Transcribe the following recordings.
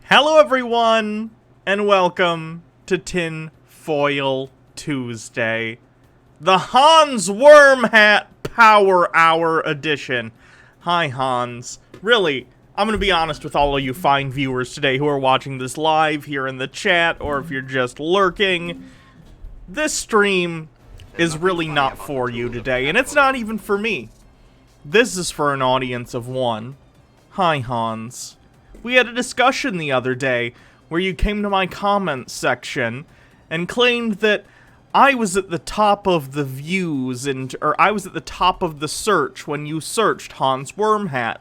Hello everyone, and welcome to Tinfoil Tuesday, the Hans Wormhat Power Hour edition. Hi Hans. Really, I'm gonna be honest with all of you fine viewers today who are watching this live here in the chat, or if you're just lurking. This stream is really not for you today, and it's not even for me. This is for an audience of one. Hi Hans. We had a discussion the other day where you came to my comments section and claimed that I was at the top of the views or I was at the top of the search when you searched Hans Wormhat.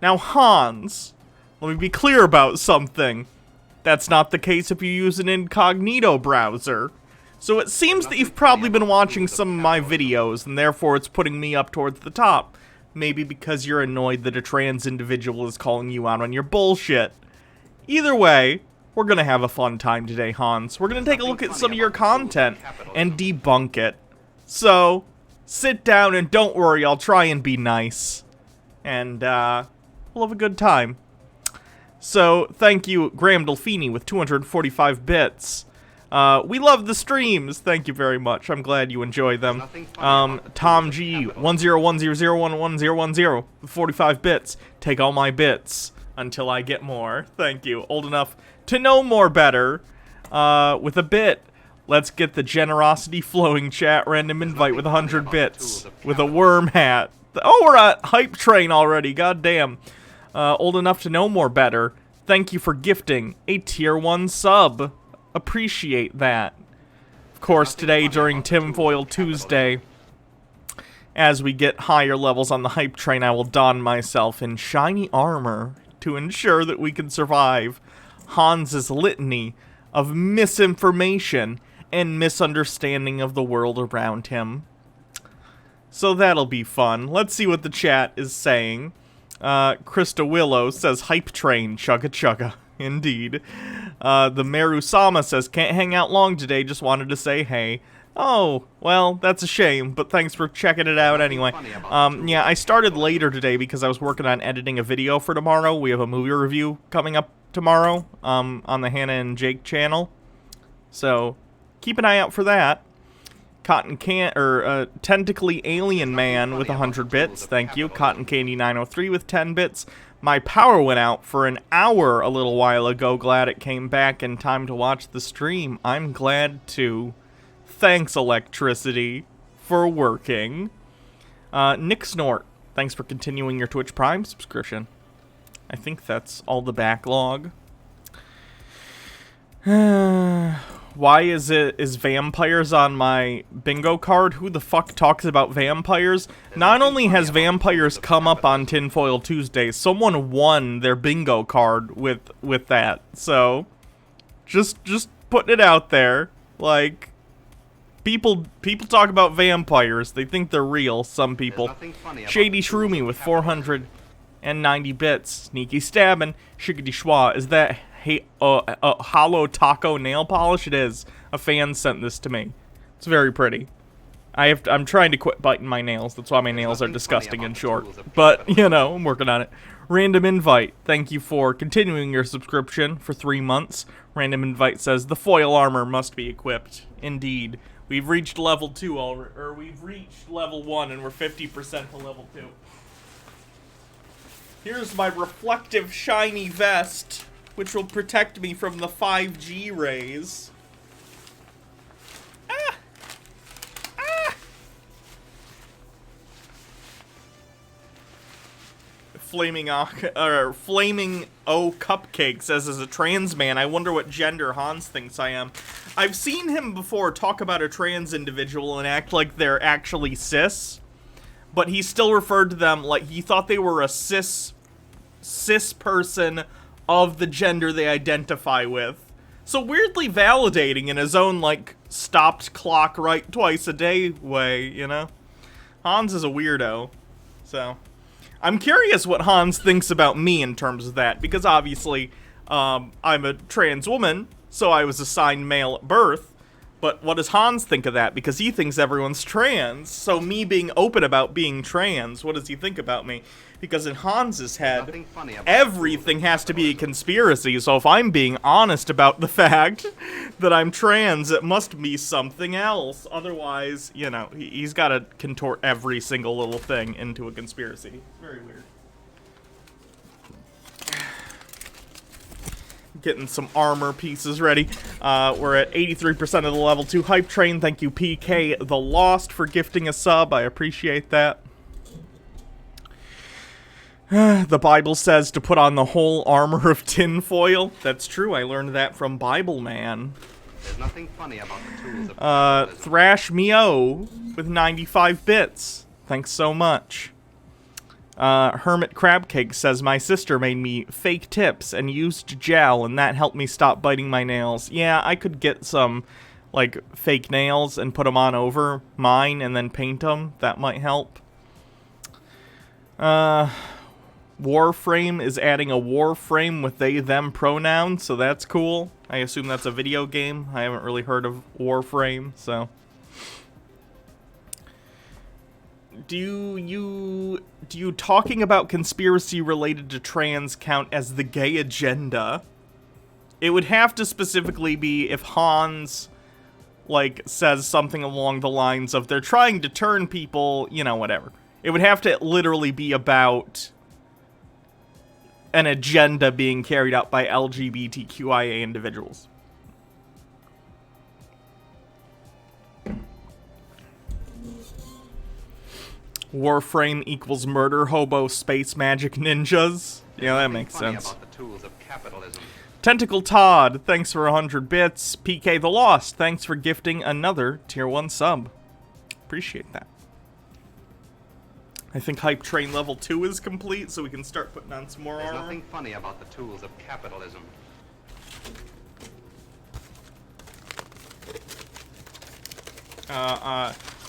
Now Hans, let me be clear about something. That's not the case if you use an incognito browser. So it seems that you've probably been watching some of my videos and therefore it's putting me up towards the top. Maybe because you're annoyed that a trans individual is calling you out on your bullshit. Either way, we're gonna have a fun time today, Hans. We're gonna take a look at some of your content and debunk it. So, sit down and don't worry, I'll try and be nice. And, we'll have a good time. So, thank you, Graham Delfini with 245 bits. We love the streams. Thank you very much. I'm glad you enjoy them. Tom G 10100111010 45 bits. Take all my bits until I get more. Thank you. Old enough to know more better. With a bit. Let's get the generosity flowing, chat. Random invite with 100 bits. With a worm hat. Oh, we're at hype train already. God damn. Old enough to know more better. Thank you for gifting a tier 1 sub. Appreciate that. Of course, today during Tinfoil Tuesday, as we get higher levels on the hype train, I will don myself in shiny armor to ensure that we can survive Hans's litany of misinformation and misunderstanding of the world around him. So that'll be fun. Let's see what the chat is saying. Krista Willow says, hype train, chugga chugga. Indeed. The Meru-sama says, can't hang out long today, just wanted to say hey. Oh, well, that's a shame, but thanks for checking it out anyway. Yeah, I started later today because I was working on editing a video for tomorrow. We have a movie review coming up tomorrow, on the Hannah and Jake channel. So, keep an eye out for that. Tentacly Alien Man with 100 bits, thank you. Cotton Candy 903 with 10 bits. My power went out for an hour a little while ago. Glad it came back in time to watch the stream. I'm glad too. Thanks, electricity, for working. Nick Snort, thanks for continuing your Twitch Prime subscription. I think that's all the backlog. Why is vampires on my bingo card? Who the fuck talks about vampires? Not only has vampires come up on Tinfoil Tuesday, someone won their bingo card with that. So, just putting it out there. Like, people talk about vampires. They think they're real, some people. Shady Shroomy with 490 bits. Sneaky Stabbin'. Shiggity Schwa. Is that hollow taco nail polish? It is. A fan sent this to me. It's very pretty. I'm trying to quit biting my nails. That's why my nails are disgusting and short. But, you know, I'm working on it. Random Invite. Thank you for continuing your subscription for 3 months. Random Invite says, the foil armor must be equipped. Indeed. We've reached level 2 already, or we've reached level 1 and we're 50% to level 2. Here's my reflective shiny vest, which will protect me from the 5G rays. Ah! Ah! Flaming O Cupcake says, as a trans man, I wonder what gender Hans thinks I am. I've seen him before talk about a trans individual and act like they're actually cis, but he still referred to them like he thought they were a cis person of the gender they identify with. So weirdly validating in his own, like, stopped clock right twice a day way, you know? Hans is a weirdo. So, I'm curious what Hans thinks about me in terms of that, because obviously, I'm a trans woman, so I was assigned male at birth, But what does Hans think of that? Because he thinks everyone's trans. So me being open about being trans, what does he think about me? Because in Hans's head, everything has to be a conspiracy. So if I'm being honest about the fact that I'm trans, it must be something else. Otherwise, you know, he's got to contort every single little thing into a conspiracy. Very weird. Getting some armor pieces ready. We're at 83% of the level 2 hype train. Thank you, PK the Lost, for gifting a sub. I appreciate that. The Bible says to put on the whole armor of tinfoil. That's true. I learned that from Bible Man. There's nothing funny about the tools of Thrash Meo with 95 bits. Thanks so much. Hermit Crabcake says, my sister made me fake tips and used gel, and that helped me stop biting my nails. Yeah, I could get some, like, fake nails and put them on over mine and then paint them. That might help. Warframe is adding a Warframe with they-them pronouns, so that's cool. I assume that's a video game. I haven't really heard of Warframe, so... Do you talking about conspiracy related to trans count as the gay agenda? It would have to specifically be if Hans, like, says something along the lines of they're trying to turn people, you know, whatever. It would have to literally be about an agenda being carried out by LGBTQIA individuals. Warframe equals murder hobo space magic ninjas. Yeah, that makes sense. About the tools of capitalism. Tentacle Todd, thanks for 100 bits. PK the Lost, thanks for gifting another tier 1 sub. Appreciate that. I think hype train level 2 is complete, so we can start putting on some more armor. There's nothing funny about the tools of capitalism.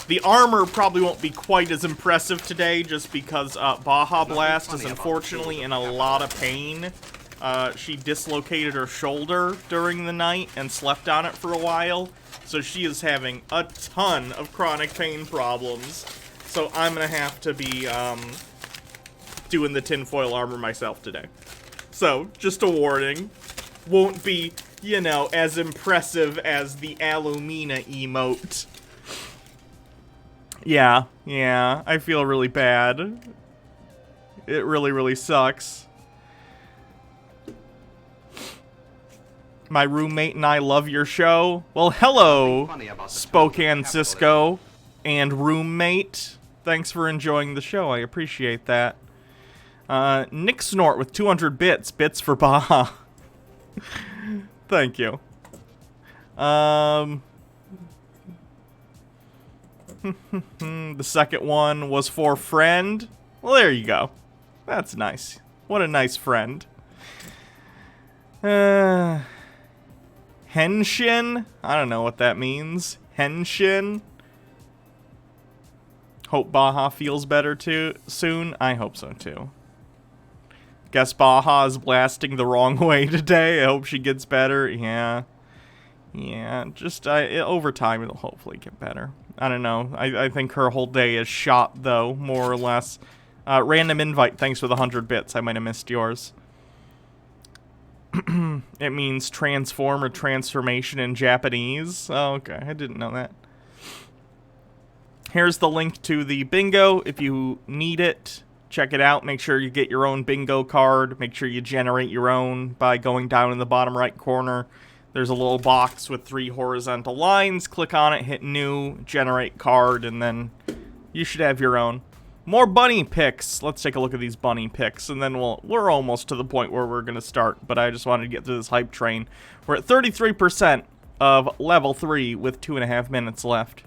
The armor probably won't be quite as impressive today, just because Baja Blast is unfortunately in a lot of pain. She dislocated her shoulder during the night and slept on it for a while, so she is having a ton of chronic pain problems. So I'm gonna have to be doing the tinfoil armor myself today. So, just a warning, won't be, you know, as impressive as the Alumina emote. Yeah, I feel really bad. It really, really sucks. My roommate and I love your show. Well, hello, Spokane Cisco and roommate. Thanks for enjoying the show. I appreciate that. Nick Snort with 200 bits. Bits for Baja. Thank you. The second one was for friend. Well, there you go. That's nice. What a nice friend. Henshin? I don't know what that means. Henshin? Hope Baja feels better too soon. I hope so too. Guess Baja is blasting the wrong way today. I hope she gets better. Yeah, just over time it'll hopefully get better. I don't know. I think her whole day is shot, though, more or less. Random invite, thanks for the 100 bits. I might have missed yours. It means transform or transformation in Japanese. Oh, okay. I didn't know that. Here's the link to the bingo. If you need it, check it out. Make sure you get your own bingo card. Make sure you generate your own by going down in the bottom right corner. There's a little box with 3 horizontal lines. Click on it, hit new, generate card, and then you should have your own. More bunny pics. Let's take a look at these bunny pics, and then we're almost to the point where we're going to start, but I just wanted to get through this hype train. We're at 33% of level 3 with 2.5 minutes left.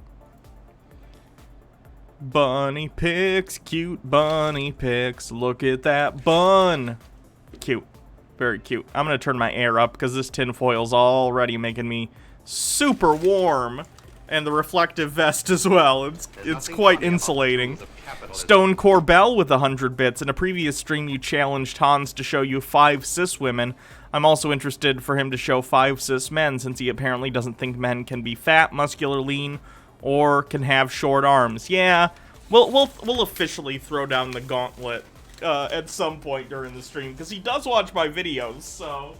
Bunny pics, cute bunny pics. Look at that bun. Cute. Very cute. I'm going to turn my air up because this tinfoil's already making me super warm. And the reflective vest as well. It's nothing quite funny about the insulating. tools of capitalism. Stone Corbell with 100 bits. In a previous stream, you challenged Hans to show you 5 cis women. I'm also interested for him to show 5 cis men, since he apparently doesn't think men can be fat, muscular, lean, or can have short arms. Yeah, we'll officially throw down the gauntlet at some point during the stream, because he does watch my videos, so...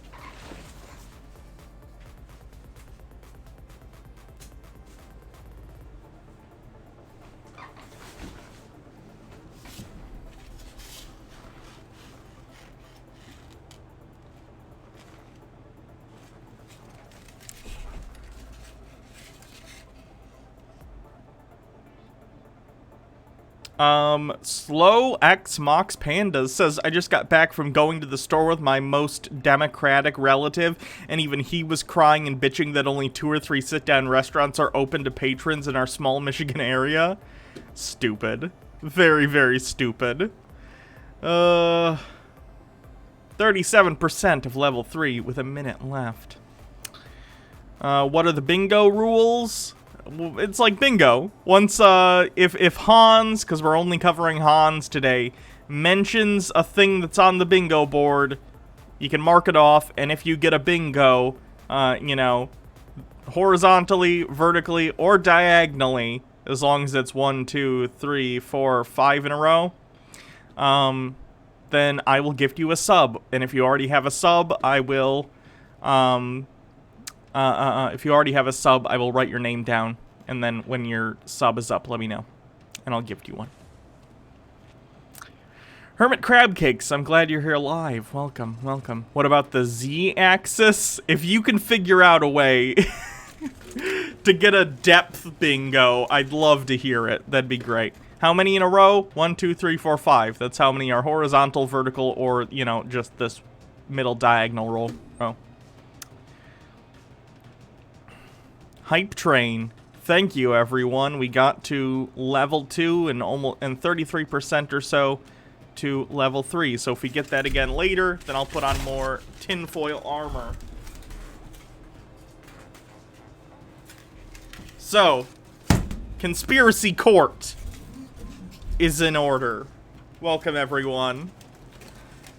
Slow X Mox Pandas says, I just got back from going to the store with my most democratic relative, and even he was crying and bitching that only 2 or 3 sit-down restaurants are open to patrons in our small Michigan area. Stupid. Very, very stupid. 37% of level 3 with a minute left. What are the bingo rules? It's like bingo. Once, if Hans, because we're only covering Hans today, mentions a thing that's on the bingo board, you can mark it off, and if you get a bingo, you know, horizontally, vertically, or diagonally, as long as it's 1, 2, 3, 4, 5 in a row, then I will gift you a sub. And if you already have a sub, I will, if you already have a sub, I will write your name down, and then when your sub is up, let me know, and I'll gift you one. Hermit Crab Cakes, I'm glad you're here live. Welcome, welcome. What about the Z-axis? If you can figure out a way to get a depth bingo, I'd love to hear it. That'd be great. How many in a row? 1, 2, 3, 4, 5. That's how many are horizontal, vertical, or, you know, just this middle diagonal row. Hype Train. Thank you, everyone. We got to level 2 and 33% or so to level 3. So if we get that again later, then I'll put on more tinfoil armor. So, Conspiracy Court is in order. Welcome, everyone.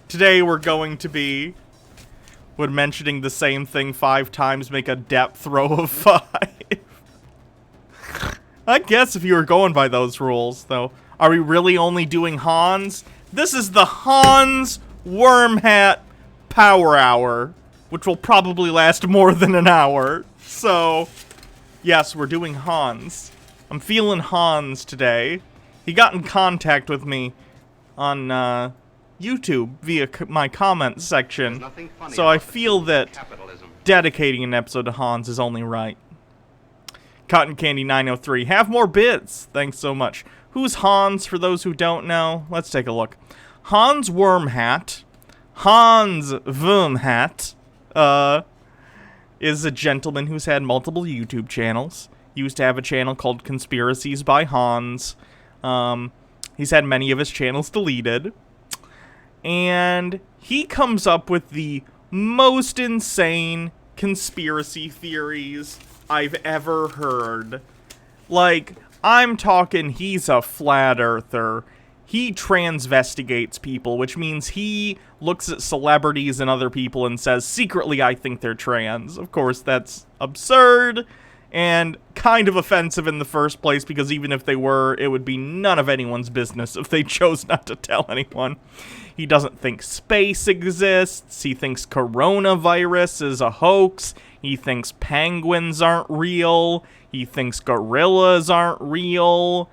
Today we're going to be... Would mentioning the same thing 5 times make a depth row of 5? I guess if you were going by those rules, though. Are we really only doing Hans? This is the Hans Wormhat Power Hour, which will probably last more than an hour. So, yes, we're doing Hans. I'm feeling Hans today. He got in contact with me on YouTube via my comment section, so I feel that dedicating an episode to Hans is only right. Cotton Candy 903, have more bits. Thanks so much. Who's Hans, for those who don't know? Let's take a look. Hans Wormhat, is a gentleman who's had multiple YouTube channels. He used to have a channel called Conspiracies by Hans. He's had many of his channels deleted. And he comes up with the most insane conspiracy theories I've ever heard. Like, I'm talking he's a flat earther. He transvestigates people, which means he looks at celebrities and other people and says, secretly, I think they're trans. Of course, that's absurd and kind of offensive in the first place, because even if they were, it would be none of anyone's business if they chose not to tell anyone. He doesn't think space exists. He thinks coronavirus is a hoax. He thinks penguins aren't real. He thinks gorillas aren't real.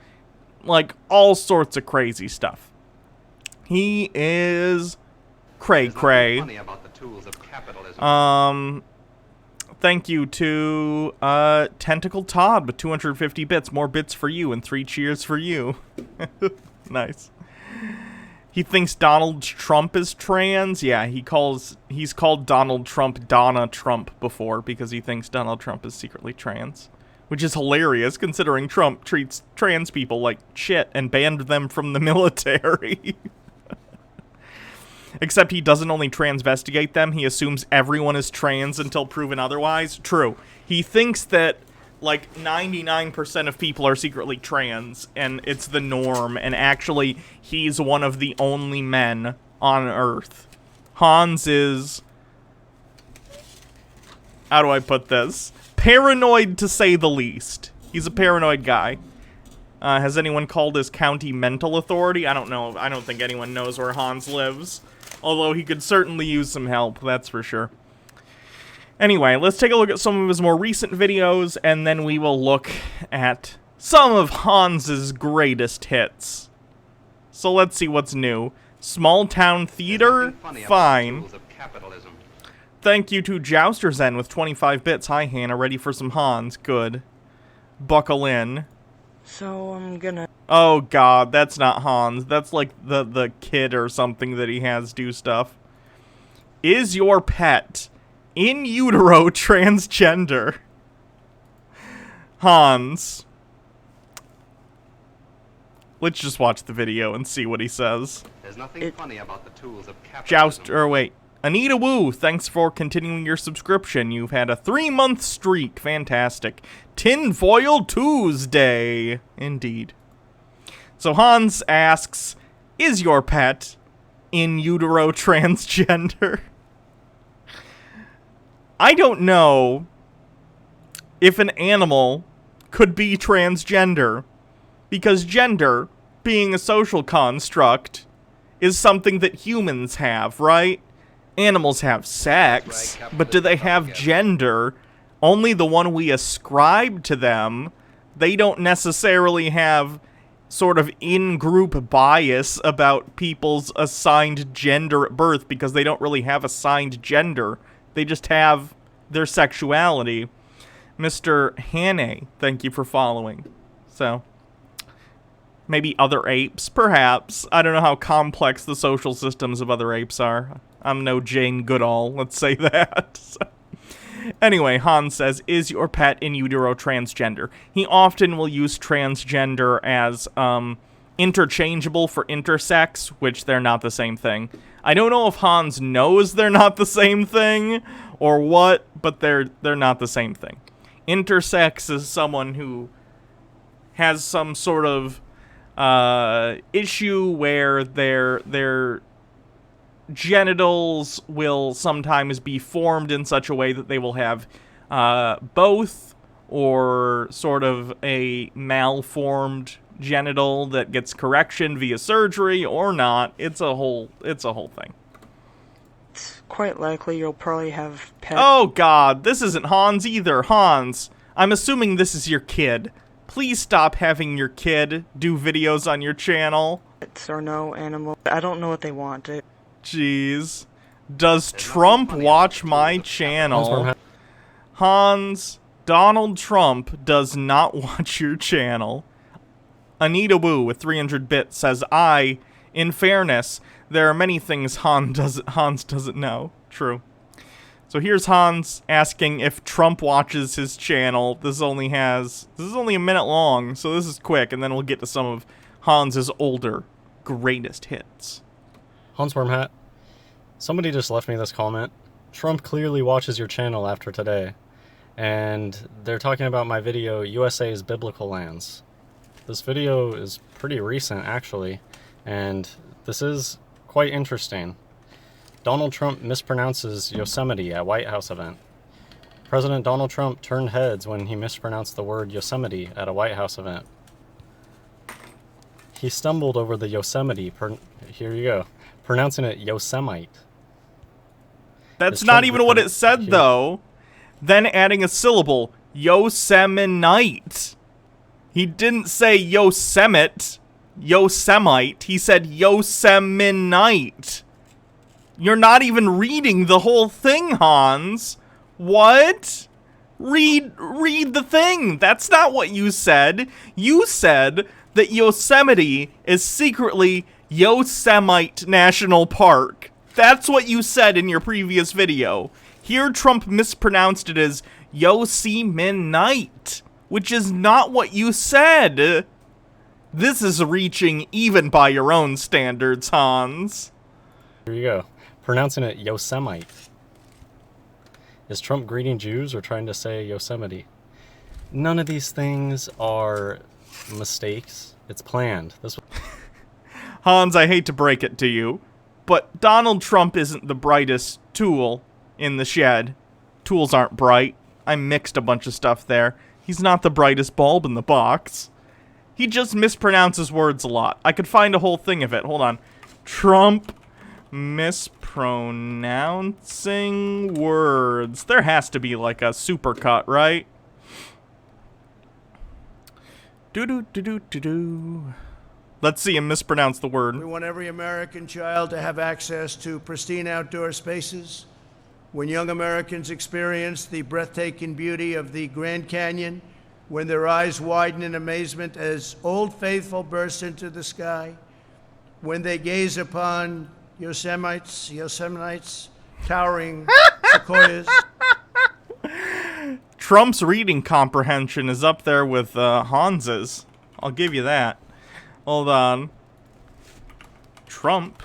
Like, all sorts of crazy stuff. He is cray-cray. Thank you to Tentacle Todd with 250 bits. More bits for you and 3 cheers for you. Nice. He thinks Donald Trump is trans. Yeah, he's called Donald Trump Donna Trump before, because he thinks Donald Trump is secretly trans. Which is hilarious, considering Trump treats trans people like shit and banned them from the military. Except he doesn't only transvestigate them, he assumes everyone is trans until proven otherwise. True. He thinks that like 99% of people are secretly trans, and it's the norm, and actually, he's one of the only men on Earth. Hans is... How do I put this? Paranoid, to say the least. He's a paranoid guy. Has anyone called his county mental authority? I don't know. I don't think anyone knows where Hans lives. Although he could certainly use some help, that's for sure. Anyway, let's take a look at some of his more recent videos, and then we will look at some of Hans's greatest hits. So let's see what's new. Small Town Theater? Fine. Thank you to Jousterzen with 25 bits. Hi, Hannah. Ready for some Hans? Good. Buckle in. So, I'm gonna... Oh, God. That's not Hans. That's like the kid or something that he has do stuff. Is your pet in utero transgender? Hans. Let's just watch the video and see what he says. There's nothing funny about the tools of capitalism. Wait. Anita Wu, thanks for continuing your subscription. You've had a 3-month streak. Fantastic. Tinfoil Tuesday. Indeed. So Hans asks, is your pet in utero transgender? I don't know if an animal could be transgender, because gender, being a social construct, is something that humans have, right? Animals have sex, but do they have gender? Only the one we ascribe to them. They don't necessarily have sort of in-group bias about people's assigned gender at birth, because they don't really have assigned gender. They just have their sexuality. Mr. Hane, thank you for following. So, maybe other apes, perhaps. I don't know how complex the social systems of other apes are. I'm no Jane Goodall, let's say that. So. Anyway, Hans says, is your pet in utero transgender? He often will use transgender as interchangeable for intersex, which they're not the same thing. I don't know if Hans knows they're not the same thing or what, but they're not the same thing. Intersex is someone who has some sort of issue where their genitals will sometimes be formed in such a way that they will have both, or sort of a malformed genital that gets correction via surgery or not. It's a whole thing. It's quite likely you'll probably have pets. Oh God, this isn't Hans either. Hans, I'm assuming this is your kid. Please stop having your kid do videos on your channel. Pets or no animal. I don't know what they want. Jeez. Does Trump watch my channel? Hans, Donald Trump does not watch your channel. Anita Wu with 300 bits says, in fairness, there are many things Hans doesn't know. True. So here's Hans asking if Trump watches his channel. This is only a minute long, so this is quick, and then we'll get to some of Hans's older greatest hits. Hans Wormhat, somebody just left me this comment. Trump clearly watches your channel after today, and they're talking about my video, USA's Biblical Lands. This video is pretty recent, actually, and this is quite interesting. Donald Trump mispronounces Yosemite at White House event. President Donald Trump turned heads when he mispronounced the word Yosemite at a White House event. He stumbled over the Yosemite, here you go, pronouncing it Yosemite. That's not even what it said, though. Then adding a syllable, Yosemite. He didn't say Yosemite, Yosemite. He said Yoseminite. You're not even reading the whole thing, Hans. What? Read the thing. That's not what you said. You said that Yosemite is secretly Yosemite National Park. That's what you said in your previous video. Here, Trump mispronounced it as Yoseminite, which is not what you said. This is reaching even by your own standards, Hans. Here you go. Pronouncing it Yosemite. Is Trump greeting Jews or trying to say Yosemite? None of these things are mistakes. It's planned. Hans, I hate to break it to you, but Donald Trump isn't the brightest tool in the shed. Tools aren't bright. I mixed a bunch of stuff there. He's not the brightest bulb in the box. He just mispronounces words a lot. I could find a whole thing of it. Hold on. Trump mispronouncing words. There has to be like a supercut, right? Do-do-do-do-do-do. Let's see him mispronounce the word. We want every American child to have access to pristine outdoor spaces. When young Americans experience the breathtaking beauty of the Grand Canyon, when their eyes widen in amazement as Old Faithful bursts into the sky, when they gaze upon Yosemite's towering sequoias. Trump's reading comprehension is up there with Hans's. I'll give you that. Hold on. Trump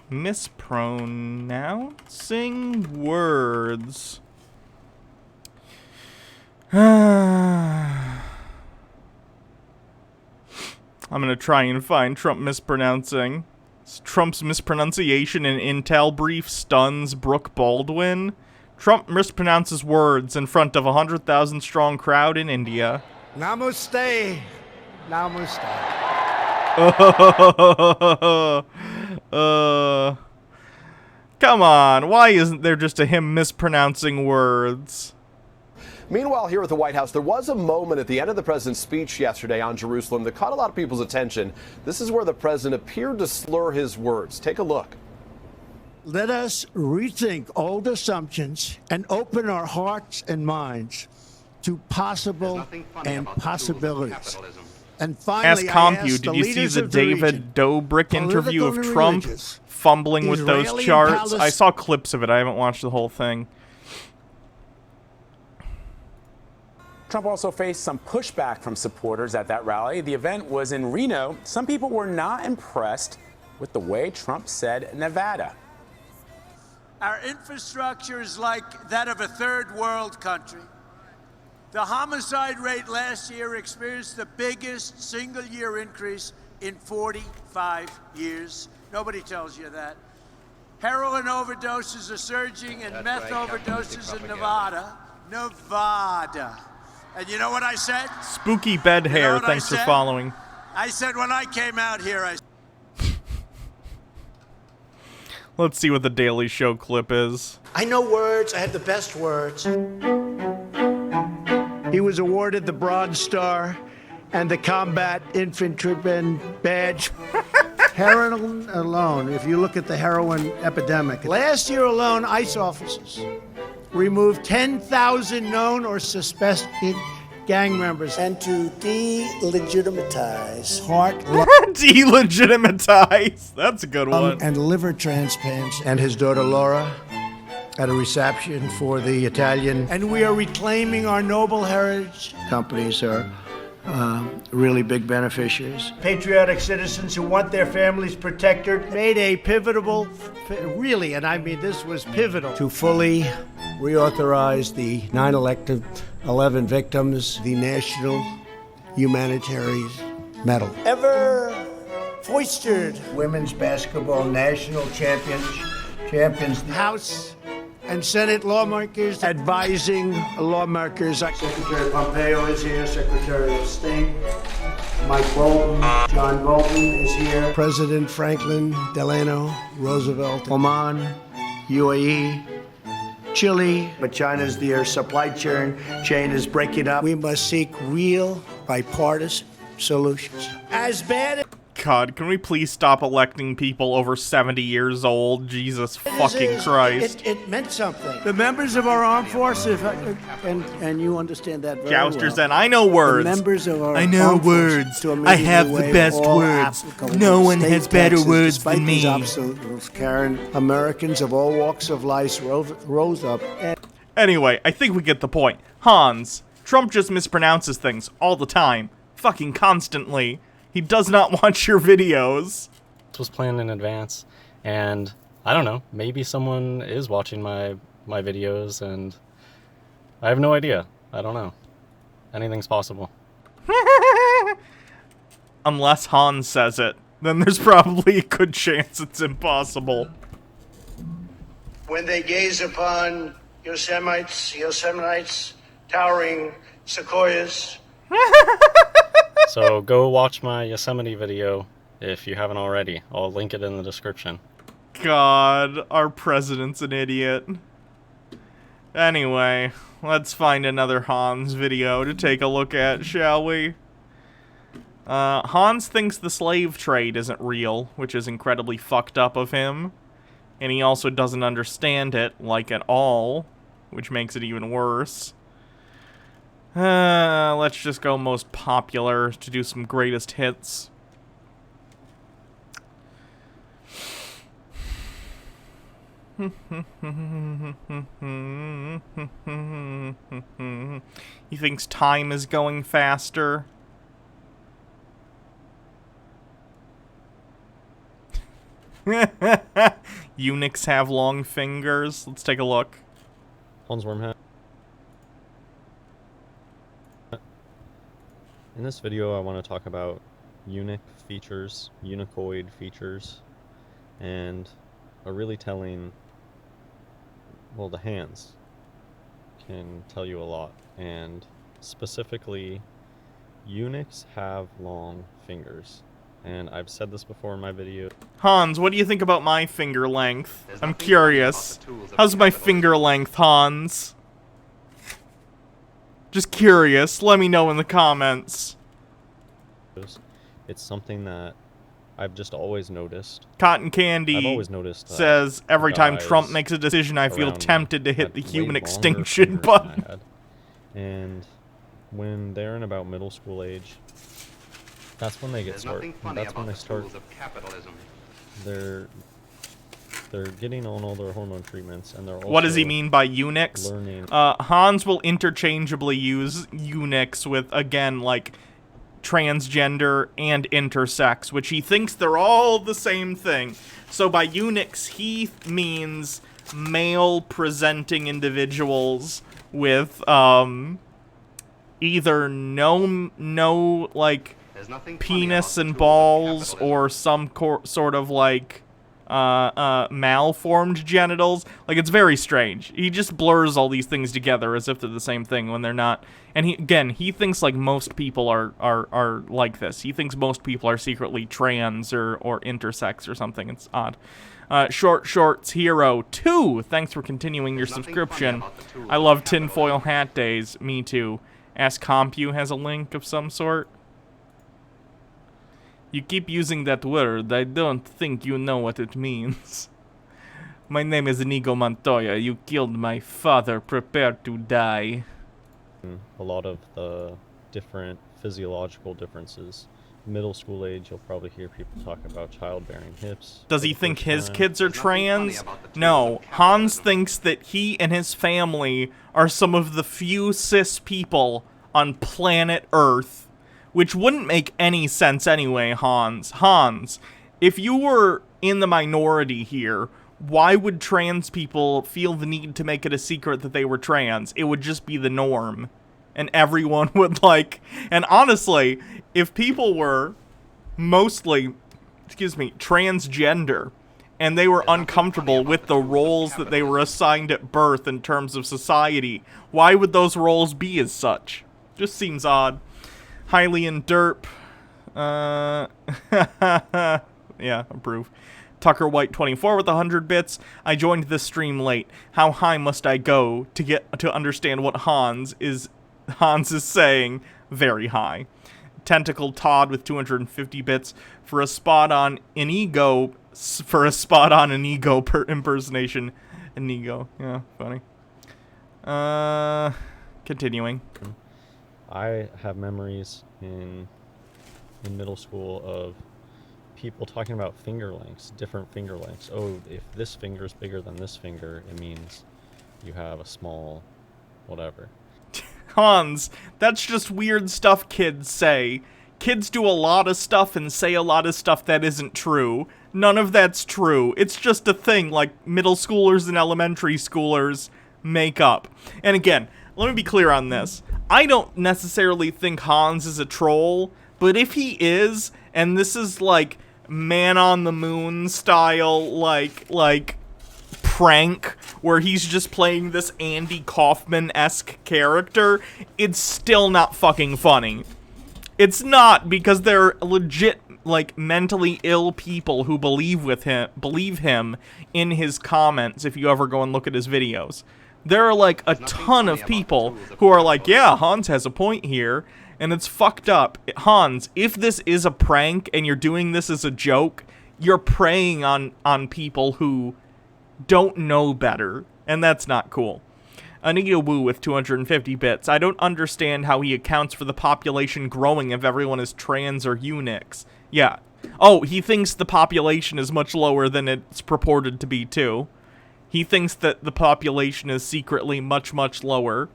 mispronouncing words. I'm gonna try and find Trump mispronouncing. Trump's mispronunciation in Intel brief stuns Brooke Baldwin. Trump mispronounces words in front of a 100,000 strong crowd in India. Namaste. Namaste. Come on, why isn't there just a him mispronouncing words? Meanwhile, here at the White House, there was a moment at the end of the president's speech yesterday on Jerusalem that caught a lot of people's attention. This is where the president appeared to slur his words. Take a look. Let us rethink old assumptions and open our hearts and minds to possible and possibilities. And finally, Ask Compu, did you see the David Dobrik interview of Trump fumbling with those charts? I saw clips of it. I haven't watched the whole thing. Trump also faced some pushback from supporters at that rally. The event was in Reno. Some people were not impressed with the way Trump said Nevada. Our infrastructure is like that of a third world country. The homicide rate last year experienced the biggest single-year increase in 45 years. Nobody tells you that. Heroin overdoses are surging and meth overdoses in Nevada. Nevada. And you know what I said? Spooky bed hair, thanks for following. I said when I came out here, Let's see what the Daily Show clip is. I know words. I have the best words. He was awarded the Bronze Star and the Combat Infantryman Badge. Heroin alone, if you look at the heroin epidemic. Last year alone, ICE officers removed 10,000 known or suspected gang members. And to delegitimize heart, Delegitimize. That's a good one. and liver transplants. And his daughter Laura at a reception for the Italian. And we are reclaiming our noble heritage. Companies are really big beneficiaries. Patriotic citizens who want their families protected made a pivotal, really, and I mean this was pivotal, to fully reauthorize the 9/11 victims, the National Humanitarian Medal. Ever foistered women's basketball national champions, House and Senate lawmakers advising lawmakers. Secretary Pompeo is here, Secretary of State Mike Bolton, John Bolton is here, President Franklin Delano Roosevelt, Oman, UAE, Chile, but China's their supply chain is breaking up. We must seek real bipartisan solutions. As bad God, can we please stop electing people over 70 years old? Jesus fucking Christ. It meant something. The members of our armed forces, and you understand that very Jouster well. said, I know words. The members of our I know armed words. forces I have the best words. No one has better words than me. Obstacles, Karen, Americans of all walks of life rose up. Anyway, I think we get the point. Hans, Trump just mispronounces things all the time. Fucking constantly. He does not watch your videos. This was planned in advance, and I don't know, maybe someone is watching my videos, and I have no idea. I don't know. Anything's possible. Unless Hans says it, then there's probably a good chance it's impossible. When they gaze upon Yosemite's towering sequoias. So go watch my Yosemite video if you haven't already. I'll link it in the description. God, our president's an idiot. Anyway, let's find another Hans video to take a look at, shall we? Hans thinks the slave trade isn't real, which is incredibly fucked up of him. And he also doesn't understand it, like, at all, which makes it even worse. Let's just go most popular to do some greatest hits. He thinks time is going faster. Eunuchs have long fingers. Let's take a look. Hans Wormhat. In this video, I want to talk about eunuch features, eunuchoid features, and a really telling, well, the hands can tell you a lot, and specifically, eunuchs have long fingers. And I've said this before in my video. Hans, what do you think about my finger length? I'm curious. How's my finger length, Hans? Just curious. Let me know in the comments. It's something that I've just always noticed. Cotton Candy I've always noticed that says, every time guys Trump makes a decision, I feel around tempted to hit had the way human longer extinction fingers than I button. had. And when they're in about middle school age, that's when they get started. That's when they start. They're getting on all their hormone treatments, and they're also What does he mean by eunuchs? learning. Hans will interchangeably use eunuchs with, again, like, transgender and intersex, which he thinks they're all the same thing. So by eunuchs, he means male-presenting individuals with, either no, like, penis and balls, or some sort of, like, malformed genitals. Like, it's very strange. He just blurs all these things together as if they're the same thing when they're not. And he thinks, like, most people are like this. He thinks most people are secretly trans or intersex or something. It's odd. Short Shorts Hero 2, thanks for continuing your subscription. I love tinfoil hat days. Me too. Ask Compu has a link of some sort. You keep using that word. I don't think you know what it means. My name is Inigo Montoya. You killed my father. Prepare to die. A lot of the different physiological differences. Middle school age, you'll probably hear people talk about childbearing hips. Does he think his kids are trans? No. Hans thinks that he and his family are some of the few cis people on planet Earth. Which wouldn't make any sense anyway, Hans. Hans, if you were in the minority here, why would trans people feel the need to make it a secret that they were trans? It would just be the norm. And everyone would, like... And honestly, if people were mostly, transgender, and they were uncomfortable with the roles that they were assigned at birth in terms of society, why would those roles be as such? Just seems odd. Hylian Derp. Yeah, approve. Tucker White 24 with 100 bits. I joined this stream late. How high must I go to get to understand what Hans is saying? Very high. Tentacle Todd with 250 bits for a spot on Inigo impersonation. Inigo. Yeah, funny. Continuing. I have memories in middle school of people talking about finger lengths, different finger lengths. Oh, if this finger is bigger than this finger, it means you have a small whatever. Hans, that's just weird stuff kids say. Kids do a lot of stuff and say a lot of stuff that isn't true. None of that's true. It's just a thing like middle schoolers and elementary schoolers make up. And again, let me be clear on this. I don't necessarily think Hans is a troll, but if he is, and this is like Man on the Moon style, like prank where he's just playing this Andy Kaufman-esque character, it's still not fucking funny. It's not, because they're legit, like, mentally ill people who believe him in his comments if you ever go and look at his videos. There are, like, a ton of people who are like, yeah, Hans has a point here, and it's fucked up. Hans, if this is a prank and you're doing this as a joke, you're preying on people who don't know better, and that's not cool. Aniga Woo with 250 bits. I don't understand how he accounts for the population growing if everyone is trans or eunuchs. Yeah. Oh, he thinks the population is much lower than it's purported to be, too. He thinks that the population is secretly much, much lower,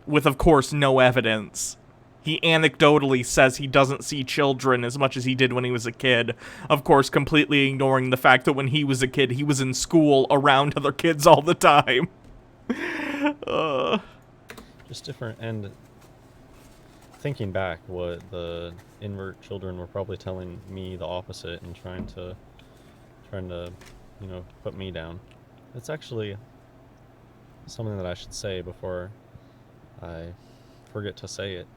with, of course, no evidence. He anecdotally says he doesn't see children as much as he did when he was a kid. Of course, completely ignoring the fact that when he was a kid, he was in school around other kids all the time. Just different, and thinking back, what the invert children were probably telling me the opposite and trying to, you know, put me down. It's actually something that I should say before I forget to say it.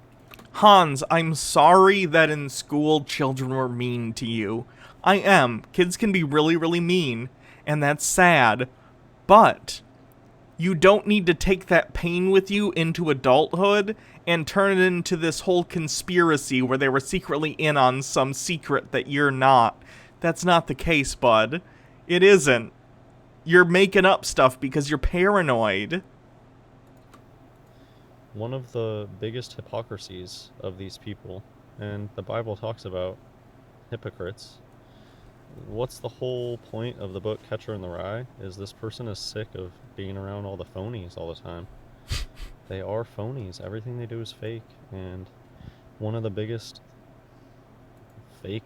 Hans, I'm sorry that in school children were mean to you. I am. Kids can be really, really mean, and that's sad. But you don't need to take that pain with you into adulthood and turn it into this whole conspiracy where they were secretly in on some secret that you're not. That's not the case, bud. It isn't. You're making up stuff because you're paranoid. One of the biggest hypocrisies of these people, and the Bible talks about hypocrites. What's the whole point of the book Catcher in the Rye? Is this person is sick of being around all the phonies all the time. They are phonies. Everything they do is fake. And one of the biggest fake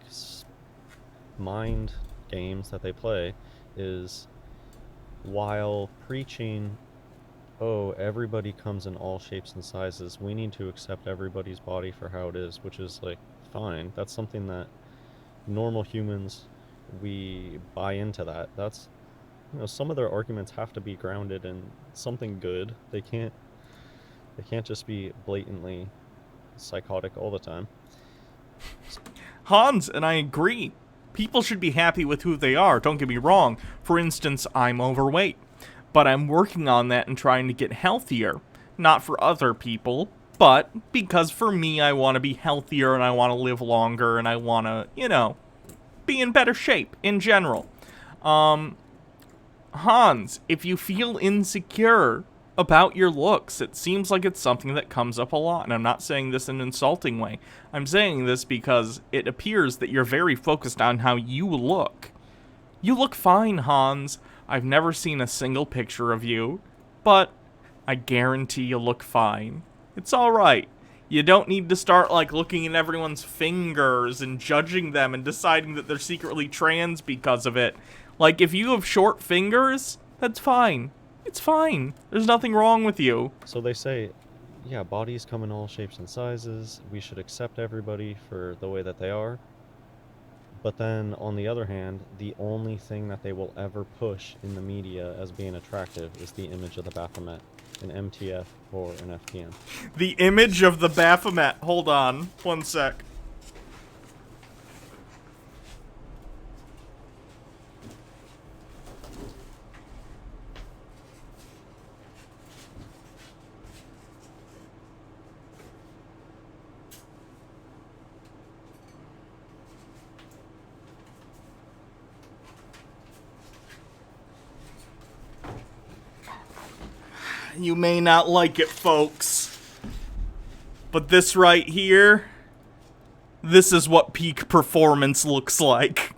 mind games that they play is, while preaching, oh, everybody comes in all shapes and sizes, we need to accept everybody's body for how it is, which is, like, fine. That's something that normal humans, we buy into that. That's, you know, some of their arguments have to be grounded in something good. They can't just be blatantly psychotic all the time. Hans, and I agree. People should be happy with who they are, don't get me wrong. For instance, I'm overweight, but I'm working on that and trying to get healthier. Not for other people, but because for me, I want to be healthier and I want to live longer and I want to, you know, be in better shape in general. Hans, if you feel insecure about your looks, it seems like it's something that comes up a lot, and I'm not saying this in an insulting way. I'm saying this because it appears that you're very focused on how you look. You look fine, Hans. I've never seen a single picture of you, but I guarantee you look fine. It's alright. You don't need to start, like, looking at everyone's fingers and judging them and deciding that they're secretly trans because of it. Like, if you have short fingers, that's fine. It's fine. There's nothing wrong with you. So they say, yeah, bodies come in all shapes and sizes. We should accept everybody for the way that they are. But then, on the other hand, the only thing that they will ever push in the media as being attractive is the image of the Baphomet, an MTF or an FTM. The image of the Baphomet. Hold on. One sec. You may not like it, folks, but this right here, this is what peak performance looks like.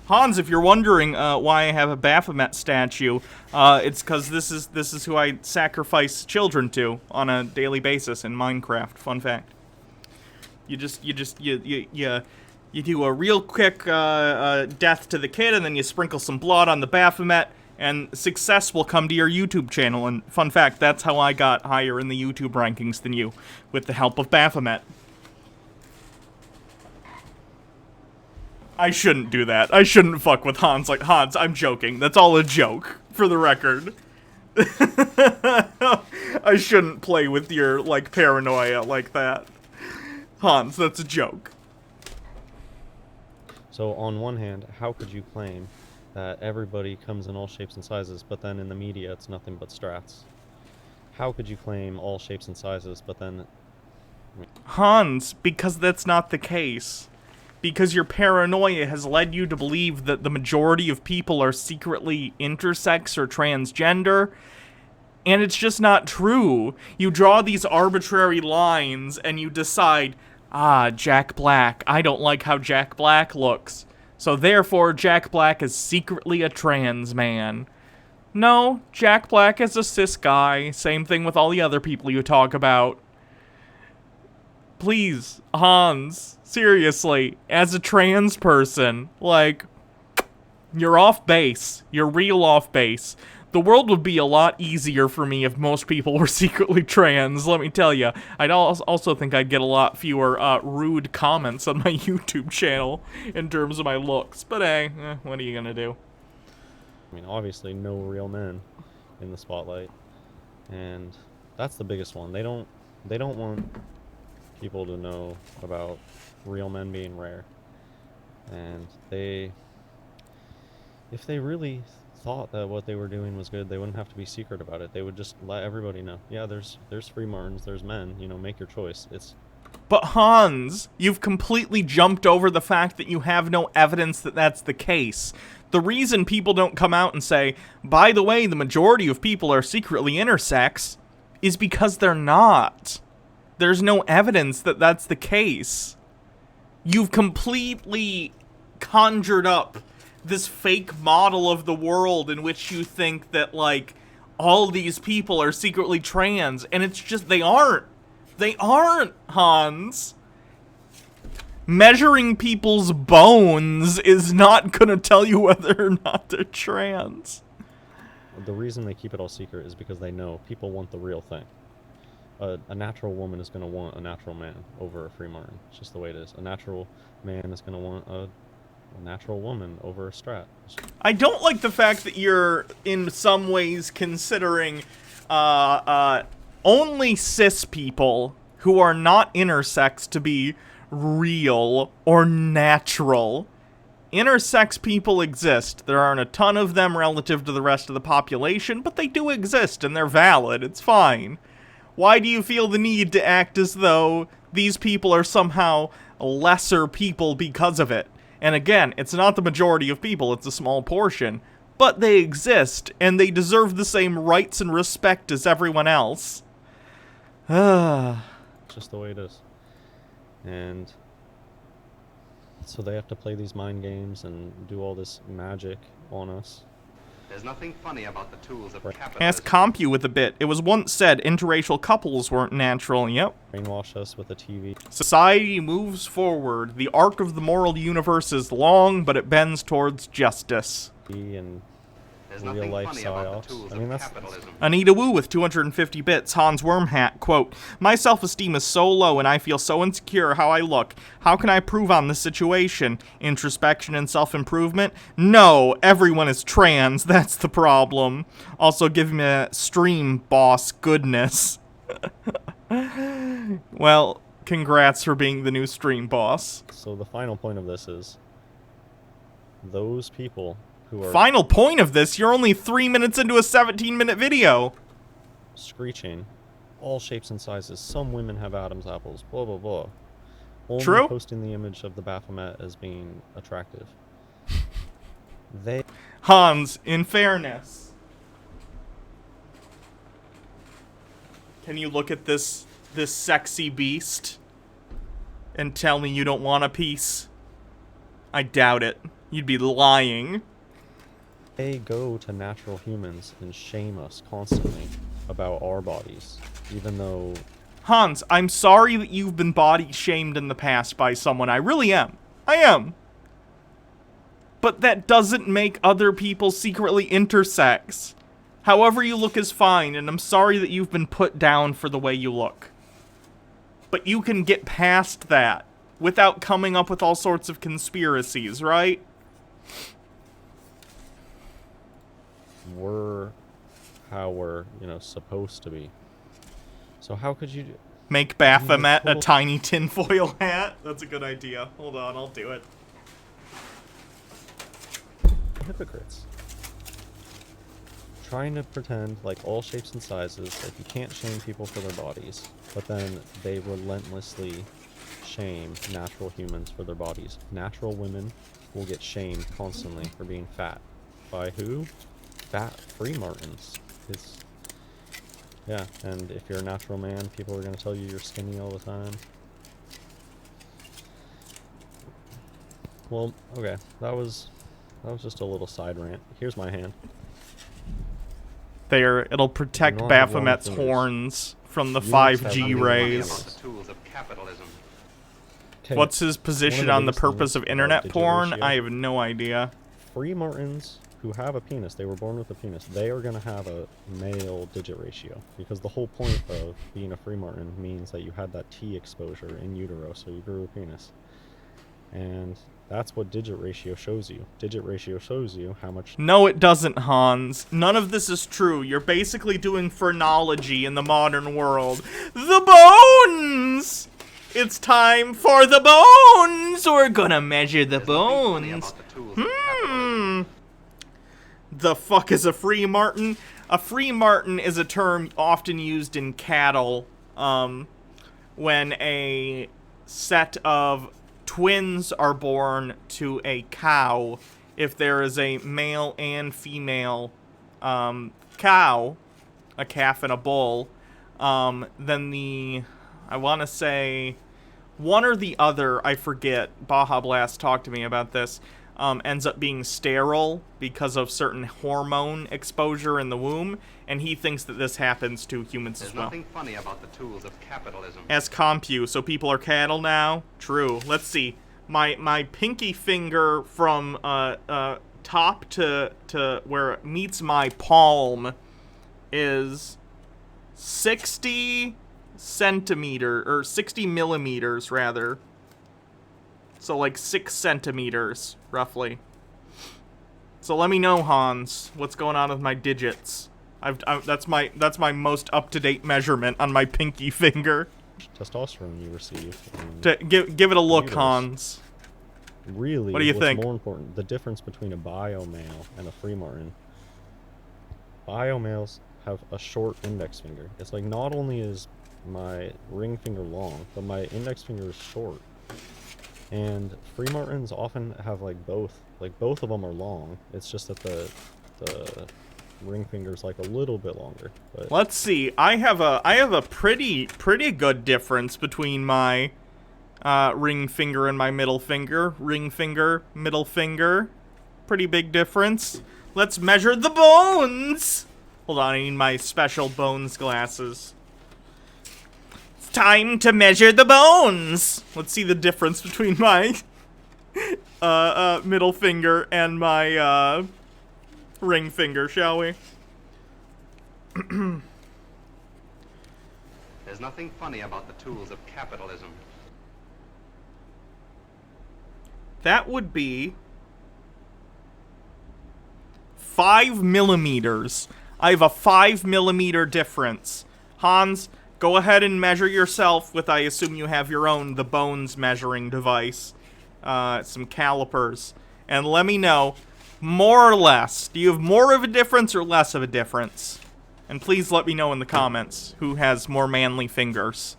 Hans, if you're wondering why I have a Baphomet statue, it's because this is who I sacrifice children to on a daily basis in Minecraft. Fun fact. You You do a real quick death to the kid, and then you sprinkle some blood on the Baphomet, and success will come to your YouTube channel. And fun fact, that's how I got higher in the YouTube rankings than you, with the help of Baphomet. I shouldn't do that. I shouldn't fuck with Hans. Like, Hans, I'm joking. That's all a joke, for the record. I shouldn't play with your, like, paranoia like that. Hans, that's a joke. So on one hand, how could you claim that everybody comes in all shapes and sizes, but then in the media it's nothing but strats? How could you claim all shapes and sizes, but then... Hans, because that's not the case. Because your paranoia has led you to believe that the majority of people are secretly intersex or transgender, and it's just not true. You draw these arbitrary lines, and you decide, ah, Jack Black, I don't like how Jack Black looks, so therefore Jack Black is secretly a trans man. No, Jack Black is a cis guy, same thing with all the other people you talk about. Please, Hans, seriously, as a trans person, like, you're off base. You're real off base. The world would be a lot easier for me if most people were secretly trans, let me tell you. I'd also think I'd get a lot fewer rude comments on my YouTube channel in terms of my looks. But hey, what are you gonna do? I mean, obviously no real men in the spotlight. And that's the biggest one. They don't want people to know about real men being rare. And if they really thought that what they were doing was good, they wouldn't have to be secret about it. They would just let everybody know. Yeah, there's free martins, there's men, you know, make your choice. But Hans, you've completely jumped over the fact that you have no evidence that that's the case. The reason people don't come out and say, by the way, the majority of people are secretly intersex, is because they're not. There's no evidence that that's the case. You've completely conjured up this fake model of the world in which you think that, like, all these people are secretly trans, and it's just, they aren't. They aren't, Hans. Measuring people's bones is not gonna tell you whether or not they're trans. The reason they keep it all secret is because they know people want the real thing. A natural woman is going to want a natural man over a free martin. It's just the way it is. A natural man is going to want a natural woman over a strat. I don't like the fact that you're, in some ways, considering only cis people who are not intersex to be real or natural. Intersex people exist. There aren't a ton of them relative to the rest of the population, but they do exist, and they're valid. It's fine. Why do you feel the need to act as though these people are somehow lesser people because of it? And again, it's not the majority of people, it's a small portion. But they exist, and they deserve the same rights and respect as everyone else. Just the way it is. And so they have to play these mind games and do all this magic on us. There's nothing funny about the tools of capitalism. Ask Compu with a bit. It was once said interracial couples weren't natural. Yep. Brainwash us with a TV. Society moves forward. The arc of the moral universe is long, but it bends towards justice. And There's real nothing life funny about psyops. the tools I mean, of that's capitalism. Anita Wu with 250 bits. Hans Wormhat, quote, my self-esteem is so low and I feel so insecure how I look. How can I improve on this situation? Introspection and self-improvement? No, everyone is trans. That's the problem. Also give me a stream boss goodness. Well, congrats for being the new stream boss. So the final point of this is those people who are Final point of this, you're only 3 minutes into a 17-minute video. screeching all shapes and sizes. Some women have Adam's apples. Blah blah blah. Only True. posting the image of the Baphomet as being attractive. Hans, in fairness, can you look at this sexy beast and tell me you don't want a piece? I doubt it. You'd be lying. They go to natural humans and shame us constantly about our bodies, even though... Hans, I'm sorry that you've been body shamed in the past by someone. I really am. I am. But that doesn't make other people secretly intersex. However you look is fine, and I'm sorry that you've been put down for the way you look. But you can get past that without coming up with all sorts of conspiracies, right? We're how we're, you know, supposed to be. So how could you Make Baphomet a tiny tinfoil hat? That's a good idea. Hold on, I'll do it. hypocrites? Trying to pretend like all shapes and sizes, like you can't shame people for their bodies, but then they relentlessly shame natural humans for their bodies. Natural women will get shamed constantly for being fat. By who? Fat free martins. It's, yeah, and if you're a natural man, people are going to tell you you're skinny all the time. Well, okay, that was just a little side rant. Here's my hand. There, it'll protect You don't have long Baphomet's fingers. horns from the You must have 5G long rays. fingers. The tools of capitalism. Okay, What's his position one on the biggest purpose things of about internet digital porn? ratio, I have no idea. free martins who have a penis, they were born with a penis, they are going to have a male digit ratio, because the whole point of being a free martin means that you had that T exposure in utero, so you grew a penis. And that's what digit ratio shows you. Digit ratio shows you how much... No, it doesn't, Hans. None of this is true. You're basically doing phrenology in the modern world. The bones! It's time for the bones! We're gonna measure the There's nothing funny bones. about the tools of capitalism. The fuck is a free martin? A free martin is a term often used in cattle, when a set of twins are born to a cow. If there is a male and female cow, a calf and a bull, then I want to say one or the other, I forget, Baja Blast talked to me about this, ends up being sterile because of certain hormone exposure in the womb, and he thinks that this happens to humans There's as well. nothing funny about the tools of capitalism. As compu, so people are cattle now? True. Let's see. My pinky finger from top to where it meets my palm is 60 millimeters rather. So like 6 centimeters, roughly. So let me know, Hans, what's going on with my digits. That's my most up-to-date measurement on my pinky finger. testosterone you receive. Give it a look, uterus. Hans. Really, What do you what's think? more important, the difference between a bio male and a free martin. Bio males have a short index finger. It's like not only is my ring finger long, but my index finger is short. And free martins often have like both of them are long. It's just that the ring finger's like a little bit longer. But Let's see. I have a pretty good difference between my ring finger and my middle finger. Ring finger, middle finger. Pretty big difference. Let's measure the bones. Hold on, I need my special bones glasses. It's time to measure the bones. Let's see the difference between my middle finger and my ring finger, shall we? There's nothing funny about the tools of capitalism. That would be 5 millimeters. I have a 5 millimeter difference. Hans, go ahead and measure yourself with, I assume you have your own, the bones measuring device. Some calipers. And let me know, more or less, do you have more of a difference or less of a difference? And please let me know in the comments who has more manly fingers.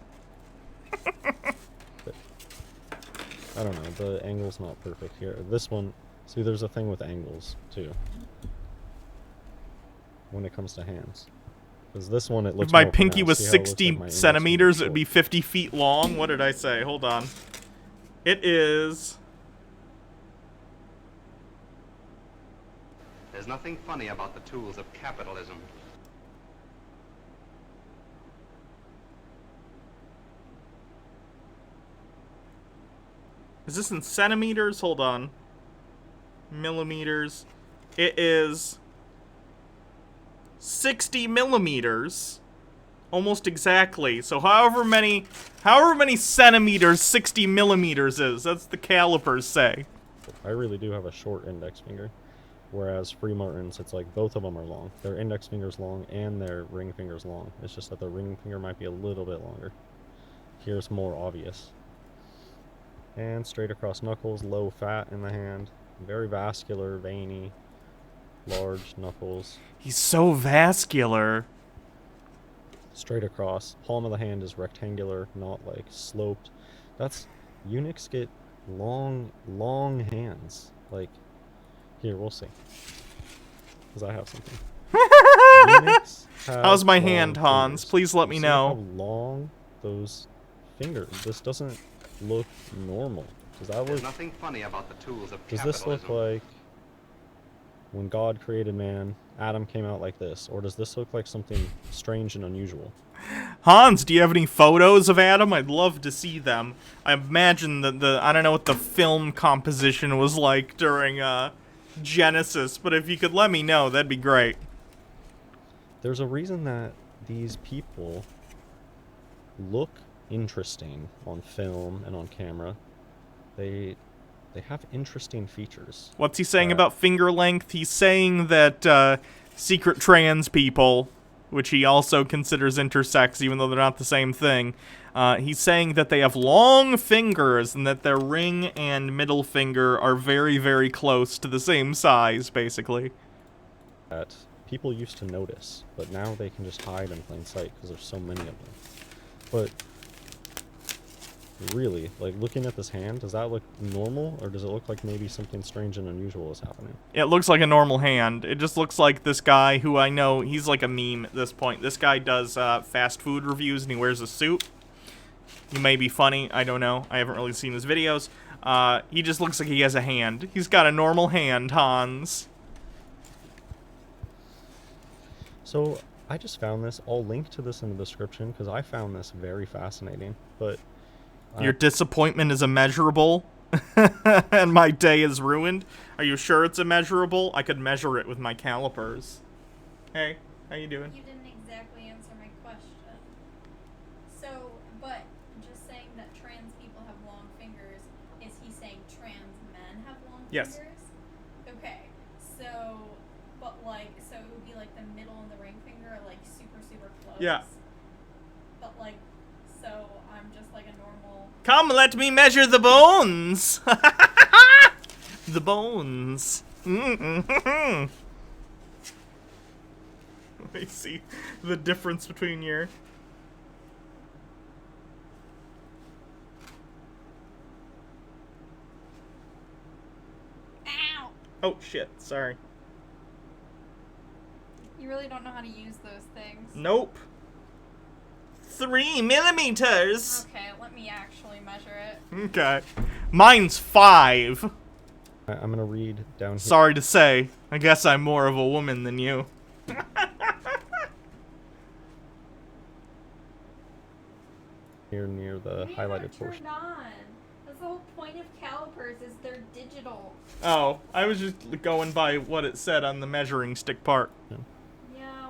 I don't know, the angle's not perfect here. This one, see, there's a thing with angles too when it comes to hands. Because this one, it looks If my more pinky was pronounced. See how it looks like 60 my index centimeters, finger's it'd be 50 feet long. What did I say? Hold on. It is... There's nothing funny about the tools of capitalism. Is this in centimeters? Hold on. Millimeters. It is 60 millimeters. Almost exactly. So however many centimeters 60 millimeters is, that's the calipers say. I really do have a short index finger. Whereas Free Martins, it's like both of them are long. Their index finger's long and their ring finger's long. It's just that the ring finger might be a little bit longer. Here's more obvious. And straight across knuckles, low fat in the hand. Very vascular, veiny, large knuckles. He's so vascular. Straight across. Palm of the hand is rectangular, not like sloped. That's... eunuchs get long hands. Like... Here, we'll see. Because I have something. Eunuchs have How's my long hand, Hans? fingers. Please let me See know. how long those fingers. This doesn't look normal. Does that There's look? nothing funny about the tools of Does capitalism. this look like when God created man, Adam came out like this, or does this look like something strange and unusual? Hans, do you have any photos of Adam? I'd love to see them. I imagine that I don't know what the film composition was like during Genesis, but if you could let me know, that'd be great. There's a reason that these people look interesting on film and on camera. They have interesting features. What's he saying about finger length? He's saying that secret trans people, which he also considers intersex, even though they're not the same thing, he's saying that they have long fingers and that their ring and middle finger are very, very close to the same size, basically. That people used to notice, but now they can just hide in plain sight because there's so many of them. But really, like, looking at this hand, does that look normal, or does it look like maybe something strange and unusual is happening? It looks like a normal hand. It just looks like this guy who I know, he's like a meme at this point. This guy does fast food reviews and he wears a suit. He may be funny, I don't know. I haven't really seen his videos. He just looks like he has a hand. He's got a normal hand, Hans. So, I just found this. I'll link to this in the description, because I found this very fascinating, but... Your disappointment is immeasurable, and my day is ruined. Are you sure it's immeasurable? I could measure it with my calipers. Hey, how you doing? You didn't exactly answer my question. So, but just saying that trans people have long fingers, is he saying trans men have long Yes. fingers? Okay, so, but like, so it would be like the middle and the ring finger are like super, super close. Yeah. But like, so I'm just like a normal. Come, let me measure the bones! The bones. Let me see the difference between your... Ow! Oh, shit, sorry. You really don't know how to use those things. Nope. 3 millimeters! Okay, let me actually measure it. Okay. Mine's 5. I'm gonna read down here. Sorry to say. I guess I'm more of a woman than you. Here near the These highlighted aren't portion. turned on. That's the whole point of calipers, is they're digital. Oh, I was just going by what it said on the measuring stick part. Yeah,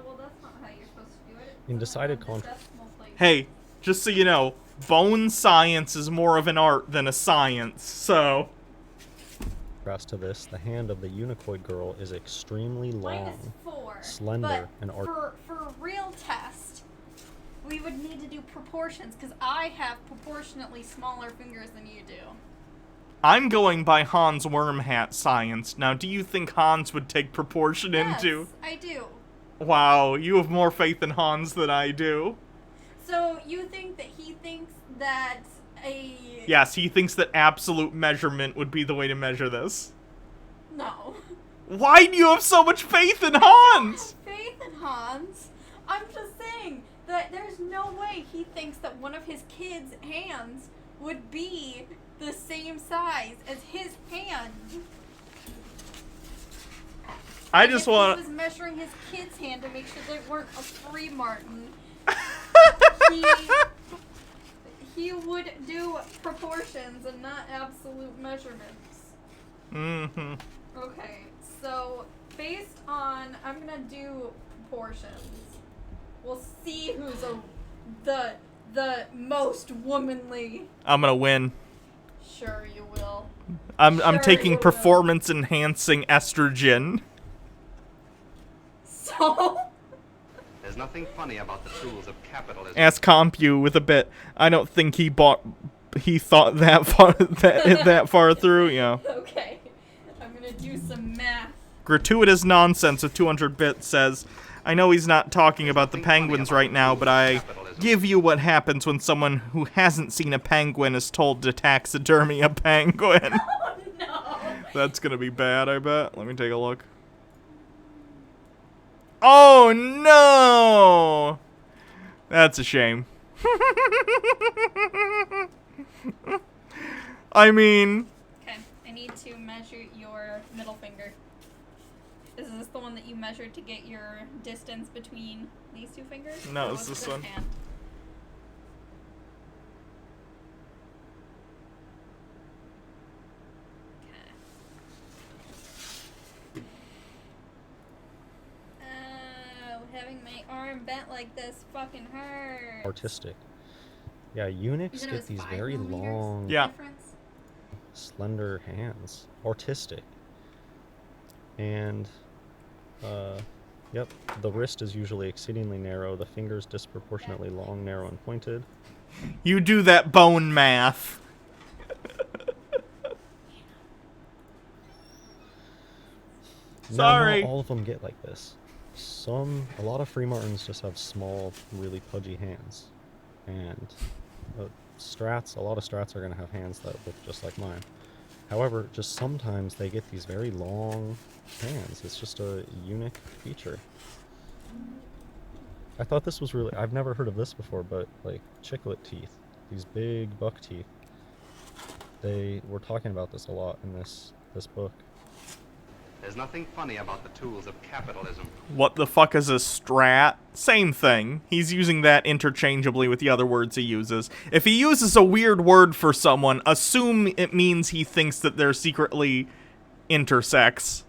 well, that's not how you're supposed to do it. In decided It's contrast. decimal places. Hey, just so you know, bone science is more of an art than a science, so... Contrast to this, the hand of the unicoid girl is extremely long, -4. slender, but and for a real test, we would need to do proportions, because I have proportionately smaller fingers than you do. I'm going by Hans Wormhat science. Now, do you think Hans would take proportion Yes, into... I do. Wow, you have more faith in Hans than I do. So you think that he thinks that a... Yes, he thinks that absolute measurement would be the way to measure this. No. Why do you have so much faith in Hans? Faith in Hans. I'm just saying that there's no way he thinks that one of his kids' hands would be the same size as his hand. I just If want... he was measuring his kid's hand to make sure they weren't a Free Martin, he would do proportions and not absolute measurements. Mm-hmm. Okay, so based on, I'm gonna do proportions. We'll see who's the most womanly. I'm gonna win. Sure you will. I'm Sure taking you will. performance enhancing estrogen. So There's nothing funny about the tools of capitalism. Ask Compu with a bit. I don't think he thought that far that far through. Yeah. okay, I'm gonna do some math. Gratuitous nonsense with 200 bits says, I know he's not talking about the penguins right now, but I give you what happens when someone who hasn't seen a penguin is told to taxidermy a penguin. Oh no! That's gonna be bad, I bet. Let me take a look. Oh no! That's a shame. I mean... Okay, I need to measure your middle finger. Is this the one that you measured to get your distance between these two fingers? No, Or it's was this it one. hand? Oh, having my arm bent like this fucking hurts. Artistic. Yeah, eunuchs Even though get it's these 5 very millimeters long, Yeah. difference? slender hands. Artistic. And, yep, the wrist is usually exceedingly narrow, the fingers disproportionately long, narrow, and pointed. You do that bone math. Sorry. Not all of them get like this. A lot of free martins just have small, really pudgy hands. And a lot of strats are going to have hands that look just like mine. However, just sometimes they get these very long hands. It's just a unique feature. I thought this was really... I've never heard of this before, but, like, chiclet teeth. These big buck teeth. They were talking about this a lot in this book. There's nothing funny about the tools of capitalism. What the fuck is a strat? Same thing. He's using that interchangeably with the other words he uses. If he uses a weird word for someone, assume it means he thinks that they're secretly intersex.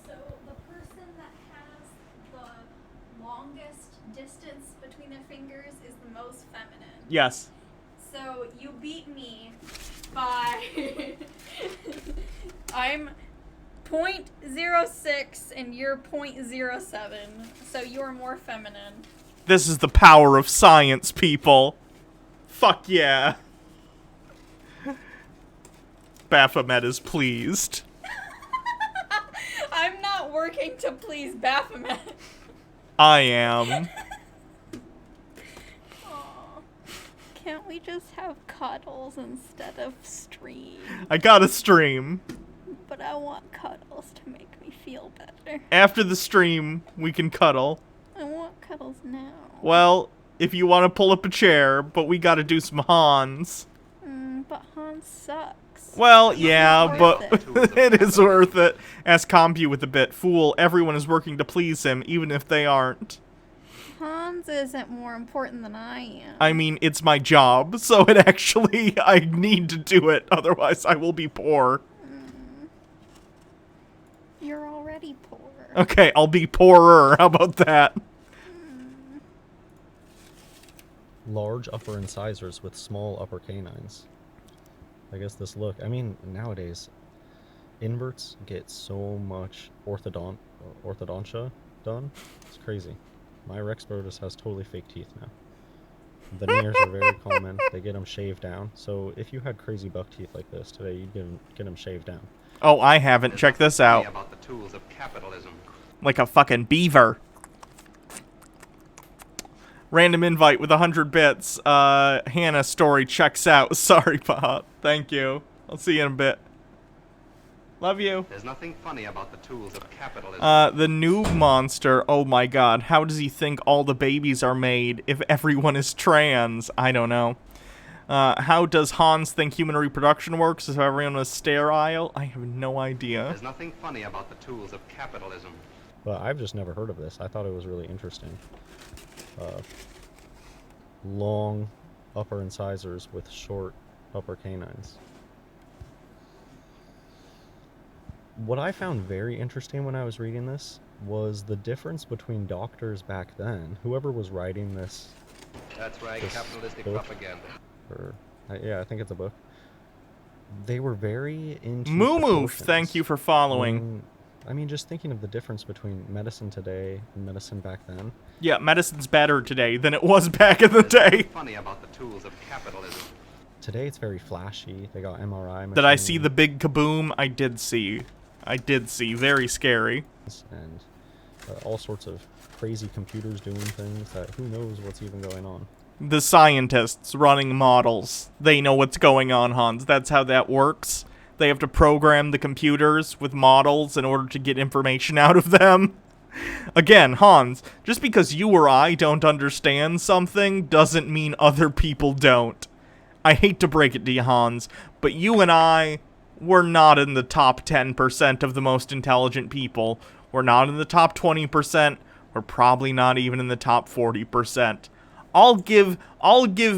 So the person that has the longest distance between their fingers is the most feminine. Yes. So you beat me by I'm 0.06 and you're 0.07. So you're more feminine. This is the power of science, people. Fuck yeah. Baphomet is pleased. I'm not working to please Baphomet. I am. Aw. Can't we just have cuddles instead of stream? I got a stream. But I want cuddles to make me feel better. After the stream, we can cuddle. I want cuddles now. Well, if you want to pull up a chair, but we gotta do some Hans. But Hans sucks. Well, yeah, worth but it is worth it. Ask Compu with a bit. Fool, everyone is working to please him, even if they aren't. Hans isn't more important than I am. I mean, it's my job, so it actually, I need to do it, otherwise I will be poor. You're already poor. Okay, I'll be poorer. How about that? Large upper incisors with small upper canines. I guess this look... I mean, nowadays, inverts get so much orthodontia done. It's crazy. My Rex Brodus has totally fake teeth now. Veneers are very common. They get them shaved down. So if you had crazy buck teeth like this today, you'd get them shaved down. Oh, I haven't. Check this out. About the tools of capitalism. Like a fucking beaver. Random invite with 100 bits. Hannah story checks out. Sorry, Pop. Thank you. I'll see you in a bit. Love you. There's nothing funny about the tools of capitalism. The noob monster. Oh my god. How does he think all the babies are made if everyone is trans? I don't know. How does Hans think human reproduction works if everyone is sterile? I have no idea. There's nothing funny about the tools of capitalism. But I've just never heard of this. I thought it was really interesting. Long upper incisors with short upper canines. What I found very interesting when I was reading this was the difference between doctors back then. Whoever was writing this. That's right, this capitalistic book, propaganda. or yeah, I think it's a book. They were very into Moo proportions. thank you for following. I mean, just thinking of the difference between medicine today and medicine back then. Yeah, medicine's better today than it was back in the There's nothing day. funny about the tools of capitalism. Today it's very flashy. They got MRI machines. Did I see the big kaboom? I did see. Very scary. And all sorts of crazy computers doing things that who knows what's even going on. The scientists running models. They know what's going on, Hans. That's how that works. They have to program the computers with models in order to get information out of them. Again, Hans, just because you or I don't understand something doesn't mean other people don't. I hate to break it to you, Hans, but you and I, we're not in the top 10% of the most intelligent people. We're not in the top 20%. We're probably not even in the top 40%. I'll give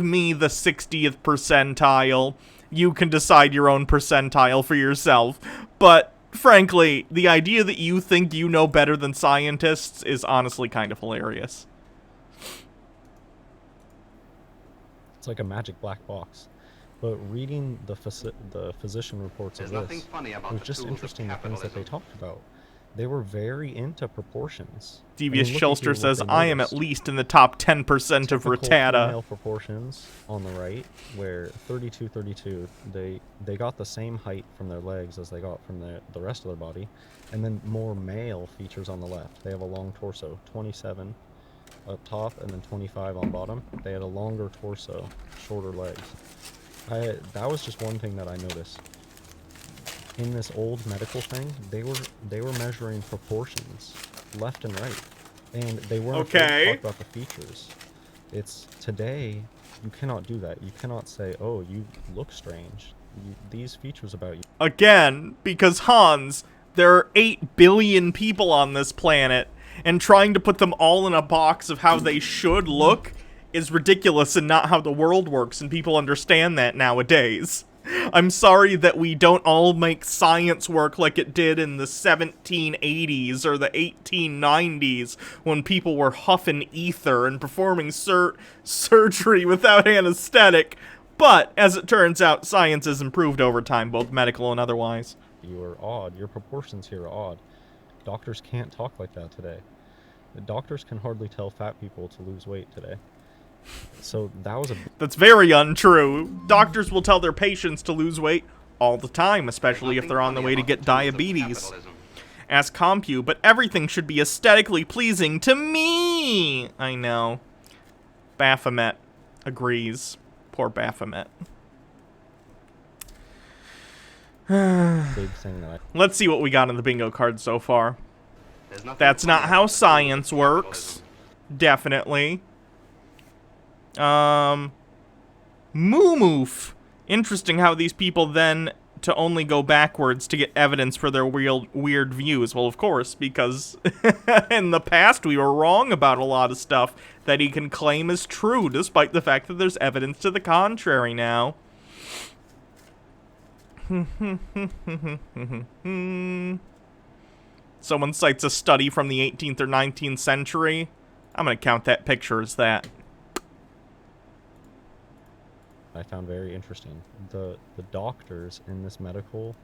me the 60th percentile. You can decide your own percentile for yourself. But frankly, the idea that you think you know better than scientists is honestly kind of hilarious. It's like a magic black box. But reading the physician reports of this, it was just interesting the things that they talked about. They were very into proportions. Devious Shelster says, I am at least in the top 10% of Rattata. Female proportions on the right, where 32-32, they got the same height from their legs as they got from the rest of their body. And then more male features on the left. They have a long torso, 27 up top and then 25 on bottom. They had a longer torso, shorter legs. That was just one thing that I noticed. In this old medical thing, they were measuring proportions left and right, and they weren't afraid to talk about the features. It's today you cannot do that. You cannot say, "Oh, you look strange." These features about you. Again, because Hans, there are 8 billion people on this planet, and trying to put them all in a box of how they should look is ridiculous and not how the world works, and people understand that nowadays. I'm sorry that we don't all make science work like it did in the 1780s or the 1890s when people were huffing ether and performing surgery without anesthetic. But, as it turns out, science has improved over time, both medical and otherwise. You are odd. Your proportions here are odd. Doctors can't talk like that today. The doctors can hardly tell fat people to lose weight today. So that was That's very untrue. Doctors will tell their patients to lose weight all the time, especially if they're on the way to get diabetes. Ask Compu, but everything should be aesthetically pleasing to me. I know. Baphomet agrees. Poor Baphomet. big thing that Let's see what we got on the bingo card so far. That's not how science works. Definitely. Moomoof. Interesting how these people then to only go backwards to get evidence for their weird views. Well, of course, because in the past we were wrong about a lot of stuff that he can claim is true, despite the fact that there's evidence to the contrary now. Someone cites a study from the 18th or 19th century. I'm gonna count that picture as that. I found very interesting. The doctors in this medical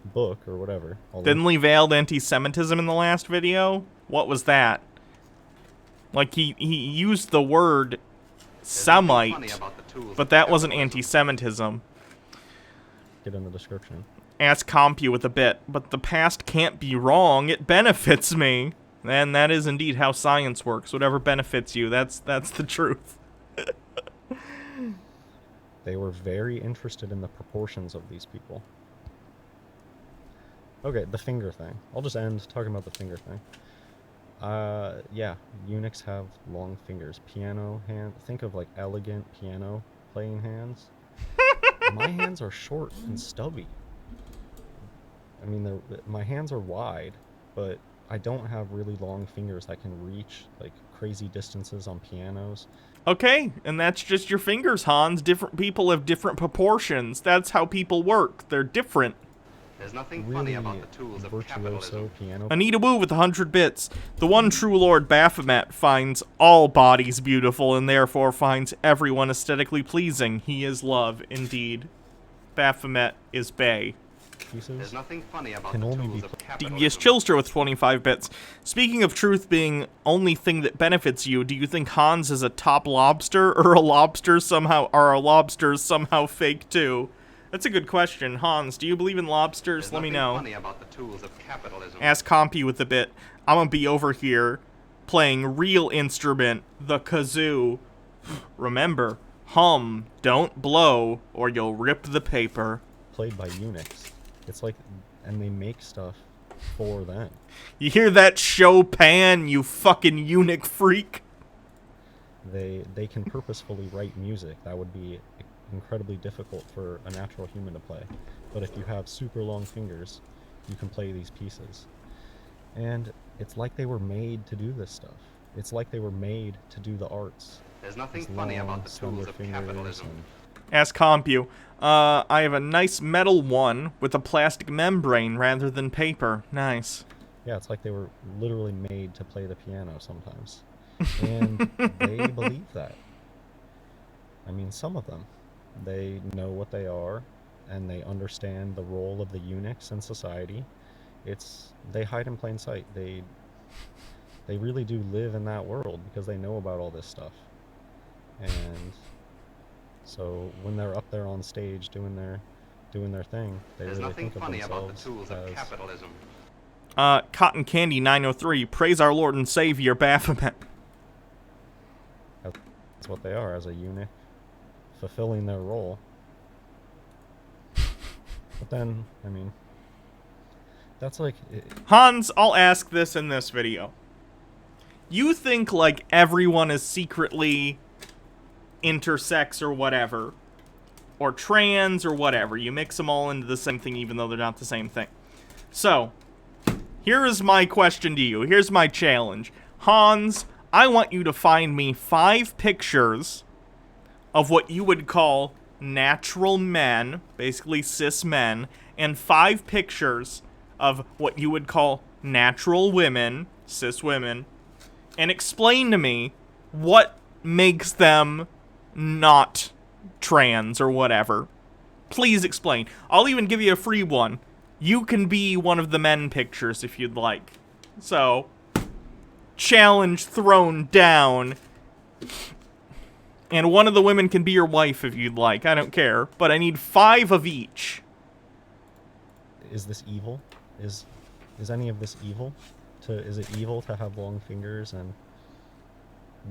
book or whatever. Thinly veiled anti-Semitism in the last video? What was that? Like he used the word Semite, but that wasn't anti-Semitism. Get in the description. Ask Compu with a bit, but the past can't be wrong. It benefits me. And that is indeed how science works. Whatever benefits you, that's the truth. They were very interested in the proportions of these people. Okay, the finger thing. I'll just end talking about the finger thing. Yeah, eunuchs have long fingers. Piano hand. Think of like elegant piano playing hands. My hands are short and stubby. I mean, my hands are wide, but I don't have really long fingers that can reach like crazy distances on pianos. Okay, and that's just your fingers, Hans. Different people have different proportions. That's how people work. They're different. There's nothing funny about the tools of capitalism. Piano. Anita Wu with 100 bits. The one true Lord Baphomet finds all bodies beautiful and therefore finds everyone aesthetically pleasing. He is love, indeed. Baphomet is bae. There's nothing funny about Can the only tools be of Devious capitalism. Chillster with 25 bits. Speaking of truth being only thing that benefits you, do you think Hans is a top lobster or a lobster somehow are a lobsters somehow fake too? That's a good question. Hans, do you believe in lobsters? There's Let me nothing know. funny about the tools of capitalism. Ask Compy with the bit. I'm gonna be over here playing real instrument, the kazoo. Remember, hum, don't blow, or you'll rip the paper. Played by eunuchs. It's like, and they make stuff for them. You hear that, Chopin, you fucking eunuch freak? They can purposefully write music that would be incredibly difficult for a natural human to play. But if you have super long fingers, you can play these pieces. And it's like they were made to do this stuff. It's like they were made to do the arts. There's nothing These funny long, about the slender tools of fingers capitalism. and- Ask Compu. I have a nice metal one with a plastic membrane rather than paper. Nice. Yeah, it's like they were literally made to play the piano sometimes. And they believe that. I mean, some of them. They know what they are, and they understand the role of the eunuchs in society. They hide in plain sight. They really do live in that world because they know about all this stuff. And so when they're up there on stage doing their thing, they There's really nothing think of funny about the themselves tools of as capitalism. Cotton Candy 903. Praise our Lord and Savior Baphomet. that's what they are, as a eunuch, fulfilling their role. But then, I mean, that's like... Hans, I'll ask this in this video. You think, like, everyone is secretly intersex or whatever, or trans or whatever. You mix them all into the same thing even though they're not the same thing. So, here is my question to you. Here's my challenge. Hans, I want you to find me 5 pictures of what you would call natural men, basically cis men, and 5 pictures of what you would call natural women, cis women, and explain to me what makes them not trans or whatever. Please explain. I'll even give you a free one. You can be one of the men pictures if you'd like. So, challenge thrown down. And one of the women can be your wife if you'd like. I don't care. But I need 5 of each. Is this evil? Is any of this evil? Is it evil to have long fingers? And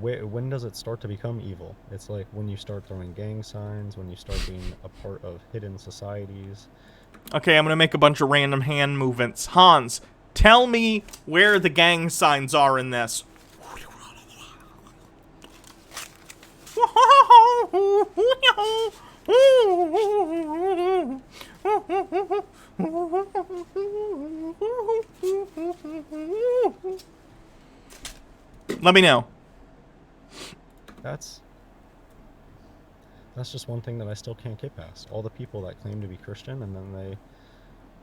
when does it start to become evil? It's like when you start throwing gang signs, when you start being a part of hidden societies. Okay, I'm gonna make a bunch of random hand movements. Hans, tell me where the gang signs are in this. Let me know. That's just one thing that I still can't get past. All the people that claim to be Christian and then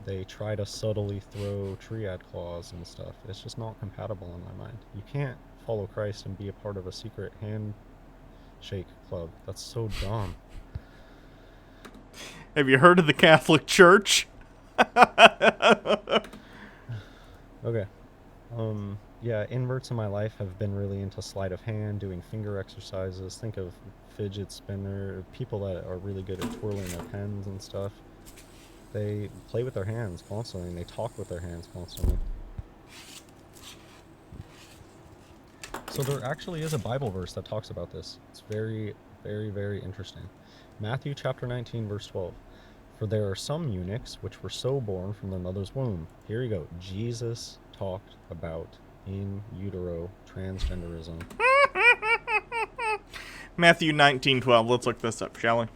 they try to subtly throw triad clause and stuff. It's just not compatible in my mind. You can't follow Christ and be a part of a secret handshake club. That's so dumb. Have you heard of the Catholic Church? Okay. Yeah, inverts in my life have been really into sleight of hand, doing finger exercises. Think of fidget spinner, people that are really good at twirling their pens and stuff. They play with their hands constantly, and they talk with their hands constantly. So there actually is a Bible verse that talks about this. It's very, very, very interesting. Matthew chapter 19, verse 12. For there are some eunuchs which were so born from their mother's womb. Here you go. Jesus talked about in utero transgenderism. Matthew 19:12. Let's look this up, shall we?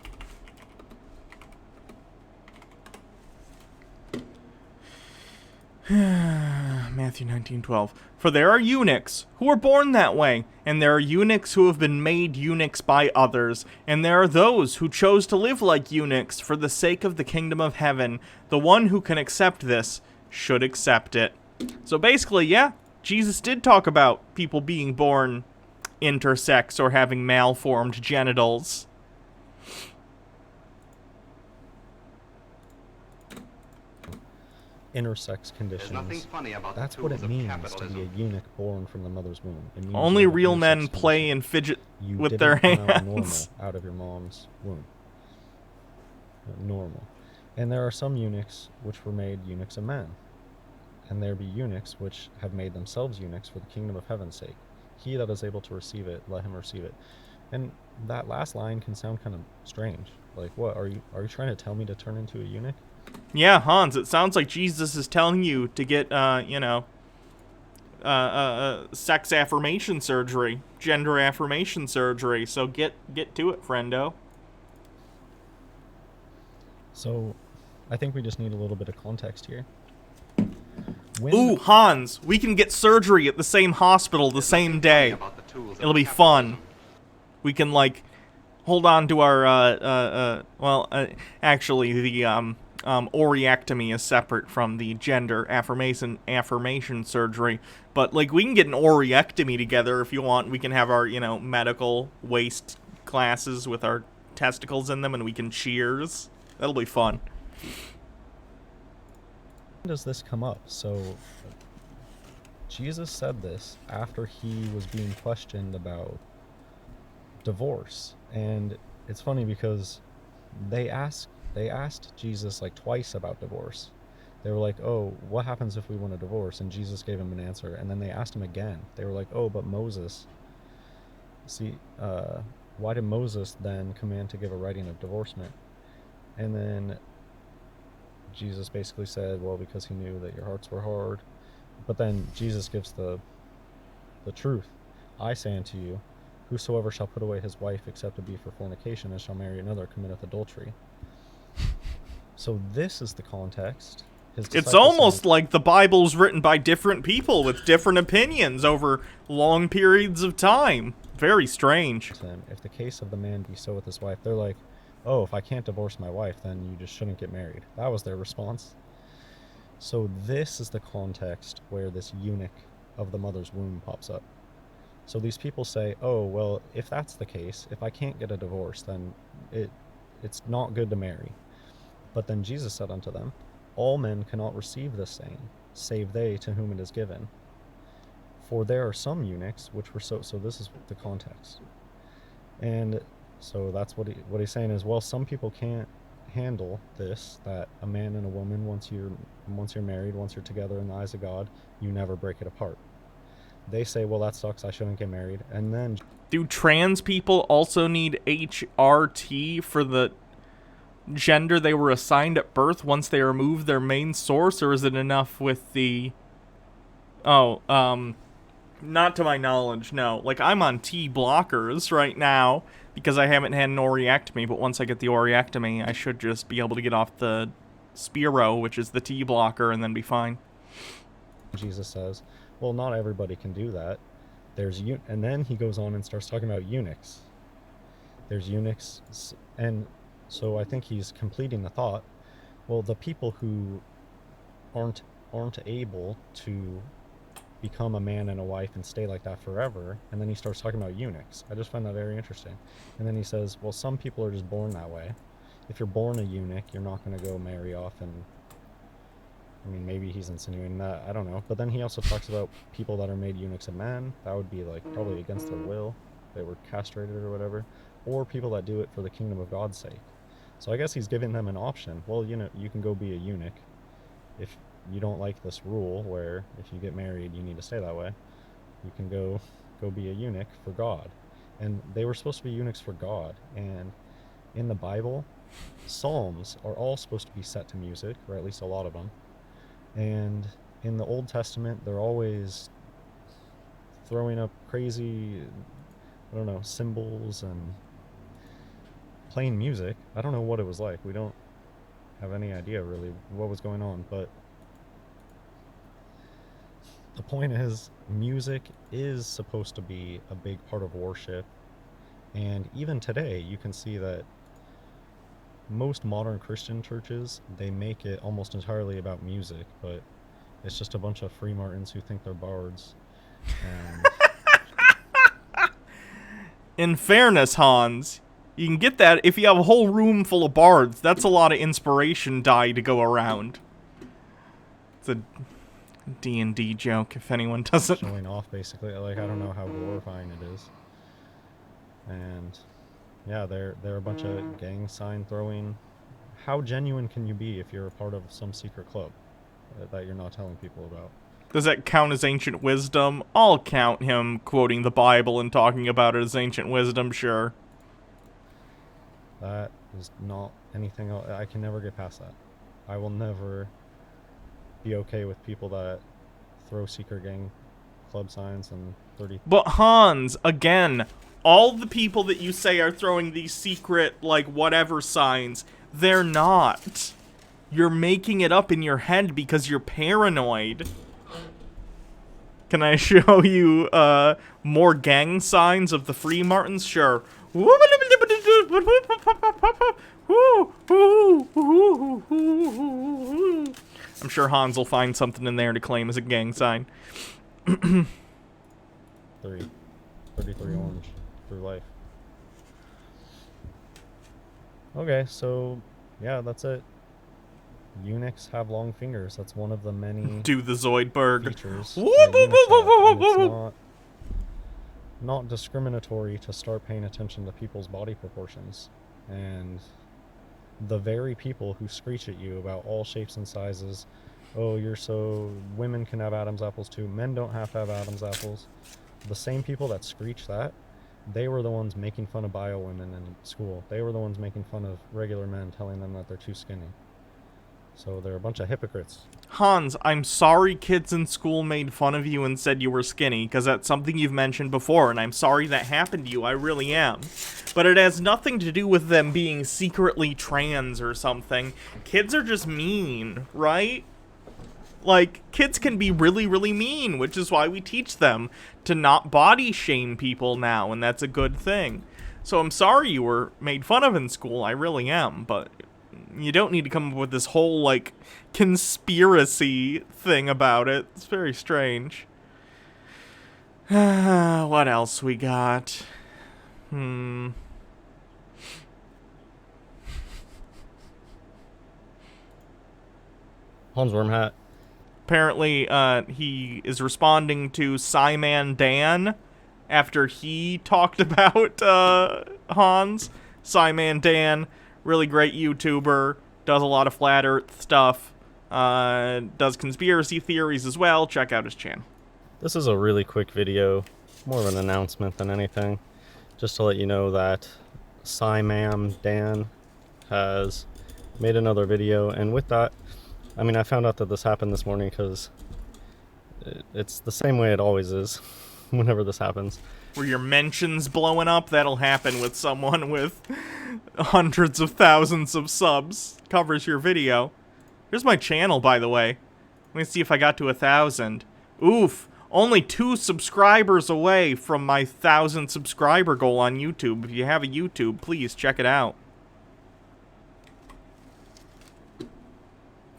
Matthew 19:12. For there are eunuchs who are born that way, and there are eunuchs who have been made eunuchs by others, and there are those who chose to live like eunuchs for the sake of the kingdom of heaven. The one who can accept this should accept it. So basically, yeah, Jesus did talk about people being born intersex or having malformed genitals. Intersex conditions. There's nothing funny about the That's what tools it of means to capitalism. be a eunuch born from the mother's womb. It means Only you have an real intersex men play condition. and fidget You with didn't their come out normal hands. out of your mom's womb. Normal. And there are some eunuchs which were made eunuchs of men. And there be eunuchs which have made themselves eunuchs for the kingdom of heaven's sake. He that is able to receive it, let him receive it. And that last line can sound kind of strange. Like, what, are you trying to tell me to turn into a eunuch? Yeah, Hans, it sounds like Jesus is telling you to get, sex affirmation surgery, gender affirmation surgery. So get to it, friendo. So, I think we just need a little bit of context here. Ooh, Hans, we can get surgery at the same hospital the same day. It'll be fun. We can, like, hold on to our, actually, the, oriectomy is separate from the gender affirmation surgery. But, like, we can get an oriectomy together if you want. We can have our, medical waste classes with our testicles in them, and we can cheers. That'll be fun. When does this come up? So, Jesus said this after he was being questioned about divorce. And it's funny because they asked Jesus like twice about divorce. They were like, oh, what happens if we want a divorce? And Jesus gave him an answer. And then they asked him again. They were like, oh, but Moses, why did Moses then command to give a writing of divorcement? And then Jesus basically said, well, because he knew that your hearts were hard. But then Jesus gives the truth. I say unto you, whosoever shall put away his wife except it be for fornication, and shall marry another, committeth adultery. So this is the context. It's almost like the Bible's written by different people with different opinions over long periods of time. Very strange. If the case of the man be so with his wife, they're like, oh, if I can't divorce my wife, then you just shouldn't get married. That was their response. So this is the context where this eunuch of the mother's womb pops up. So these people say, oh, well, if that's the case, if I can't get a divorce, then it's not good to marry. But then Jesus said unto them, all men cannot receive this saying, save they to whom it is given. For there are some eunuchs which were so this is the context. And so that's what he's saying is, well, some people can't handle this, that a man and a woman, once you're married, once you're together in the eyes of God, you never break it apart. They say, well, that sucks, I shouldn't get married. And then, do trans people also need HRT for the gender they were assigned at birth once they remove their main source, or is it enough with the... not to my knowledge, no. Like, I'm on T blockers right now because I haven't had an oriectomy, but once I get the oriectomy, I should just be able to get off the Spiro, which is the T blocker, and then be fine. Jesus says, well, not everybody can do that. And then he goes on and starts talking about eunuchs. There's eunuchs, and so I think he's completing the thought. Well, the people who aren't able to become a man and a wife and stay like that forever, and then he starts talking about eunuchs. I just find that very interesting. And then he says, well, some people are just born that way. If you're born a eunuch, you're not going to go marry off and... I mean, maybe he's insinuating that, I don't know. But then he also talks about people that are made eunuchs of men. That would be, like, probably against their will. They were castrated or whatever. Or people that do it for the kingdom of God's sake. So I guess he's giving them an option. Well, you can go be a eunuch. If you don't like this rule where if you get married, you need to stay that way, you can go be a eunuch for God. And they were supposed to be eunuchs for God. And in the Bible, Psalms are all supposed to be set to music, or at least a lot of them. And in the Old Testament, they're always throwing up crazy, I don't know, symbols and playing music. I don't know what it was like. We don't have any idea really what was going on, but the point is, music is supposed to be a big part of worship. And even today, you can see that most modern Christian churches, they make it almost entirely about music, but it's just a bunch of free martins who think they're bards. And in fairness, Hans, you can get that if you have a whole room full of bards. That's a lot of inspiration dye to go around. It's a D&D joke, if anyone doesn't. showing off, basically. Like, I don't know how glorifying it is. And yeah, they're a bunch of gang sign throwing. How genuine can you be if you're a part of some secret club that you're not telling people about? Does that count as ancient wisdom? I'll count him quoting the Bible and talking about it as ancient wisdom, sure. That is not anything else. I can never get past that. I will never be okay with people that throw secret gang club signs and 30... But Hans, again, all the people that you say are throwing these secret, like, whatever signs, they're not. You're making it up in your head because you're paranoid. Can I show you, more gang signs of the Free Martins? Sure. I'm sure Hans will find something in there to claim as a gang sign. 33 orange through life. Okay, so yeah, that's it. Eunuchs have long fingers. That's one of the many Do the Zoidberg. features that eunuchs have, and it's not discriminatory to start paying attention to people's body proportions. And the very people who screech at you about all shapes and sizes, oh, you're so... women can have Adam's apples too, men don't have to have Adam's apples. The same people that screech that, they were the ones making fun of bio women in school. They were the ones making fun of regular men, telling them that they're too skinny. So they're a bunch of hypocrites. Hans, I'm sorry kids in school made fun of you and said you were skinny, because that's something you've mentioned before, and I'm sorry that happened to you, I really am. But it has nothing to do with them being secretly trans or something. Kids are just mean, right? Like, kids can be really, really mean, which is why we teach them to not body shame people now, and that's a good thing. So I'm sorry you were made fun of in school, I really am, but you don't need to come up with this whole, like, conspiracy thing about it. It's very strange. What else we got? Hans Wormhat. Apparently, he is responding to Psyman Dan after he talked about, Hans. Psyman Dan, really great YouTuber, does a lot of flat earth stuff, does conspiracy theories as well. Check out his channel. This is a really quick video, more of an announcement than anything. Just to let you know that Psyman Dan has made another video, and with that, I mean, I found out that this happened this morning because it's the same way it always is whenever this happens. Where your mentions blowing up, that'll happen with someone with hundreds of thousands of subs. Covers your video. Here's my channel, by the way. Let me see if I got to 1,000. Oof, only 2 subscribers away from my 1,000 subscriber goal on YouTube. If you have a YouTube, please check it out.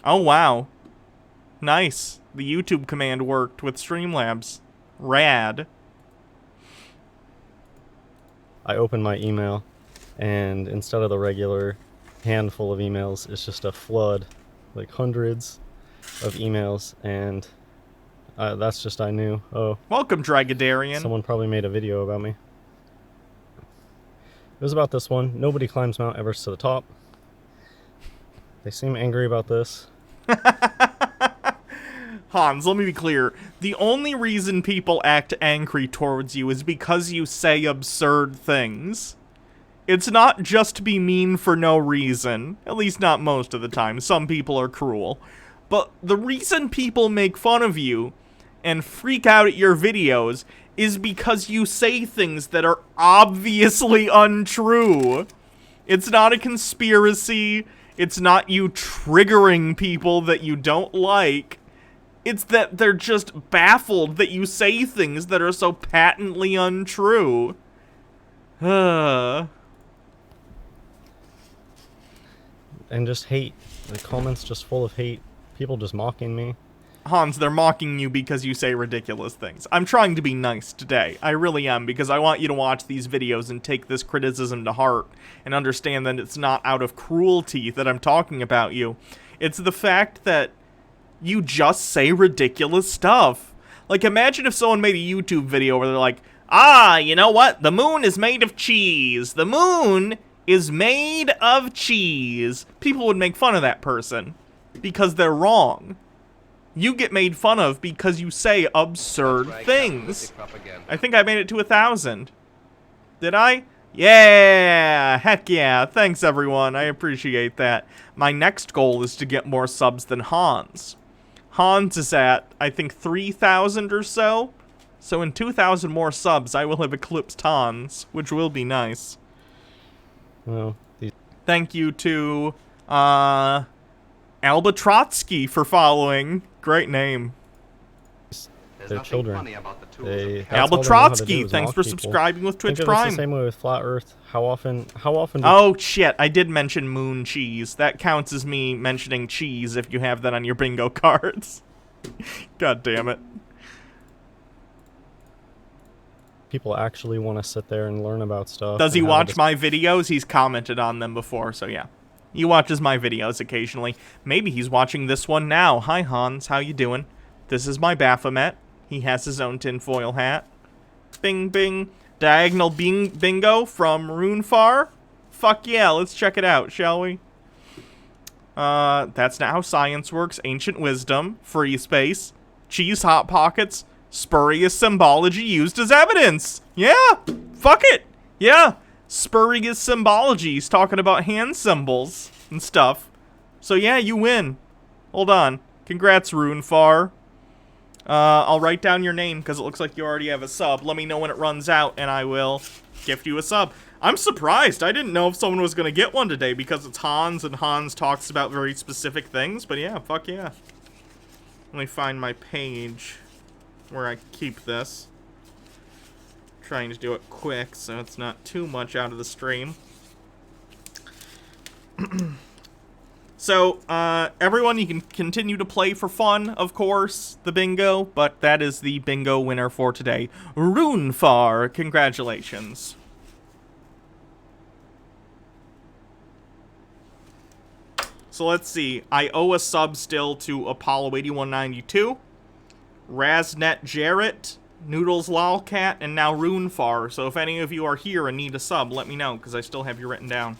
Oh, wow. Nice. The YouTube command worked with Streamlabs. Rad. I opened my email, and instead of the regular handful of emails, it's just a flood, like hundreds of emails, and that's just, I knew, oh. Welcome, Dragadarian. Someone probably made a video about me. It was about this one. Nobody climbs Mount Everest to the top. They seem angry about this. Hans, let me be clear. The only reason people act angry towards you is because you say absurd things. It's not just to be mean for no reason. At least not most of the time. Some people are cruel. But the reason people make fun of you and freak out at your videos is because you say things that are obviously untrue. It's not a conspiracy. It's not you triggering people that you don't like. It's that they're just baffled that you say things that are so patently untrue. And just hate. The comments just full of hate. People just mocking me. Hans, they're mocking you because you say ridiculous things. I'm trying to be nice today. I really am, because I want you to watch these videos and take this criticism to heart and understand that it's not out of cruelty that I'm talking about you. It's the fact that you just say ridiculous stuff. Like, imagine if someone made a YouTube video where they're like, ah, you know what? The moon is made of cheese. The moon is made of cheese. People would make fun of that person because they're wrong. You get made fun of because you say absurd things. I think I made it to 1,000. Did I? Yeah! Heck yeah! Thanks, everyone. I appreciate that. My next goal is to get more subs than Hans. Hans is at, I think, 3,000 or so. So in 2,000 more subs, I will have eclipsed Hans, which will be nice. Well, thank you to, Albatrotsky for following. Great name. They're children. Albatrotsky, thanks for subscribing with Twitch Prime. It's the same way with Flat Earth. How often Oh, shit, I did mention moon cheese. That counts as me mentioning cheese if you have that on your bingo cards. God damn it. People actually want to sit there and learn about stuff. Does he watch my videos? He's commented on them before, so yeah. He watches my videos occasionally. Maybe he's watching this one now. Hi, Hans. How you doing? This is my Baphomet. He has his own tinfoil hat. Bing, bing. Diagonal bingo from Runefar. Fuck yeah, let's check it out, shall we? That's not how science works. Ancient wisdom. Free space. Cheese hot pockets. Spurious symbology used as evidence. Yeah, fuck it. Yeah, spurious symbology. He's talking about hand symbols and stuff. So yeah, you win. Hold on. Congrats, Runefar. I'll write down your name because it looks like you already have a sub. Let me know when it runs out and I will gift you a sub. I'm surprised. I didn't know if someone was going to get one today because it's Hans and Hans talks about very specific things. But yeah, fuck yeah. Let me find my page where I keep this. Trying to do it quick so it's not too much out of the stream. So, everyone, you can continue to play for fun, of course, the bingo, but that is the bingo winner for today. Runefar, congratulations. So let's see, I owe a sub still to Apollo 8192, Raznet Jarrett, Noodles Lolcat, and now Runefar. So if any of you are here and need a sub, let me know, because I still have you written down.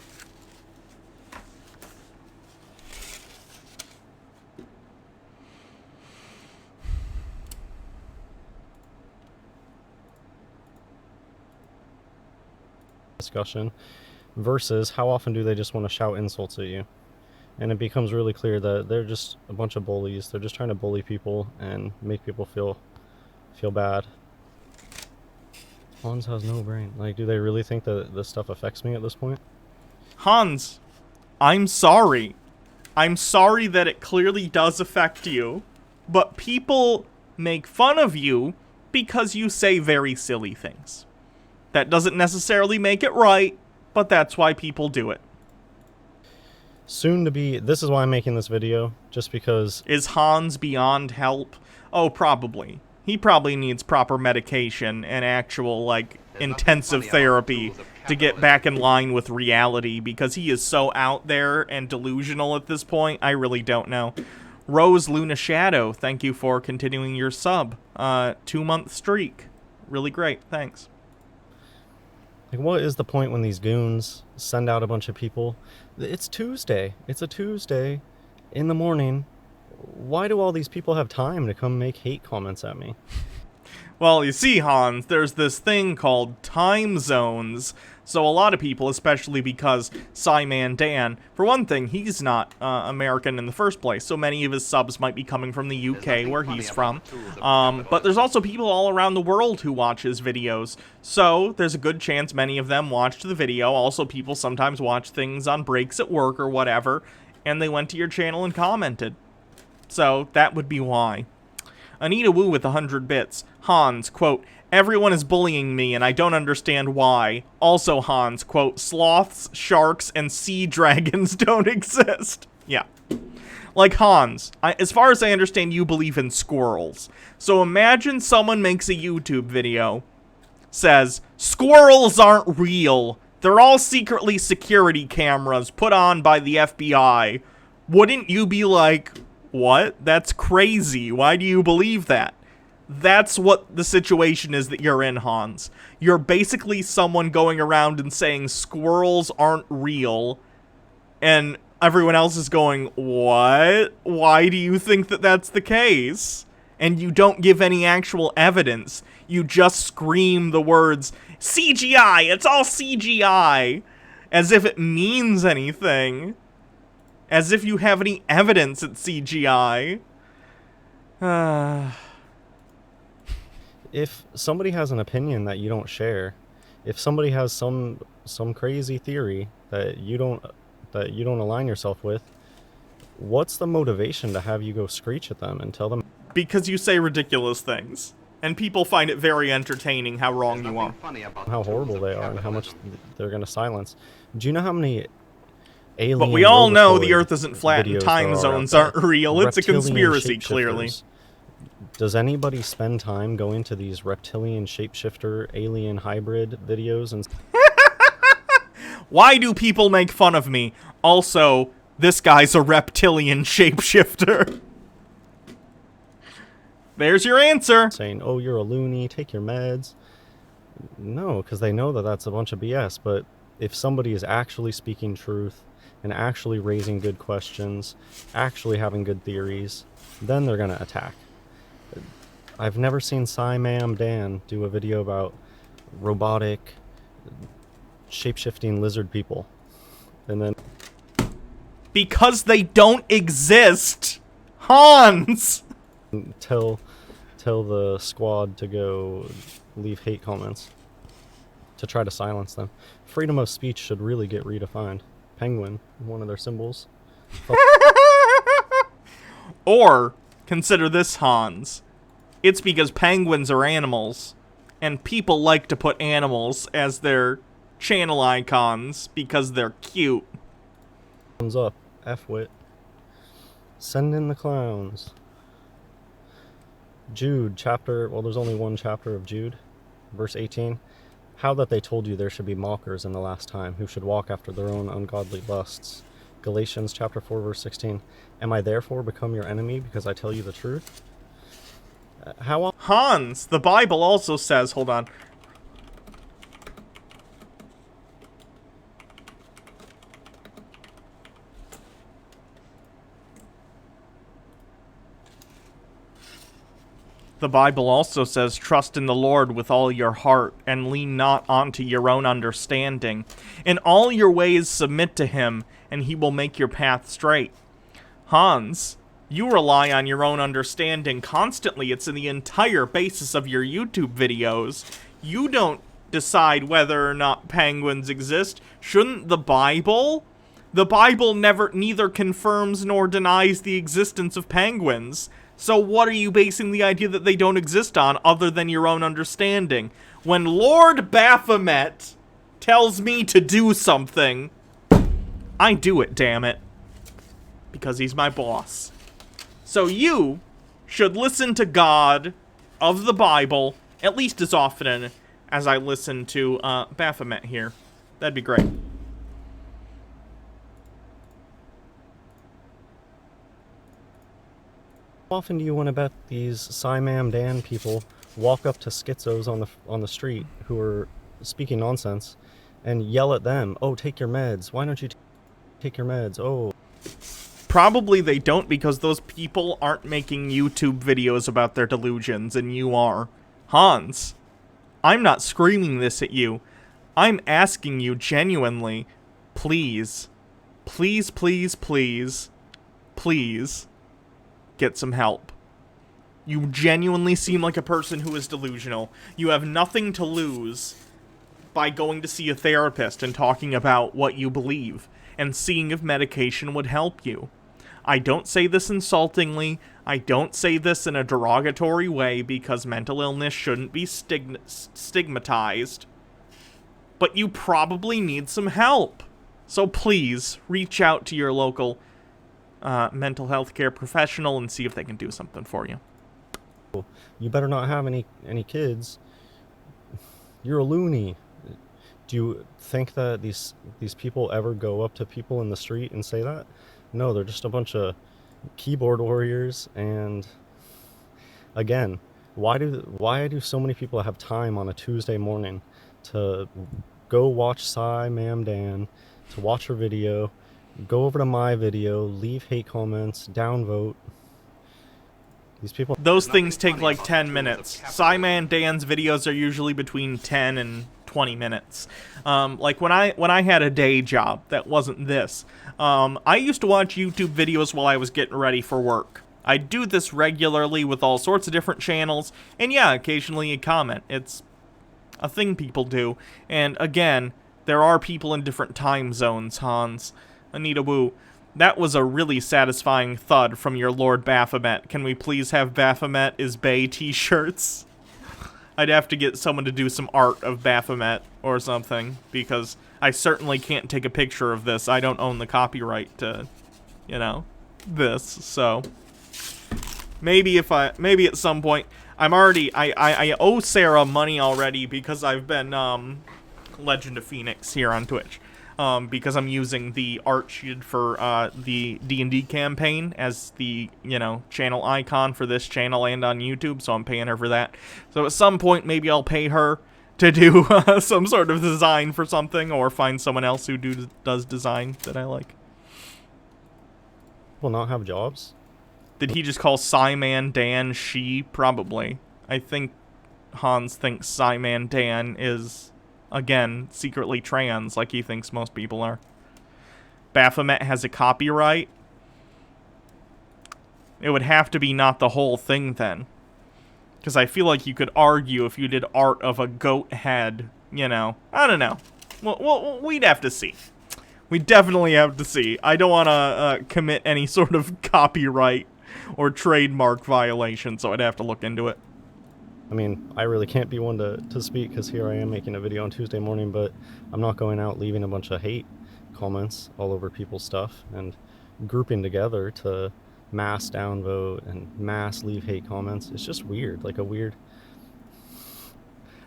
Discussion versus how often do they just want to shout insults at you, and it becomes really clear that they're just a bunch of bullies. They're just trying to bully people and make people feel bad. Hans has no brain. Like, do they really think that this stuff affects me at this point? Hans, I'm sorry. I'm sorry that it clearly does affect you, but people make fun of you because you say very silly things. That doesn't necessarily make it right, but that's why people do it. Soon to be... This is why I'm making this video, just because... Is Hans beyond help? Oh, probably. He probably needs proper medication and actual, like, intensive therapy to get back in line with reality, because he is so out there and delusional at this point, I really don't know. Rose Luna Shadow, thank you for continuing your sub. 2-month streak. Really great, thanks. Like, what is the point when these goons send out a bunch of people? It's Tuesday. It's a Tuesday in the morning. Why do all these people have time to come make hate comments at me? Well, you see, Hans, there's this thing called time zones. So a lot of people, especially because Psyman Dan, for one thing, he's not American in the first place, so many of his subs might be coming from the UK, where he's from. But there's also people all around the world who watch his videos, so there's a good chance many of them watched the video. Also, people sometimes watch things on breaks at work or whatever, and they went to your channel and commented. So that would be why. Anita Wu with 100 bits. Hans, quote, everyone is bullying me and I don't understand why. Also Hans, quote, sloths, sharks, and sea dragons don't exist. Yeah. Like Hans, as far as I understand, you believe in squirrels. So imagine someone makes a YouTube video, says, squirrels aren't real. They're all secretly security cameras put on by the FBI. Wouldn't you be like, what? That's crazy. Why do you believe that? That's what the situation is that you're in, Hans. You're basically someone going around and saying squirrels aren't real, and everyone else is going, what? Why do you think that that's the case? And you don't give any actual evidence. You just scream the words, CGI! It's all CGI! As if it means anything. As if you have any evidence it's CGI. If somebody has an opinion that you don't share, if somebody has some crazy theory that you don't align yourself with, what's the motivation to have you go screech at them and tell them? Because you say ridiculous things. And people find it very entertaining how wrong you are. How horrible they are and how much they're going to silence. Do you know how many alien... But we all know the Earth isn't flat and time zones aren't real. It's a conspiracy, clearly. Does anybody spend time going to these reptilian shapeshifter alien hybrid videos and... Why do people make fun of me? Also, this guy's a reptilian shapeshifter. There's your answer. Saying, oh, you're a loony, take your meds. No, because they know that that's a bunch of BS. But if somebody is actually speaking truth and actually raising good questions, actually having good theories, then they're going to attack. I've never seen Ma'am Dan do a video about robotic, shape-shifting lizard people. And then... Because they don't exist! Hans! Tell the squad to go leave hate comments to try to silence them. Freedom of speech should really get redefined. Penguin, one of their symbols. Or, consider this, Hans. It's because penguins are animals, and people like to put animals as their channel icons because they're cute. Thumbs up, F-wit. Send in the clowns. Jude, there's only one chapter of Jude, verse 18. How that they told you there should be mockers in the last time, who should walk after their own ungodly lusts. Galatians chapter 4, verse 16. Am I therefore become your enemy because I tell you the truth? Hans, the Bible also says, hold on. The Bible also says, trust in the Lord with all your heart, and lean not onto your own understanding. In all your ways submit to him, and he will make your path straight. Hans, you rely on your own understanding constantly. It's in the entire basis of your YouTube videos. You don't decide whether or not penguins exist. Shouldn't the Bible? The Bible neither confirms nor denies the existence of penguins. So what are you basing the idea that they don't exist on other than your own understanding? When Lord Baphomet tells me to do something, I do it, damn it. Because he's my boss. So you should listen to God of the Bible at least as often as I listen to Baphomet here. That'd be great. How often do you want to bet these Ma'am Dan people walk up to schizos on the street who are speaking nonsense and yell at them, oh, take your meds, why don't you take your meds, oh. Probably they don't, because those people aren't making YouTube videos about their delusions, and you are. Hans, I'm not screaming this at you. I'm asking you genuinely, please, please, please, please, please, get some help. You genuinely seem like a person who is delusional. You have nothing to lose by going to see a therapist and talking about what you believe, and seeing if medication would help you. I don't say this insultingly. I don't say this in a derogatory way because mental illness shouldn't be stigmatized. But you probably need some help. So please, reach out to your local mental health care professional and see if they can do something for you. You better not have any kids. You're a loony. Do you think that these people ever go up to people in the street and say that? No, they're just a bunch of keyboard warriors. And again, why do so many people have time on a Tuesday morning to go watch Cy Ma'am Dan, to watch her video, go over to my video, leave hate comments, downvote? These people... Those things take like 10 minutes. Cy-Man Dan's videos are usually between 10 and 20 minutes. Like when I had a day job that wasn't this, I used to watch YouTube videos while I was getting ready for work. I do this regularly with all sorts of different channels, and yeah, occasionally you comment. It's a thing people do. And again, there are people in different time zones, Hans. Anita Wu. That was a really satisfying thud from your Lord Baphomet. Can we please have Baphomet is Bay t-shirts? I'd have to get someone to do some art of Baphomet or something, because I certainly can't take a picture of this. I don't own the copyright to, you know, this. So maybe at some point, I owe Sarah money already because I've been Legend of Phoenix here on Twitch. Because I'm using the art she did for the D&D campaign as the, you know, channel icon for this channel and on YouTube, so I'm paying her for that. So at some point, maybe I'll pay her to do some sort of design for something, or find someone else who does design that I like. Will not have jobs? Did he just call Cy-Man Dan she? Probably. I think Hans thinks Cy-Man Dan is... again, secretly trans, like he thinks most people are. Baphomet has a copyright. It would have to be not the whole thing, then. Because I feel like you could argue if you did art of a goat head, you know. I don't know. Well, we'd have to see. We definitely have to see. I don't want to commit any sort of copyright or trademark violation, so I'd have to look into it. I mean, I really can't be one to speak because here I am making a video on Tuesday morning, but I'm not going out leaving a bunch of hate comments all over people's stuff and grouping together to mass downvote and mass leave hate comments. It's just weird, like a weird...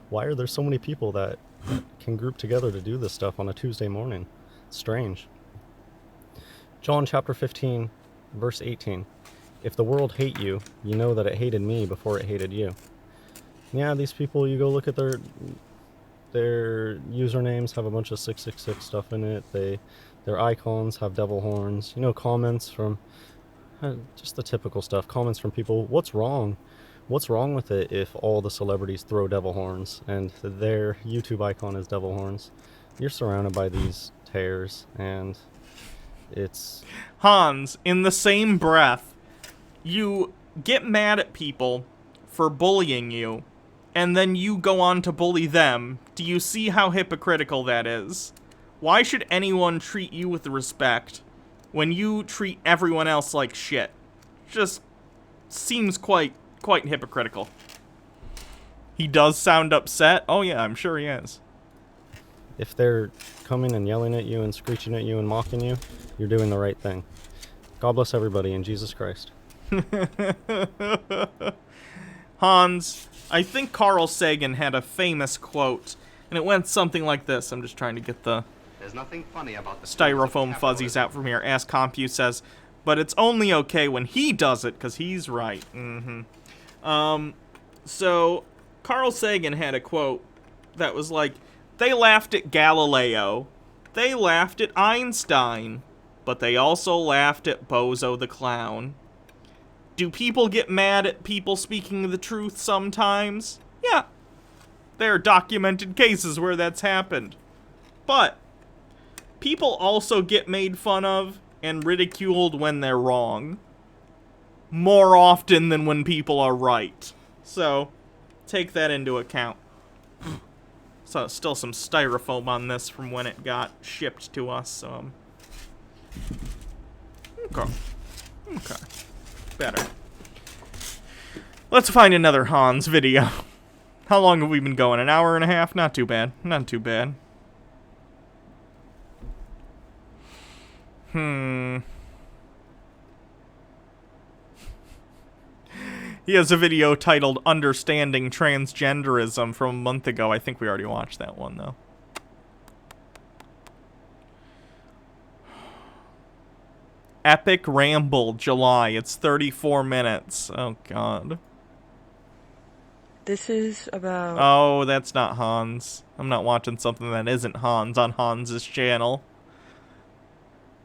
Why are there so many people that can group together to do this stuff on a Tuesday morning? It's strange. John chapter 15, verse 18. If the world hate you, you know that it hated me before it hated you. Yeah, these people, you go look at their usernames have a bunch of 666 stuff in it. Their icons have devil horns. You know, comments from just the typical stuff. Comments from people. What's wrong? What's wrong with it if all the celebrities throw devil horns and their YouTube icon is devil horns? You're surrounded by these tears, and it's... Hans, in the same breath, you get mad at people for bullying you, and then you go on to bully them. Do you see how hypocritical that is? Why should anyone treat you with respect when you treat everyone else like shit? Just seems quite hypocritical. He does sound upset. Oh yeah, I'm sure he is. If they're coming and yelling at you and screeching at you and mocking you, you're doing the right thing. God bless everybody in Jesus Christ. Hans, I think Carl Sagan had a famous quote, and it went something like this. I'm just trying to get the There's nothing funny about the styrofoam fuzzies out from here. Ask Compu says, but it's only okay when he does it, because he's right. So, Carl Sagan had a quote that was like, they laughed at Galileo, they laughed at Einstein, but they also laughed at Bozo the Clown. Do people get mad at people speaking the truth sometimes? Yeah. There are documented cases where that's happened. But people also get made fun of and ridiculed when they're wrong. More often than when people are right. So, take that into account. So, still some styrofoam on this from when it got shipped to us, so... Okay. Okay. Better. Let's find another Hans video. How long have we been going? An hour and a half? Not too bad. Not too bad. He has a video titled Understanding Transgenderism from a month ago. I think we already watched that one, though. Epic Ramble, July. It's 34 minutes. Oh, God. This is about... Oh, that's not Hans. I'm not watching something that isn't Hans on Hans's channel.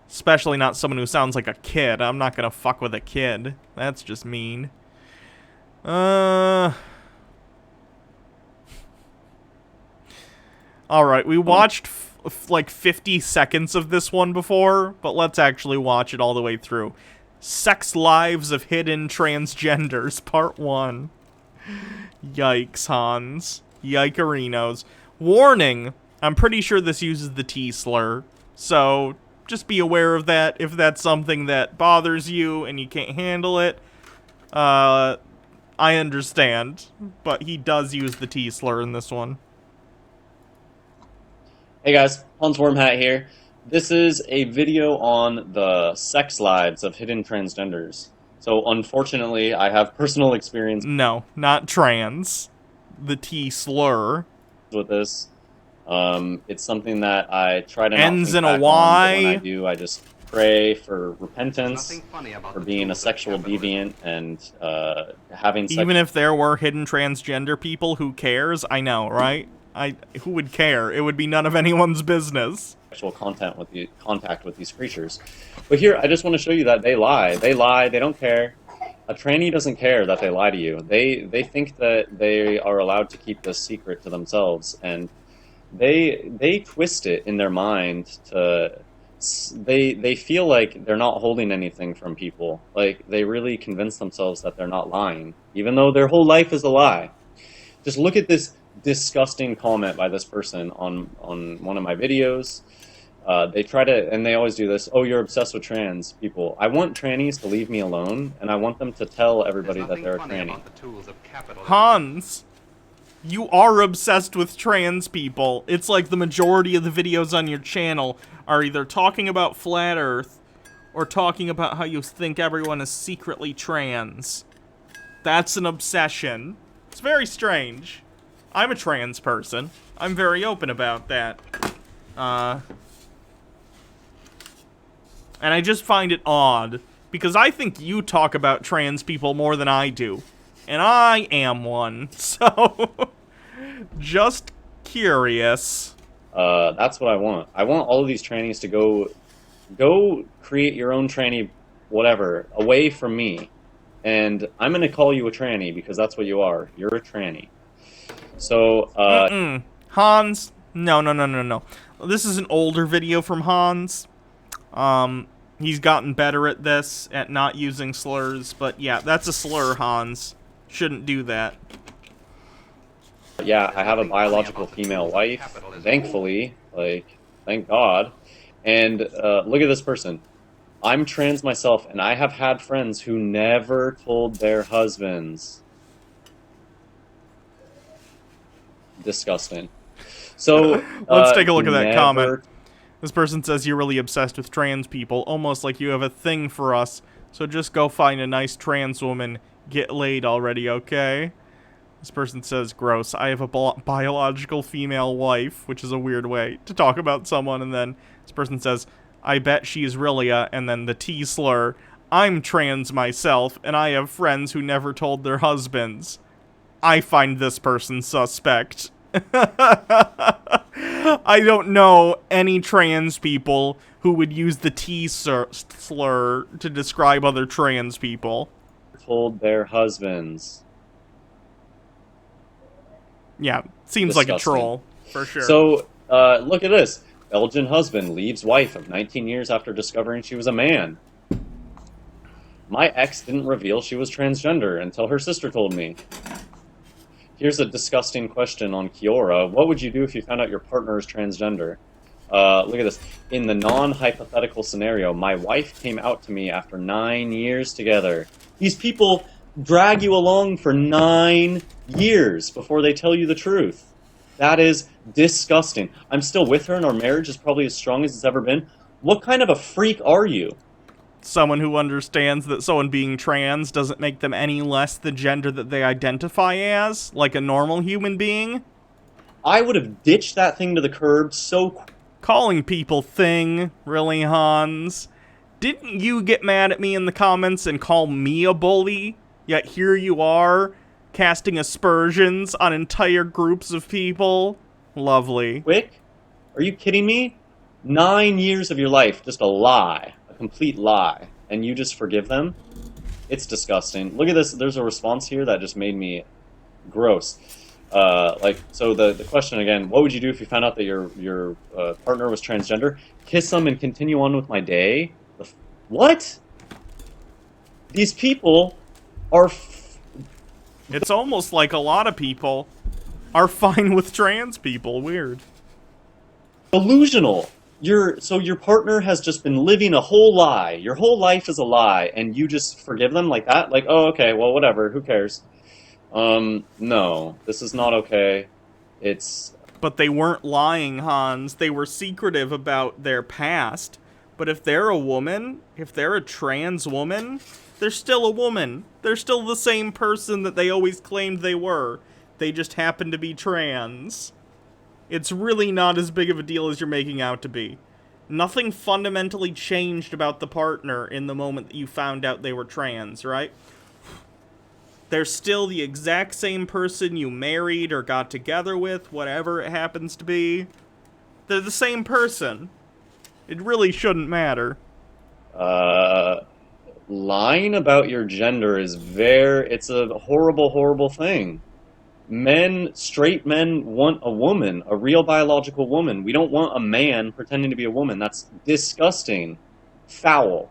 Especially not someone who sounds like a kid. I'm not gonna fuck with a kid. That's just mean. Alright, we watched like 50 seconds of this one before, but let's actually watch it all the way through. Sex Lives of Hidden Transgenders, Part 1. Yikes, Hans. Yikerinos. Warning, I'm pretty sure this uses the T slur, so just be aware of that if that's something that bothers you and you can't handle it. I understand, but he does use the T slur in this one. Hey guys, Hans Wormhat here. This is a video on the sex lives of hidden transgenders. So unfortunately, I have personal experience. No, not trans. The T slur. With this. It's something that I try to ends not in think a back on, Y. but when I do, I just pray for repentance, for being a sexual deviant, and having sex. Even if there were hidden transgender people, who cares? I know, right? Who would care? It would be none of anyone's business. Sexual contact with these creatures. But here, I just want to show you that they lie. They lie. They don't care. A tranny doesn't care that they lie to you. They think that they are allowed to keep this secret to themselves, and they twist it in their mind to. They feel like they're not holding anything from people. Like, they really convince themselves that they're not lying, even though their whole life is a lie. Just look at this disgusting comment by this person on one of my videos. They try to, and they always do this, oh, you're obsessed with trans people. I want trannies to leave me alone, and I want them to tell everybody that they're a tranny. Hans, you are obsessed with trans people. It's like the majority of the videos on your channel are either talking about Flat Earth or talking about how you think everyone is secretly trans. That's an obsession. It's very strange. I'm a trans person. I'm very open about that. And I just find it odd, because I think you talk about trans people more than I do. And I am one, so... just curious. That's what I want. I want all of these trannies to go create your own tranny, whatever, away from me. And I'm going to call you a tranny, because that's what you are. You're a tranny. So, Hans, no. This is an older video from Hans. He's gotten better at this, at not using slurs, but yeah, that's a slur, Hans. Shouldn't do that. Yeah, I have a biological female wife, thankfully, like, thank God. And look at this person. I'm trans myself, and I have had friends who never told their husbands. Disgusting. So let's take a look at that comment. This person says you're really obsessed with trans people, almost like you have a thing for us. So just go find a nice trans woman, get laid already, okay? This person says, gross, I have a biological female wife, which is a weird way to talk about someone. And then this person says, I bet she's really a, and then the T slur, I'm trans myself, and I have friends who never told their husbands. I find this person suspect. I don't know any trans people who would use the T slur to describe other trans people. Told their husbands. Yeah, seems disgusting. Like a troll, for sure. So, look at this. Belgian husband leaves wife of 19 years after discovering she was a man. My ex didn't reveal she was transgender until her sister told me. Here's a disgusting question on Kiora. What would you do if you found out your partner is transgender? Look at this. In the non-hypothetical scenario, my wife came out to me after 9 years together. These people drag you along for 9 years before they tell you the truth. That is disgusting. I'm still with her, and our marriage is probably as strong as it's ever been. What kind of a freak are you? Someone who understands that someone being trans doesn't make them any less the gender that they identify as, like a normal human being. I would have ditched that thing to the curb so quick. Calling people thing, really, Hans? Didn't you get mad at me in the comments and call me a bully? Yet here you are, casting aspersions on entire groups of people. Lovely. Quick? Are you kidding me? 9 years of your life, just a lie. A complete lie. And you just forgive them? It's disgusting. Look at this. There's a response here that just made me gross. So the question again, what would you do if you found out that your partner was transgender? Kiss them and continue on with my day? What? These people are... It's almost like a lot of people are fine with trans people. Weird. Delusional. So your partner has just been living a whole lie. Your whole life is a lie, and you just forgive them like that? Like, oh, okay, well, whatever, who cares? No, this is not okay. But they weren't lying, Hans. They were secretive about their past. But if they're a woman, if they're a trans woman, they're still a woman. They're still the same person that they always claimed they were. They just happen to be trans. It's really not as big of a deal as you're making out to be. Nothing fundamentally changed about the partner in the moment that you found out they were trans, right? They're still the exact same person you married or got together with, whatever it happens to be. They're the same person. It really shouldn't matter. Lying about your gender is it's a horrible, horrible thing. Straight men want a woman, a real biological woman. We don't want a man pretending to be a woman. That's disgusting. Foul.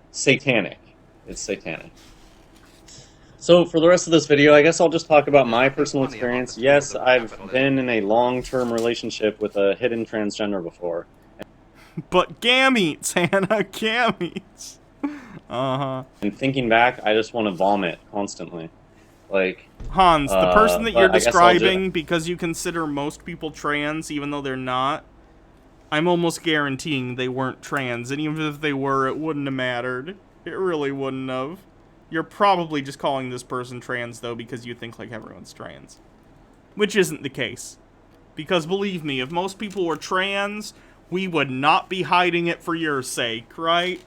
Satanic. It's satanic. So for the rest of this video, I guess I'll just talk about my personal experience. Yes, I've been in a long-term relationship with a hidden transgender before. But gametes, Hannah, gametes. Uh-huh. And thinking back, I just want to vomit constantly. Like, Hans, the person that you're describing, because you consider most people trans, even though they're not, I'm almost guaranteeing they weren't trans. And even if they were, it wouldn't have mattered. It really wouldn't have. You're probably just calling this person trans, though, because you think like everyone's trans. Which isn't the case. Because believe me, if most people were trans, we would not be hiding it for your sake, right?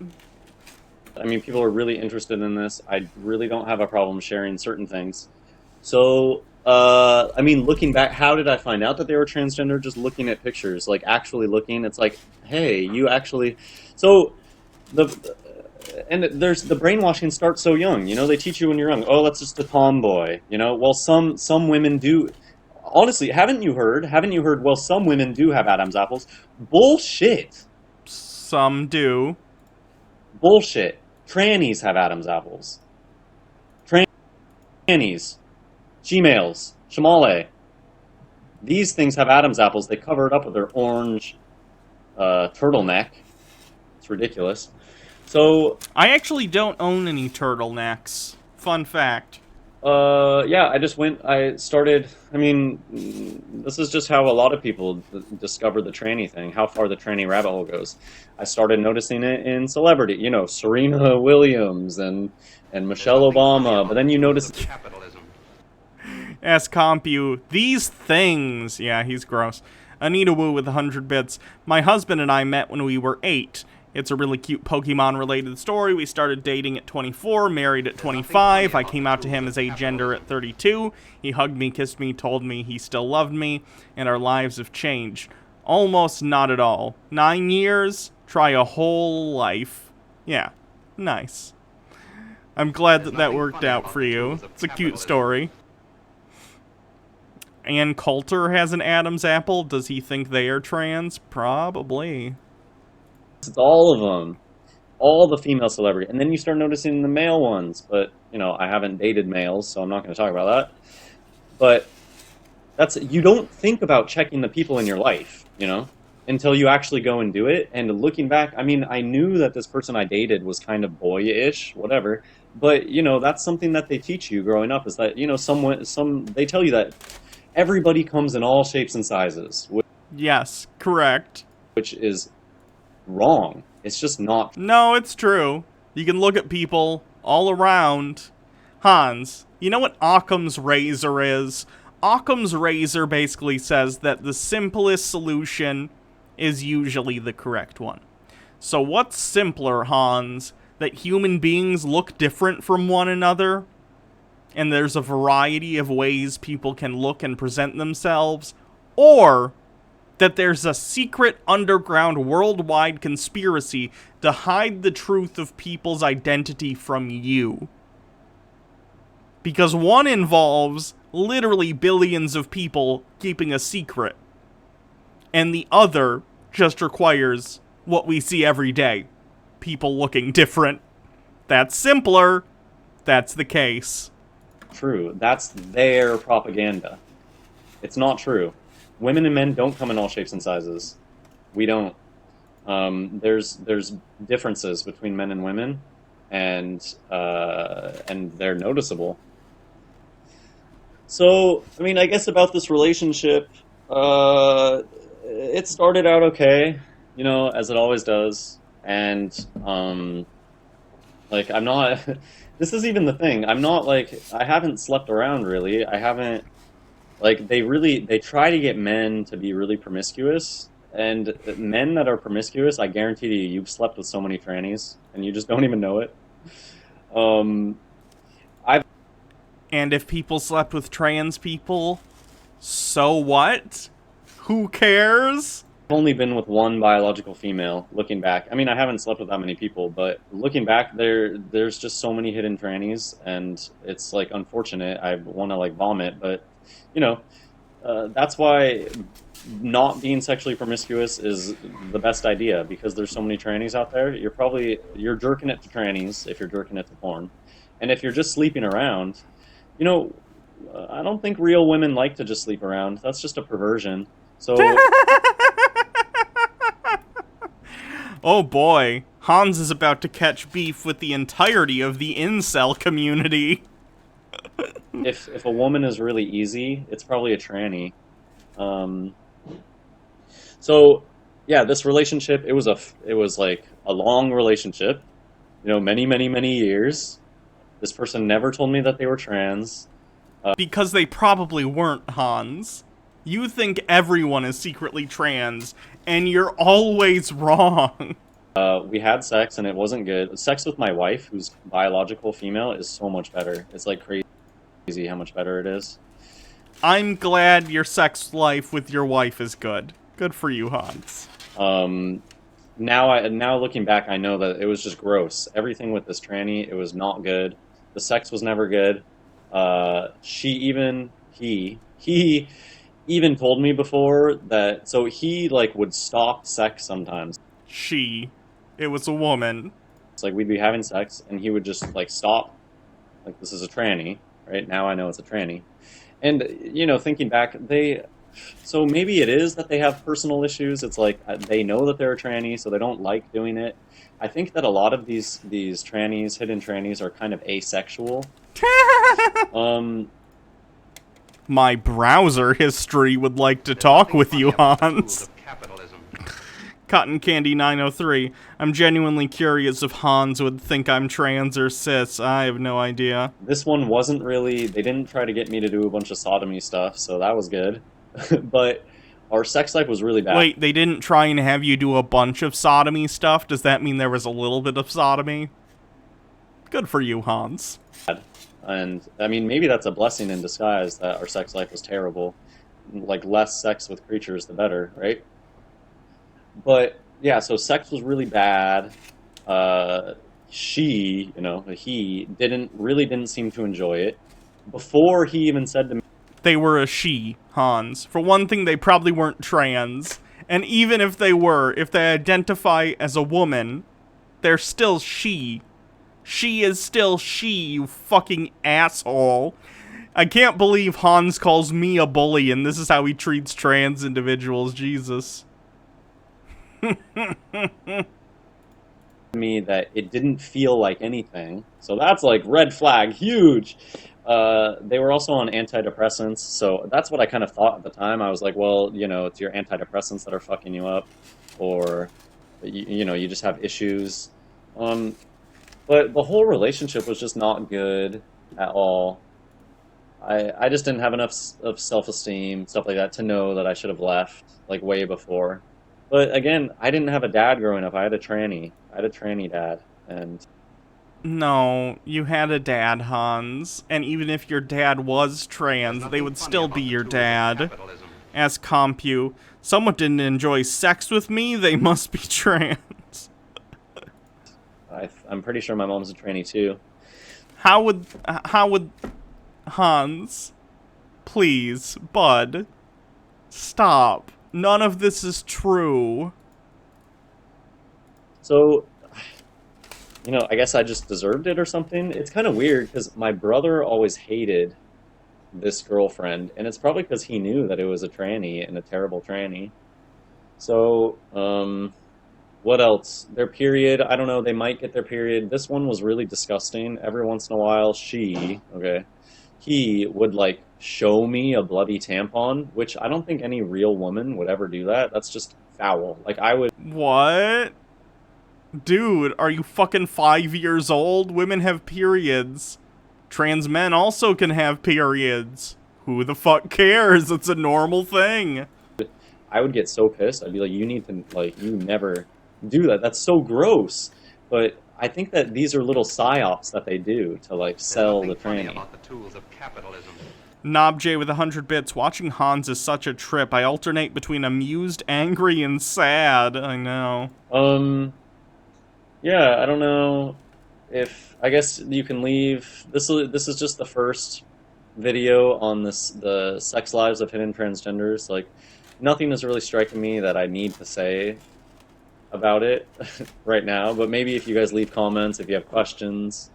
I mean, people are really interested in this. I really don't have a problem sharing certain things. So, I mean, looking back, how did I find out that they were transgender? Just looking at pictures, like actually looking. It's like, hey, you actually... So, there's the brainwashing starts so young. You know, they teach you when you're young. Oh, that's just a tomboy. You know, well, some women do. Honestly, haven't you heard? Well, some women do have Adam's apples. Bullshit. Some do. Bullshit. Trannies have Adam's apples. Trannies. Gmails. Shamale. These things have Adam's apples. They cover it up with their orange turtleneck. It's ridiculous. So... I actually don't own any turtlenecks. Fun fact. Yeah, I started, I mean, this is just how a lot of people discover the tranny thing, how far the tranny rabbit hole goes. I started noticing it in celebrity, you know, Serena Williams and Michelle Obama, but then you notice... Capitalism. Ask Compu, these things, yeah, he's gross. Anita Wu with 100 bits. My husband and I met when we were 8. It's a really cute Pokemon-related story. We started dating at 24, married at 25. I came out to him as agender at 32. He hugged me, kissed me, told me he still loved me, and our lives have changed. Almost not at all. 9 years, try a whole life. Yeah, nice. I'm glad that worked out for you. It's a cute story. Ann Coulter has an Adam's apple. Does he think they are trans? Probably. It's all of them. All the female celebrities. And then you start noticing the male ones. But, you know, I haven't dated males, so I'm not going to talk about that. But you don't think about checking the people in your life, you know? until you actually go and do it. And looking back, I mean, I knew that this person I dated was kind of boyish, whatever. But, you know, that's something that they teach you growing up, is that, you know, they tell you that everybody comes in all shapes and sizes, Yes, correct. which is wrong. It's just not. No, it's true. You can look at people all around. Hans, you know what Occam's razor is? Occam's razor basically says that the simplest solution is usually the correct one. So what's simpler, Hans? That human beings look different from one another? And there's a variety of ways people can look and present themselves? Or that there's a secret underground worldwide conspiracy to hide the truth of people's identity from you? Because one involves literally billions of people keeping a secret, and the other just requires what we see every day. People looking different. That's simpler. That's the case. True. That's their propaganda. It's not true. Women and men don't come in all shapes and sizes. We don't. There's differences between men and women, and they're noticeable. So, I mean, I guess about this relationship, it started out okay, you know, as it always does. And, like, I'm not, this is even the thing. I'm not, like, I haven't slept around, really. I haven't, like, they try to get men to be really promiscuous. And men that are promiscuous, I guarantee you, you've slept with so many trannies, and you just don't even know it. And if people slept with trans people, so what? Who cares? I've only been with one biological female, looking back. I mean, I haven't slept with that many people, but looking back, there's just so many hidden trannies, and it's, like, unfortunate. I want to, like, vomit, but, you know, that's why not being sexually promiscuous is the best idea, because there's so many trannies out there. You're jerking it to trannies if you're jerking it to porn. And if you're just sleeping around, you know, I don't think real women like to just sleep around. That's just a perversion. So... Oh boy, Hans is about to catch beef with the entirety of the incel community. if a woman is really easy, it's probably a tranny. So, yeah, this relationship, it was like a long relationship, you know, many, many, many years. This person never told me that they were trans. Because they probably weren't, Hans. You think everyone is secretly trans, and you're always wrong. We had sex, and it wasn't good. Sex with my wife, who's biological female, is so much better. It's, like, crazy how much better it is. I'm glad your sex life with your wife is good. Good for you, Hans. Now looking back, I know that it was just gross. Everything with this tranny, it was not good. The sex was never good. He even told me before that, so he, like, would stop sex sometimes. It was a woman. It's like, we'd be having sex, and he would just, like, stop. Like, this is a tranny, right? Now I know it's a tranny. And, you know, thinking back, so maybe it is that they have personal issues. It's like, they know that they're a tranny, so they don't like doing it. I think that a lot of these trannies, hidden trannies, are kind of asexual. My browser history would like to talk with you, Hans. Cotton Candy 903. I'm genuinely curious if Hans would think I'm trans or cis. I have no idea. This one wasn't really... They didn't try to get me to do a bunch of sodomy stuff, so that was good. But our sex life was really bad. Wait, they didn't try and have you do a bunch of sodomy stuff? Does that mean there was a little bit of sodomy? Good for you, Hans. And, I mean, maybe that's a blessing in disguise that our sex life was terrible. Like, less sex with creatures, the better, right? But, yeah, so sex was really bad. He didn't seem to enjoy it. Before he even said to me... They were a she, Hans. For one thing, they probably weren't trans. And even if they were, if they identify as a woman, they're still she. She is still she, you fucking asshole. I can't believe Hans calls me a bully and this is how he treats trans individuals. Jesus. Me that it didn't feel like anything. So that's like red flag, huge. They were also on antidepressants, so that's what I kind of thought at the time. I was like, well, you know, it's your antidepressants that are fucking you up, or you know, you just have issues. But the whole relationship was just not good at all. I just didn't have enough of self-esteem, stuff like that, to know that I should have left, like, way before. But again, I didn't have a dad growing up. I had a tranny. I had a tranny dad, and... No, you had a dad, Hans. And even if your dad was trans, they would still be your dad. As Compu. Someone didn't enjoy sex with me, they must be trans. I'm pretty sure my mom's a tranny, too. How would Hans, please, bud, stop. None of this is true. So, you know, I guess I just deserved it or something. It's kind of weird, because my brother always hated this girlfriend, and it's probably because he knew that it was a tranny, and a terrible tranny. So, what else? Their period, I don't know, they might get their period. This one was really disgusting. Every once in a while, he would, like, show me a bloody tampon, which I don't think any real woman would ever do that. That's just foul. Like, I would... What? Dude, are you fucking 5 years old? Women have periods. Trans men also can have periods. Who the fuck cares? It's a normal thing. I would get so pissed. I'd be like, you need to, like, you never do that. That's so gross. But I think that these are little psyops that they do to, like, sell the tranny. About the tools of capitalism. Knobj with 100 bits. Watching Hans is such a trip. I alternate between amused, angry, and sad. I know. Yeah, I don't know if... I guess you can leave... This is just the first video on the sex lives of hidden transgenders. Like, nothing is really striking me that I need to say about it right now, but maybe if you guys leave comments, if you have questions.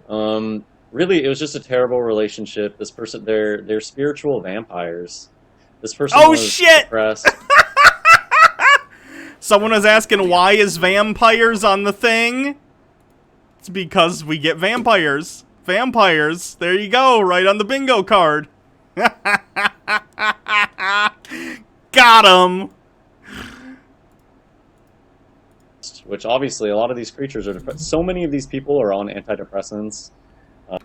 Really, it was just a terrible relationship. This person, they're spiritual vampires. This person was depressed. Someone was asking, why is vampires on the thing? It's because we get vampires. Vampires. There you go, right on the bingo card. Got him. Which obviously a lot of these creatures are depressed. So many of these people are on antidepressants.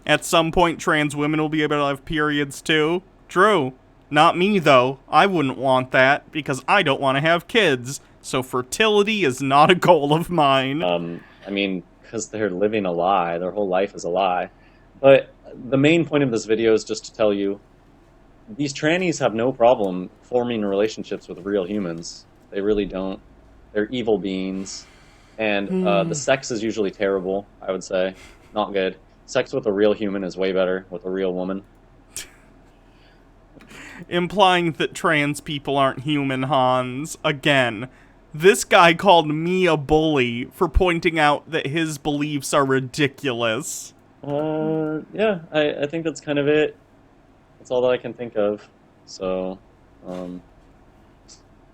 At some point, trans women will be able to have periods too. True. Not me, though. I wouldn't want that, because I don't want to have kids. So fertility is not a goal of mine. I mean, because they're living a lie. Their whole life is a lie. But the main point of this video is just to tell you, these trannies have no problem forming relationships with real humans. They really don't. They're evil beings. And the sex is usually terrible, I would say. Not good. Sex with a real human is way better, with a real woman. Implying that trans people aren't human, Hans. Again, this guy called me a bully for pointing out that his beliefs are ridiculous. Yeah, I think that's kind of it. That's all that I can think of. So,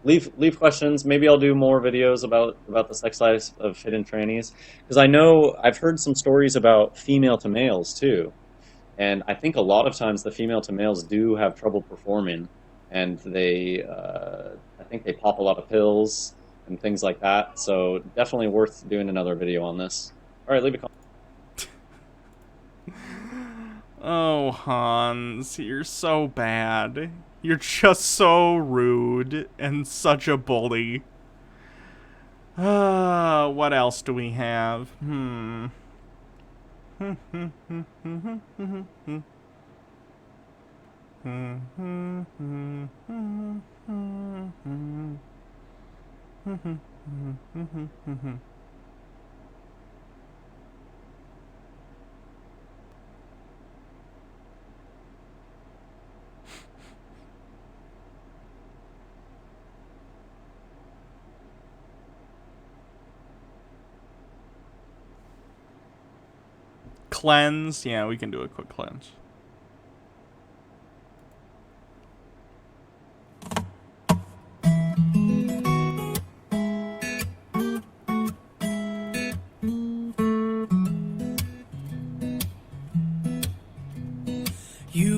leave questions. Maybe I'll do more videos about the sex lives of hidden trannies, because I know I've heard some stories about female to males too, and I think a lot of times the female to males do have trouble performing, and they I think they pop a lot of pills and things like that. So definitely worth doing another video on this. All right, leave a comment. Oh, Hans, you're so bad. You're just so rude and such a bully. What else do we have? Cleanse? Yeah, we can do a quick cleanse.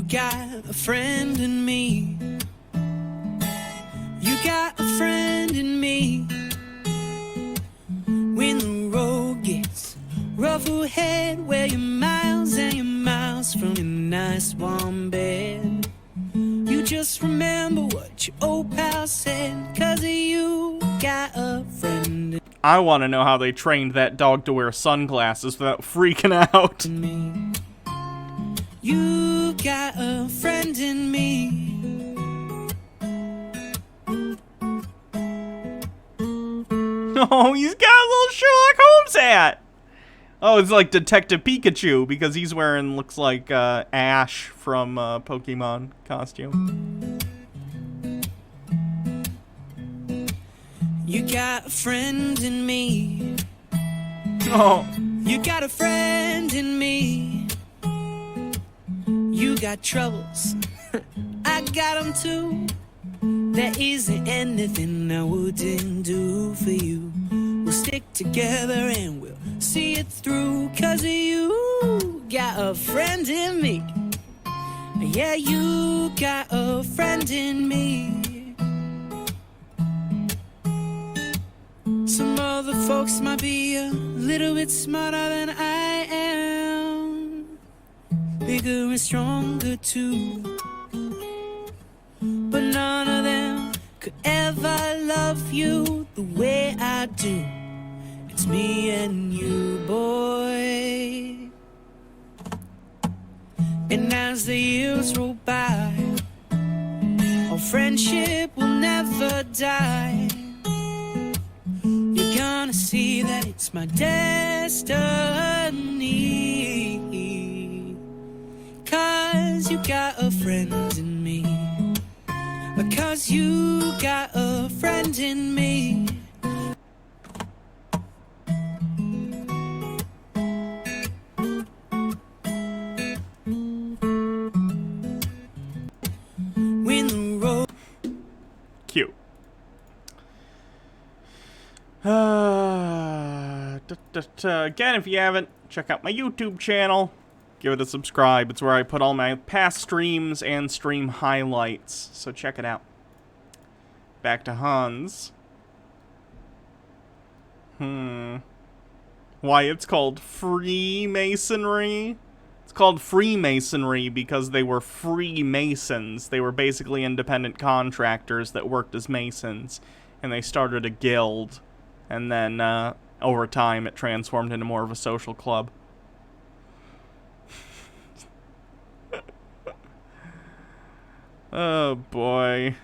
got a friend in me. You got a friend in me. When the road gets rough ahead, where you're miles and you're miles from your nice warm bed, you just remember what your old pal said, 'cause you got a friend. I want to know how they trained that dog to wear sunglasses without freaking out. You got a friend in me. Oh, he's got a little Sherlock Holmes hat. Oh, it's like Detective Pikachu because he's wearing, looks like Ash from Pokemon costume. You got a friend in me. Oh. You got a friend in me. You got troubles. I got them too. There isn't anything I wouldn't do for you. We'll stick together and we'll see it through, 'cause you got a friend in me. Yeah, you got a friend in me. Some other folks might be a little bit smarter than I am, bigger and stronger too, but none of them could ever love you the way I do. It's me and you, boy. And as the years roll by, our friendship will never die. You're gonna see that it's my destiny, 'cause you got a friend in me. 'Cause you got a friend in me. When the road... Cute. Again, if you haven't, check out my YouTube channel. Give it a subscribe. It's where I put all my past streams and stream highlights. So check it out. Back to Hans. Why it's called Freemasonry? It's called Freemasonry because they were Freemasons. They were basically independent contractors that worked as masons. And they started a guild. And then, over time, it transformed into more of a social club. Oh, boy.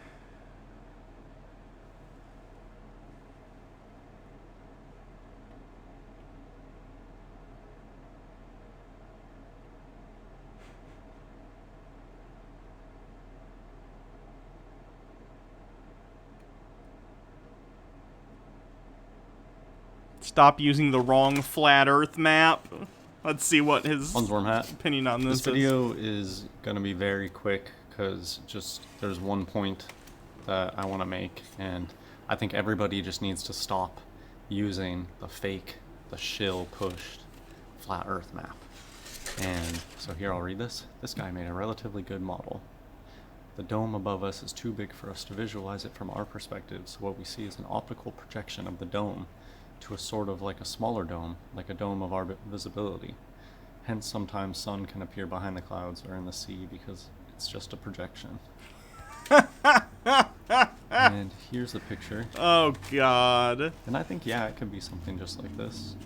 Stop using the wrong flat Earth map. Let's see what his Wormhat. opinion on this is. This video is going to be very quick because just there's one point that I want to make, and I think everybody just needs to stop using the fake, the shill-pushed flat Earth map. And so here, I'll read this. This guy made a relatively good model. The dome above us is too big for us to visualize it from our perspective, so what we see is an optical projection of the dome to a sort of like a smaller dome, like a dome of our visibility. Hence, sometimes sun can appear behind the clouds or in the sea because it's just a projection. And here's the picture. Oh, God. And I think, yeah, it could be something just like this.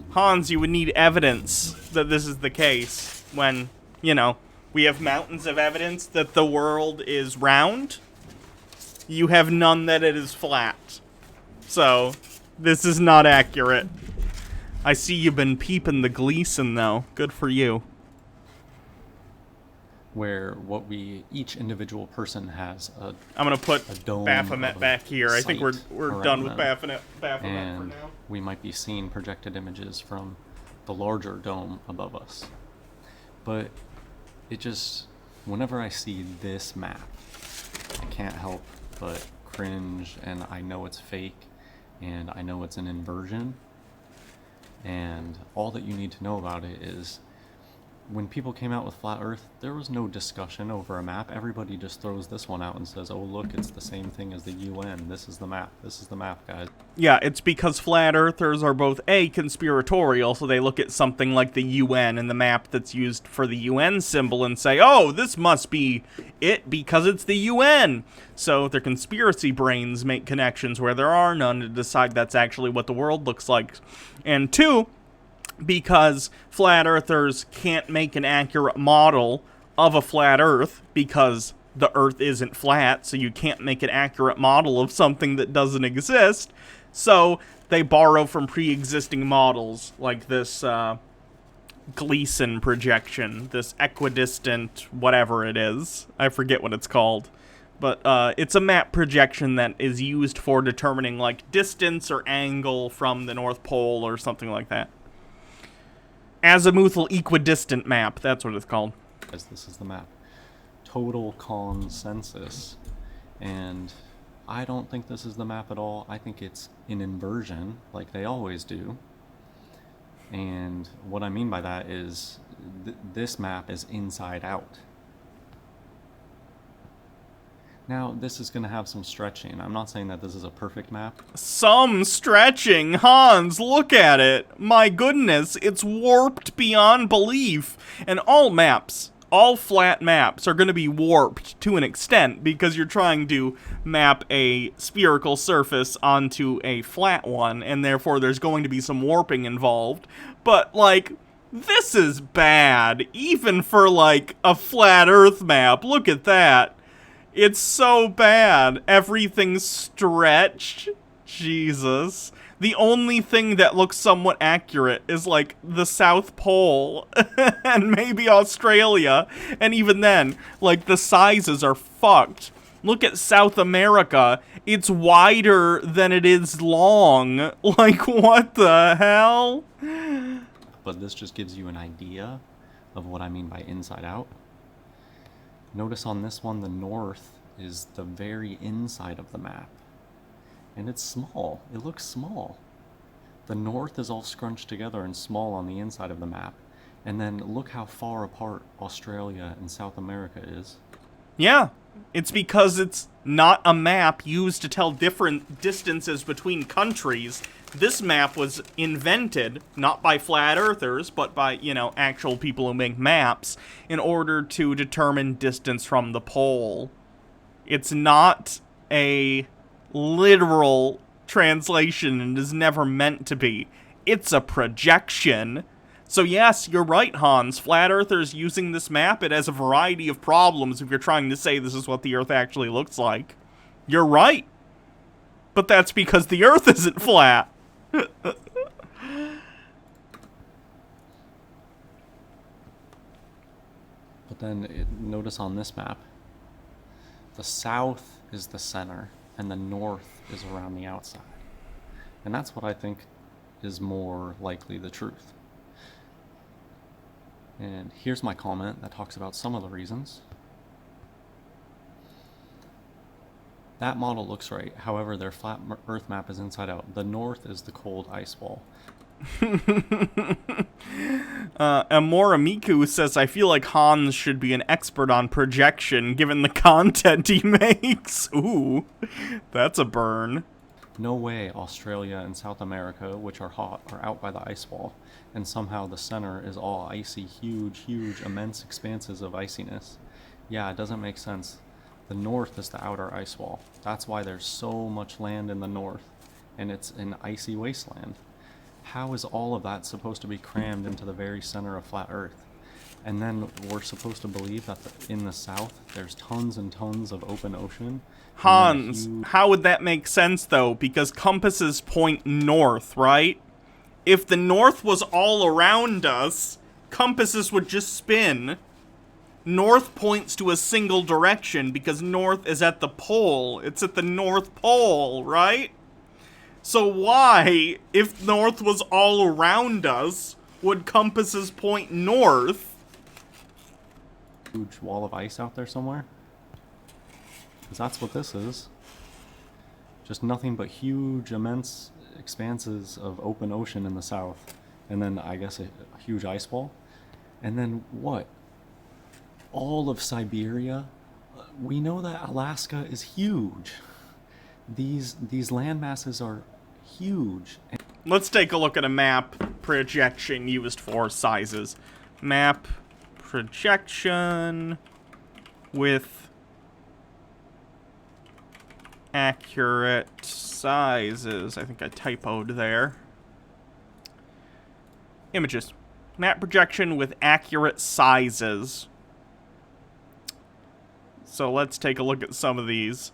Hans, you would need evidence that this is the case when, you know, we have mountains of evidence that the world is round. You have none that it is flat. So, this is not accurate. I see you've been peeping the Gleason, though. Good for you. Where each individual person has a I'm gonna put a dome Baphomet back here. I think we're done with Baphomet for and now. We might be seeing projected images from the larger dome above us. But it just, whenever I see this map, I can't help but cringe, and I know it's fake, and I know it's an inversion, and all that you need to know about it is when people came out with Flat Earth, there was no discussion over a map. Everybody just throws this one out and says, oh, look, it's the same thing as the UN. This is the map. This is the map, guys. Yeah, it's because flat earthers are both A, conspiratorial, so they look at something like the UN and the map that's used for the UN symbol and say, oh, this must be it because it's the UN. So their conspiracy brains make connections where there are none to decide that's actually what the world looks like. And 2, because flat earthers can't make an accurate model of a flat earth because the earth isn't flat, so you can't make an accurate model of something that doesn't exist. So they borrow from pre-existing models like this Gleason projection, this equidistant whatever it is. I forget what it's called. But it's a map projection that is used for determining like distance or angle from the North Pole or something like that. Azimuthal equidistant map, that's what it's called. As this is the map. Total consensus. And I don't think this is the map at all. I think it's an inversion, like they always do. And what I mean by that is this map is inside out. Now, this is going to have some stretching. I'm not saying that this is a perfect map. Some stretching? Hans, look at it. My goodness, it's warped beyond belief. And all maps, all flat maps are going to be warped to an extent because you're trying to map a spherical surface onto a flat one, and therefore there's going to be some warping involved. But, like, this is bad, even for, like, a flat Earth map. Look at that. It's so bad. Everything's stretched. Jesus. The only thing that looks somewhat accurate is, like, the South Pole and maybe Australia. And even then, like, the sizes are fucked. Look at South America. It's wider than it is long. Like, what the hell? But this just gives you an idea of what I mean by inside out. Notice on this one, the north is the very inside of the map. And it's small. It looks small. The north is all scrunched together and small on the inside of the map. And then look how far apart Australia and South America is. Yeah, it's because it's not a map used to tell different distances between countries. This map was invented, not by flat earthers, but by, you know, actual people who make maps, in order to determine distance from the pole. It's not a literal translation and is never meant to be. It's a projection. So yes, you're right, Hans. Flat earthers using this map, it has a variety of problems if you're trying to say this is what the Earth actually looks like. You're right. But that's because the Earth isn't flat. But then notice on this map, the south is the center and the north is around the outside. And that's what I think is more likely the truth. And here's my comment that talks about some of the reasons. That model looks right. However, their flat Earth map is inside out. The north is the cold ice wall. Amoramiku says, I feel like Hans should be an expert on projection given the content he makes. Ooh, that's a burn. No way Australia and South America, which are hot, are out by the ice wall. And somehow the center is all icy, huge, immense expanses of iciness. Yeah, it doesn't make sense. The north is the outer ice wall. That's why there's so much land in the north, and it's an icy wasteland. How is all of that supposed to be crammed into the very center of flat Earth? And then we're supposed to believe that in the south, there's tons and tons of open ocean. Hans, how would that make sense, though? Because compasses point north, right? If the north was all around us, compasses would just spin. North points to a single direction because north is at the pole. It's at the North Pole, right? So why, if north was all around us, would compasses point north? Huge wall of ice out there somewhere? Because that's what this is. Just nothing but huge, immense expanses of open ocean in the south. And then, I guess, a huge ice wall. And then what? All of Siberia? We know that Alaska is huge. These land masses are huge. Let's take a look at a map projection used for sizes. Map projection with accurate sizes. I think I typoed there. Images. Map projection with accurate sizes. So let's take a look at some of these.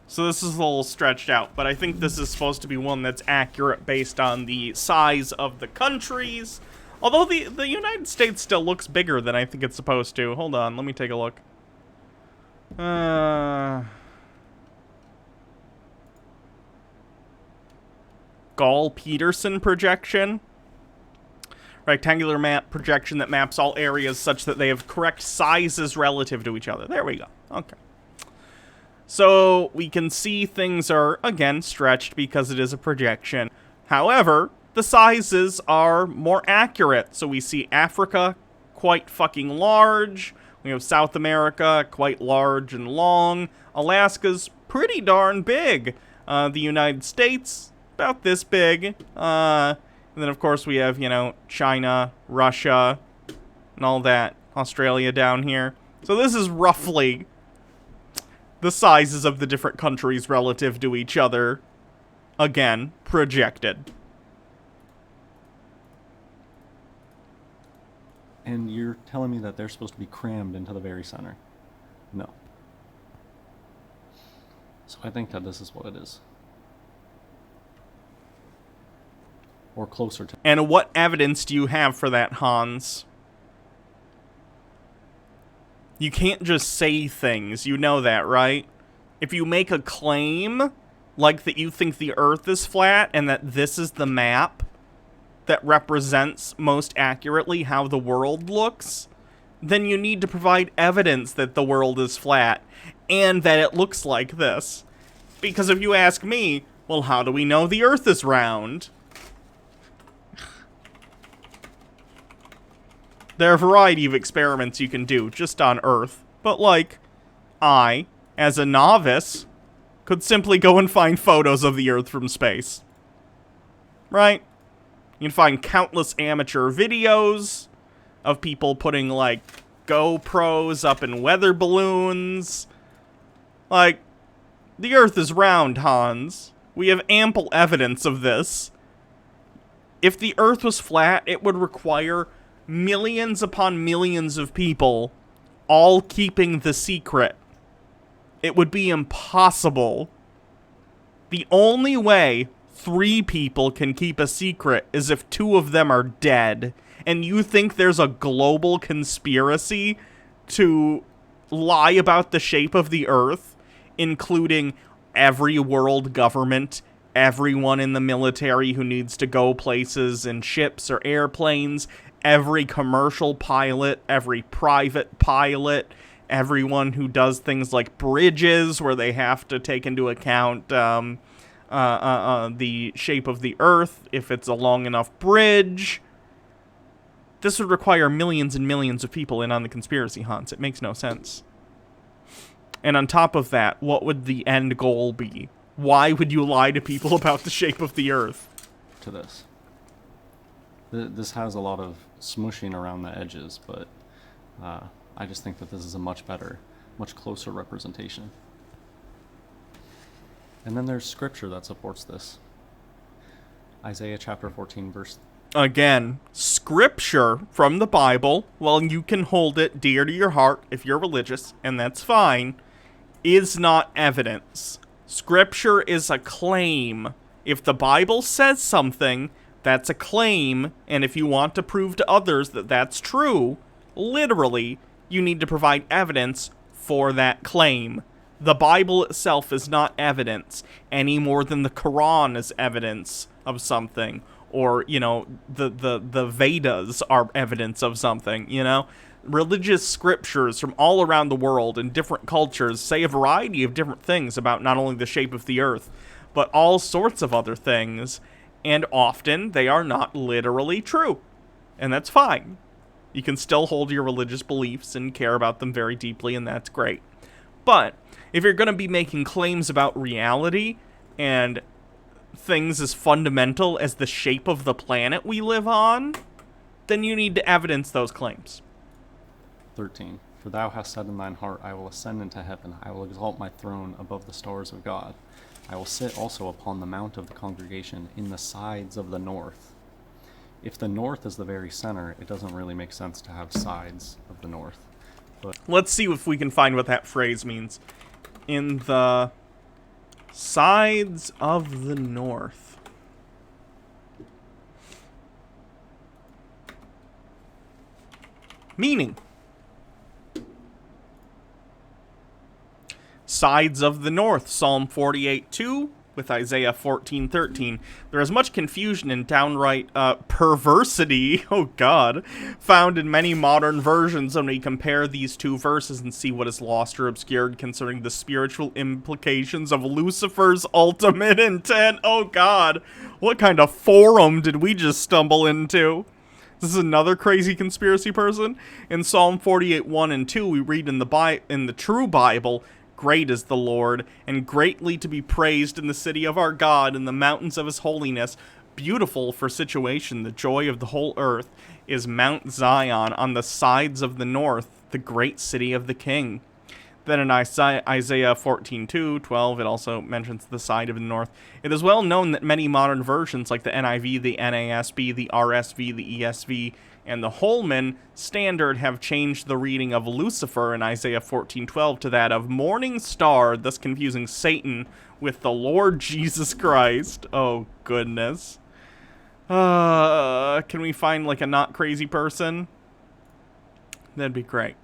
So this is a little stretched out, but I think this is supposed to be one that's accurate based on the size of the countries. Although the United States still looks bigger than I think it's supposed to. Hold on, let me take a look. Gall-Peterson projection. Rectangular map projection that maps all areas such that they have correct sizes relative to each other. There we go. Okay. So we can see things are, again, stretched because it is a projection. However, the sizes are more accurate. So we see Africa quite fucking large. We have South America quite large and long. Alaska's pretty darn big. The United States, about this big. And then, of course, we have, you know, China, Russia, and all that. Australia down here. So this is roughly the sizes of the different countries relative to each other. Again, projected. And you're telling me that they're supposed to be crammed into the very center? No. So I think that this is what it is. Or closer to. And what evidence do you have for that, Hans? You can't just say things. You know that, right? If you make a claim, like that you think the Earth is flat and that this is the map that represents most accurately how the world looks, then you need to provide evidence that the world is flat and that it looks like this. Because if you ask me, well, how do we know the Earth is round? There are a variety of experiments you can do just on Earth, but like, I, as a novice, could simply go and find photos of the Earth from space. Right? You can find countless amateur videos of people putting, like, GoPros up in weather balloons. Like, the Earth is round, Hans. We have ample evidence of this. If the Earth was flat, it would require millions upon millions of people all keeping the secret. It would be impossible. The only way 3 people can keep a secret is if 2 of them are dead. And you think there's a global conspiracy to lie about the shape of the Earth, including every world government, everyone in the military who needs to go places in ships or airplanes, every commercial pilot, every private pilot, everyone who does things like bridges where they have to take into account the shape of the Earth, if it's a long enough bridge. This would require millions and millions of people in on the conspiracy, Hans. It makes no sense. And on top of that, what would the end goal be? Why would you lie to people about the shape of the Earth? To this. This has a lot of smushing around the edges, but I just think that this is a much better, much closer representation. And then there's scripture that supports this. Isaiah chapter 14, verse... Again, scripture from the Bible, well, you can hold it dear to your heart if you're religious, and that's fine, is not evidence. Scripture is a claim. If the Bible says something, that's a claim, and if you want to prove to others that that's true, literally, you need to provide evidence for that claim. The Bible itself is not evidence, any more than the Quran is evidence of something, or, you know, the Vedas are evidence of something, you know? Religious scriptures from all around the world in different cultures say a variety of different things about not only the shape of the Earth, but all sorts of other things. And often they are not literally true. And that's fine. You can still hold your religious beliefs and care about them very deeply, and that's great. But if you're going to be making claims about reality and things as fundamental as the shape of the planet we live on, then you need to evidence those claims. 13. For thou hast said in thine heart, I will ascend into heaven, I will exalt my throne above the stars of God. I will sit also upon the mount of the congregation in the sides of the north. If the north is the very center, it doesn't really make sense to have sides of the north. But let's see if we can find what that phrase means. In the sides of the north. Meaning. Sides of the north, Psalm 48:2 with Isaiah 14:13. There is much confusion and downright perversity, oh god, found in many modern versions when we compare these two verses and see what is lost or obscured concerning the spiritual implications of Lucifer's ultimate intent. Oh god, what kind of forum did we just stumble into? This is another crazy conspiracy person. In Psalm 48:1 and 2, we read in the true Bible, great is the Lord, and greatly to be praised in the city of our God, in the mountains of his holiness. Beautiful for situation, the joy of the whole earth, is Mount Zion on the sides of the north, the great city of the King. Then in Isaiah 14:2-12, it also mentions the side of the north. It is well known that many modern versions, like the NIV, the NASB, the RSV, the ESV, and the Holman Standard, have changed the reading of Lucifer in Isaiah 14:12 to that of morning star, thus confusing Satan with the Lord Jesus Christ. Oh, goodness. Can we find, like, a not crazy person? That'd be great.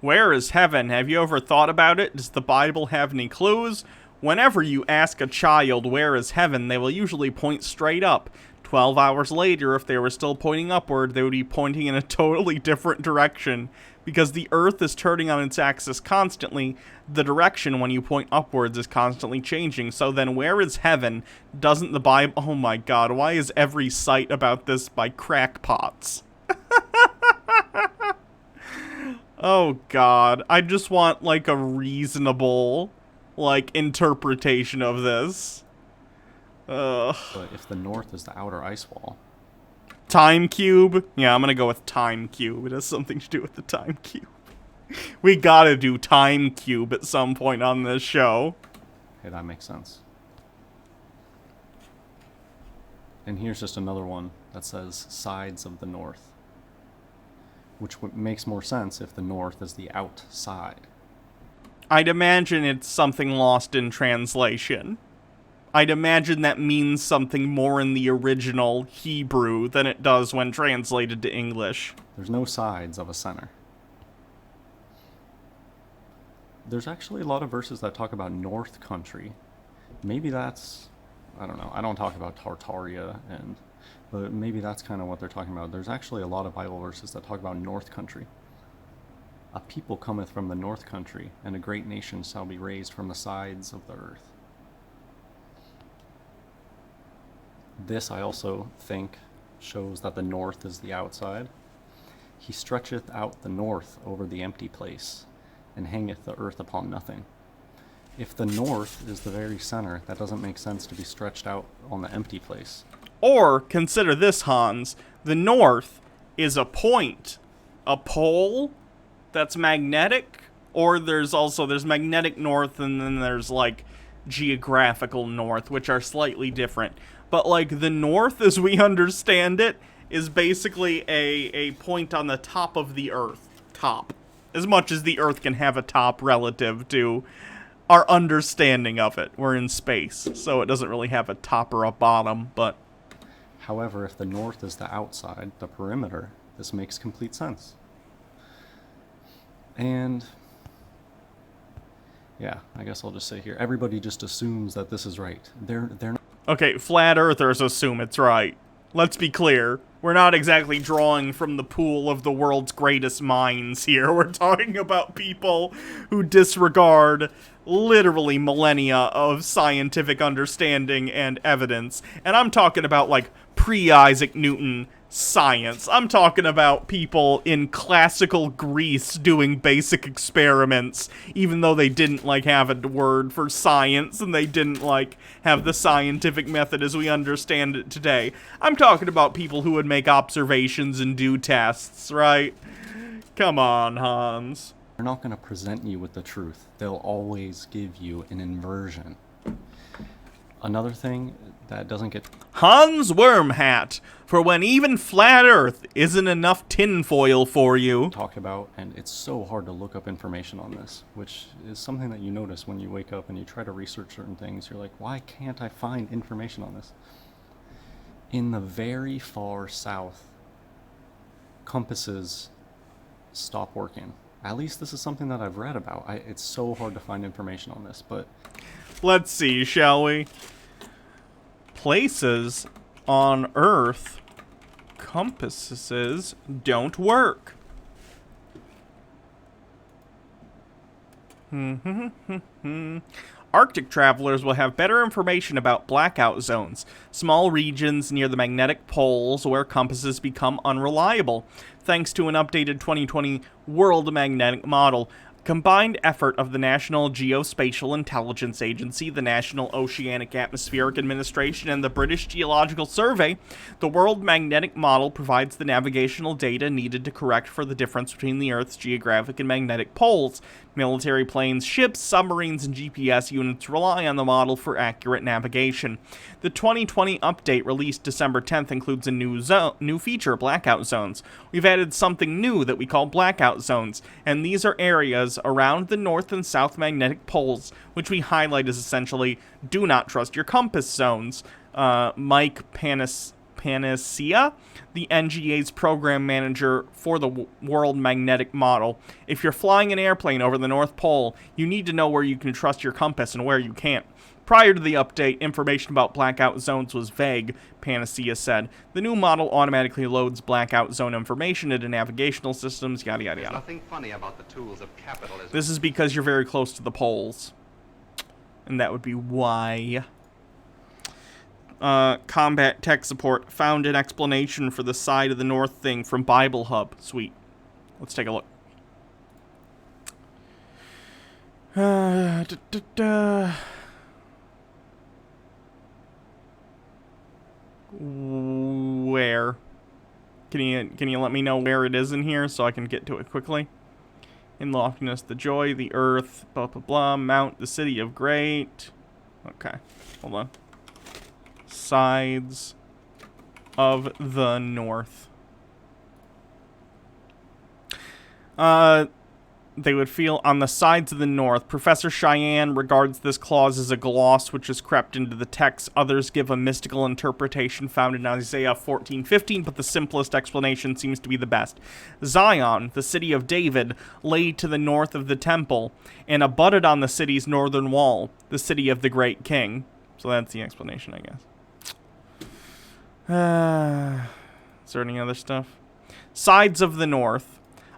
Where is heaven? Have you ever thought about it? Does the Bible have any clues? Whenever you ask a child where is heaven, they will usually point straight up. 12 hours later, if they were still pointing upward, they would be pointing in a totally different direction. Because the Earth is turning on its axis constantly, the direction when you point upwards is constantly changing. So then where is heaven? Doesn't the Bible... Oh my god, why is every site about this by crackpots? Oh god, I just want, like, a reasonable, like, interpretation of this. Ugh. But if the north is the outer ice wall... Time cube? Yeah, I'm gonna go with time cube. It has something to do with the time cube. We gotta do time cube at some point on this show. Okay, that makes sense. And here's just another one that says sides of the north. Which makes more sense if the north is the outside. I'd imagine it's something lost in translation. I'd imagine that means something more in the original Hebrew than it does when translated to English. There's no sides of a center. There's actually a lot of verses that talk about North Country. Maybe that's... I don't know. I don't talk about Tartaria and... But maybe that's kind of what they're talking about. There's actually a lot of Bible verses that talk about North Country. A people cometh from the North Country, and a great nation shall be raised from the sides of the earth. This, I also think, shows that the north is the outside. He stretcheth out the north over the empty place, and hangeth the earth upon nothing. If the north is the very center, that doesn't make sense to be stretched out on the empty place. Or, consider this, Hans. The north is a point. A pole that's magnetic. Or there's magnetic north, and then there's, like, geographical north, which are slightly different. But, like, the north, as we understand it, is basically a point on the top of the earth. Top. As much as the earth can have a top relative to our understanding of it. We're in space, so it doesn't really have a top or a bottom, but... However, if the north is the outside, the perimeter, this makes complete sense. And... yeah, I guess I'll just say here, everybody just assumes that this is right. They're not... Okay, flat earthers assume it's right. Let's be clear. we're not exactly drawing from the pool of the world's greatest minds here. We're talking about people who disregard literally millennia of scientific understanding and evidence. And I'm talking about, like, pre-Isaac Newton science. I'm talking about people in classical Greece doing basic experiments, even though they didn't, like, have a word for science, and they didn't, like, have the scientific method as we understand it today. I'm talking about people who would make observations and do tests, right? Come on, Hans. They're not going to present you with the truth. They'll always give you an inversion. Another thing that doesn't get... Hans Wormhat, for when even flat Earth isn't enough tinfoil for you. Talked about, and it's so hard to look up information on this, which is something that you notice when you wake up and you try to research certain things. You're like, why can't I find information on this? In the very far south, compasses stop working. At least this is something that I've read about. It's so hard to find information on this, but... Let's see, shall we? Places on Earth, compasses don't work. Arctic travelers will have better information about blackout zones, small regions near the magnetic poles where compasses become unreliable, thanks to an updated 2020 World Magnetic Model. Combined effort of the National Geospatial Intelligence Agency, the National Oceanic Atmospheric Administration, and the British Geological Survey, the World Magnetic Model provides the navigational data needed to correct for the difference between the Earth's geographic and magnetic poles. Military planes, ships, submarines, and GPS units rely on the model for accurate navigation. The 2020 update released December 10th includes a new feature, blackout zones. We've added something new that we call blackout zones, and these are areas around the north and south magnetic poles, which we highlight as essentially do not trust your compass zones. Mike Panacea, the NGA's program manager for the World Magnetic Model. If you're flying an airplane over the North Pole, you need to know where you can trust your compass and where you can't. Prior to the update, information about blackout zones was vague, Panacea said. The new model automatically loads blackout zone information into navigational systems, yada yada yada. There's nothing funny about the tools of capitalism. This is because you're very close to the poles. And that would be why. Combat tech support found an explanation for the side of the north thing from Bible Hub. Sweet. Let's take a look. Where? Can you let me know where it is in here so I can get to it quickly? In loftiness, the joy, the earth, blah blah blah, mount, the city of great. Okay, hold on. Sides of the north. They would feel on the sides of the north. Professor Cheyenne regards this clause as a gloss which has crept into the text. Others give a mystical interpretation found in Isaiah 14:15, but the simplest explanation seems to be the best. Zion, the city of David, lay to the north of the temple and abutted on the city's northern wall, the city of the great king. So that's the explanation, I guess. Is there any other stuff? Sides of the north.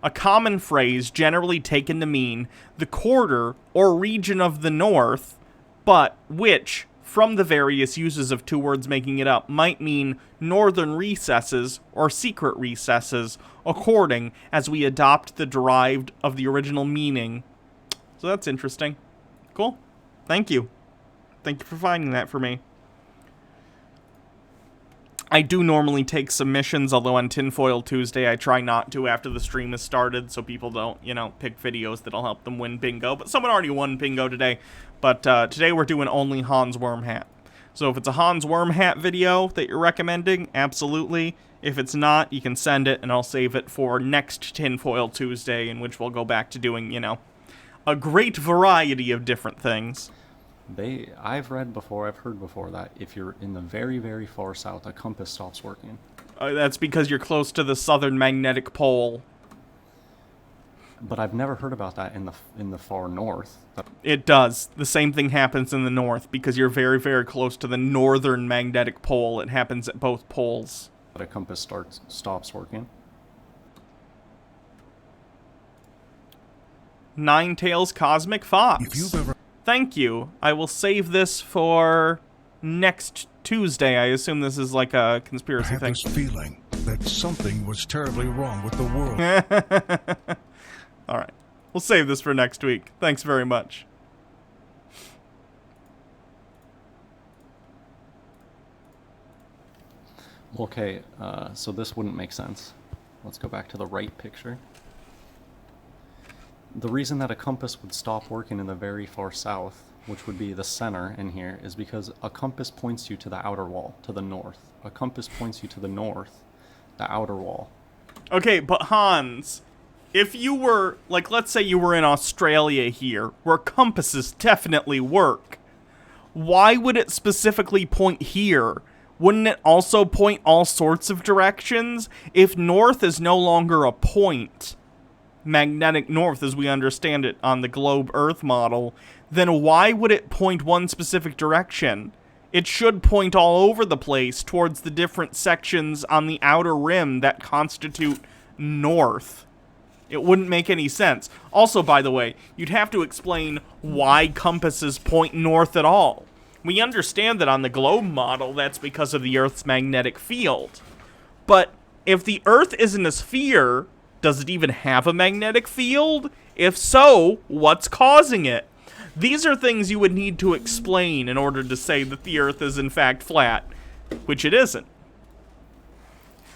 A common phrase generally taken to mean the quarter or region of the north, but which, from the various uses of two words making it up, might mean northern recesses or secret recesses, according as we adopt the derived of the original meaning. So that's interesting. Cool. Thank you. Thank you for finding that for me. I do normally take submissions, although on Tinfoil Tuesday I try not to after the stream has started, so people don't, pick videos that'll help them win bingo. But someone already won bingo today. But today we're doing only Hans Wormhat. So if it's a Hans Wormhat video that you're recommending, absolutely. If it's not, you can send it, and I'll save it for next Tinfoil Tuesday, in which we'll go back to doing, a great variety of different things. I've heard before that if you're in the very, very far south, a compass stops working. That's because you're close to the southern magnetic pole. But I've never heard about that in the far north. It does. The same thing happens in the north because you're very, very close to the northern magnetic pole. It happens at both poles. that a compass stops working. Ninetales Cosmic Fox. Thank you. I will save this for next Tuesday. I assume this is like a conspiracy thing. I have this feeling that something was terribly wrong with the world. All right. We'll save this for next week. Thanks very much. Okay, so this wouldn't make sense. Let's go back to the right picture. The reason that a compass would stop working in the very far south, which would be the center in here, is because a compass points you to the outer wall, to the north. A compass points you to the north, the outer wall. Okay, but Hans, if you were, like, let's say you were in Australia here, where compasses definitely work, why would it specifically point here? Wouldn't it also point all sorts of directions? If north is no longer a point, magnetic north as we understand it on the globe Earth model, then why would it point one specific direction? It should point all over the place towards the different sections on the outer rim that constitute north. It wouldn't make any sense. Also, by the way, you'd have to explain why compasses point north at all. We understand that on the globe model, that's because of the Earth's magnetic field. But if the Earth isn't a sphere, does it even have a magnetic field? If so, what's causing it? These are things you would need to explain in order to say that the Earth is in fact flat, which it isn't.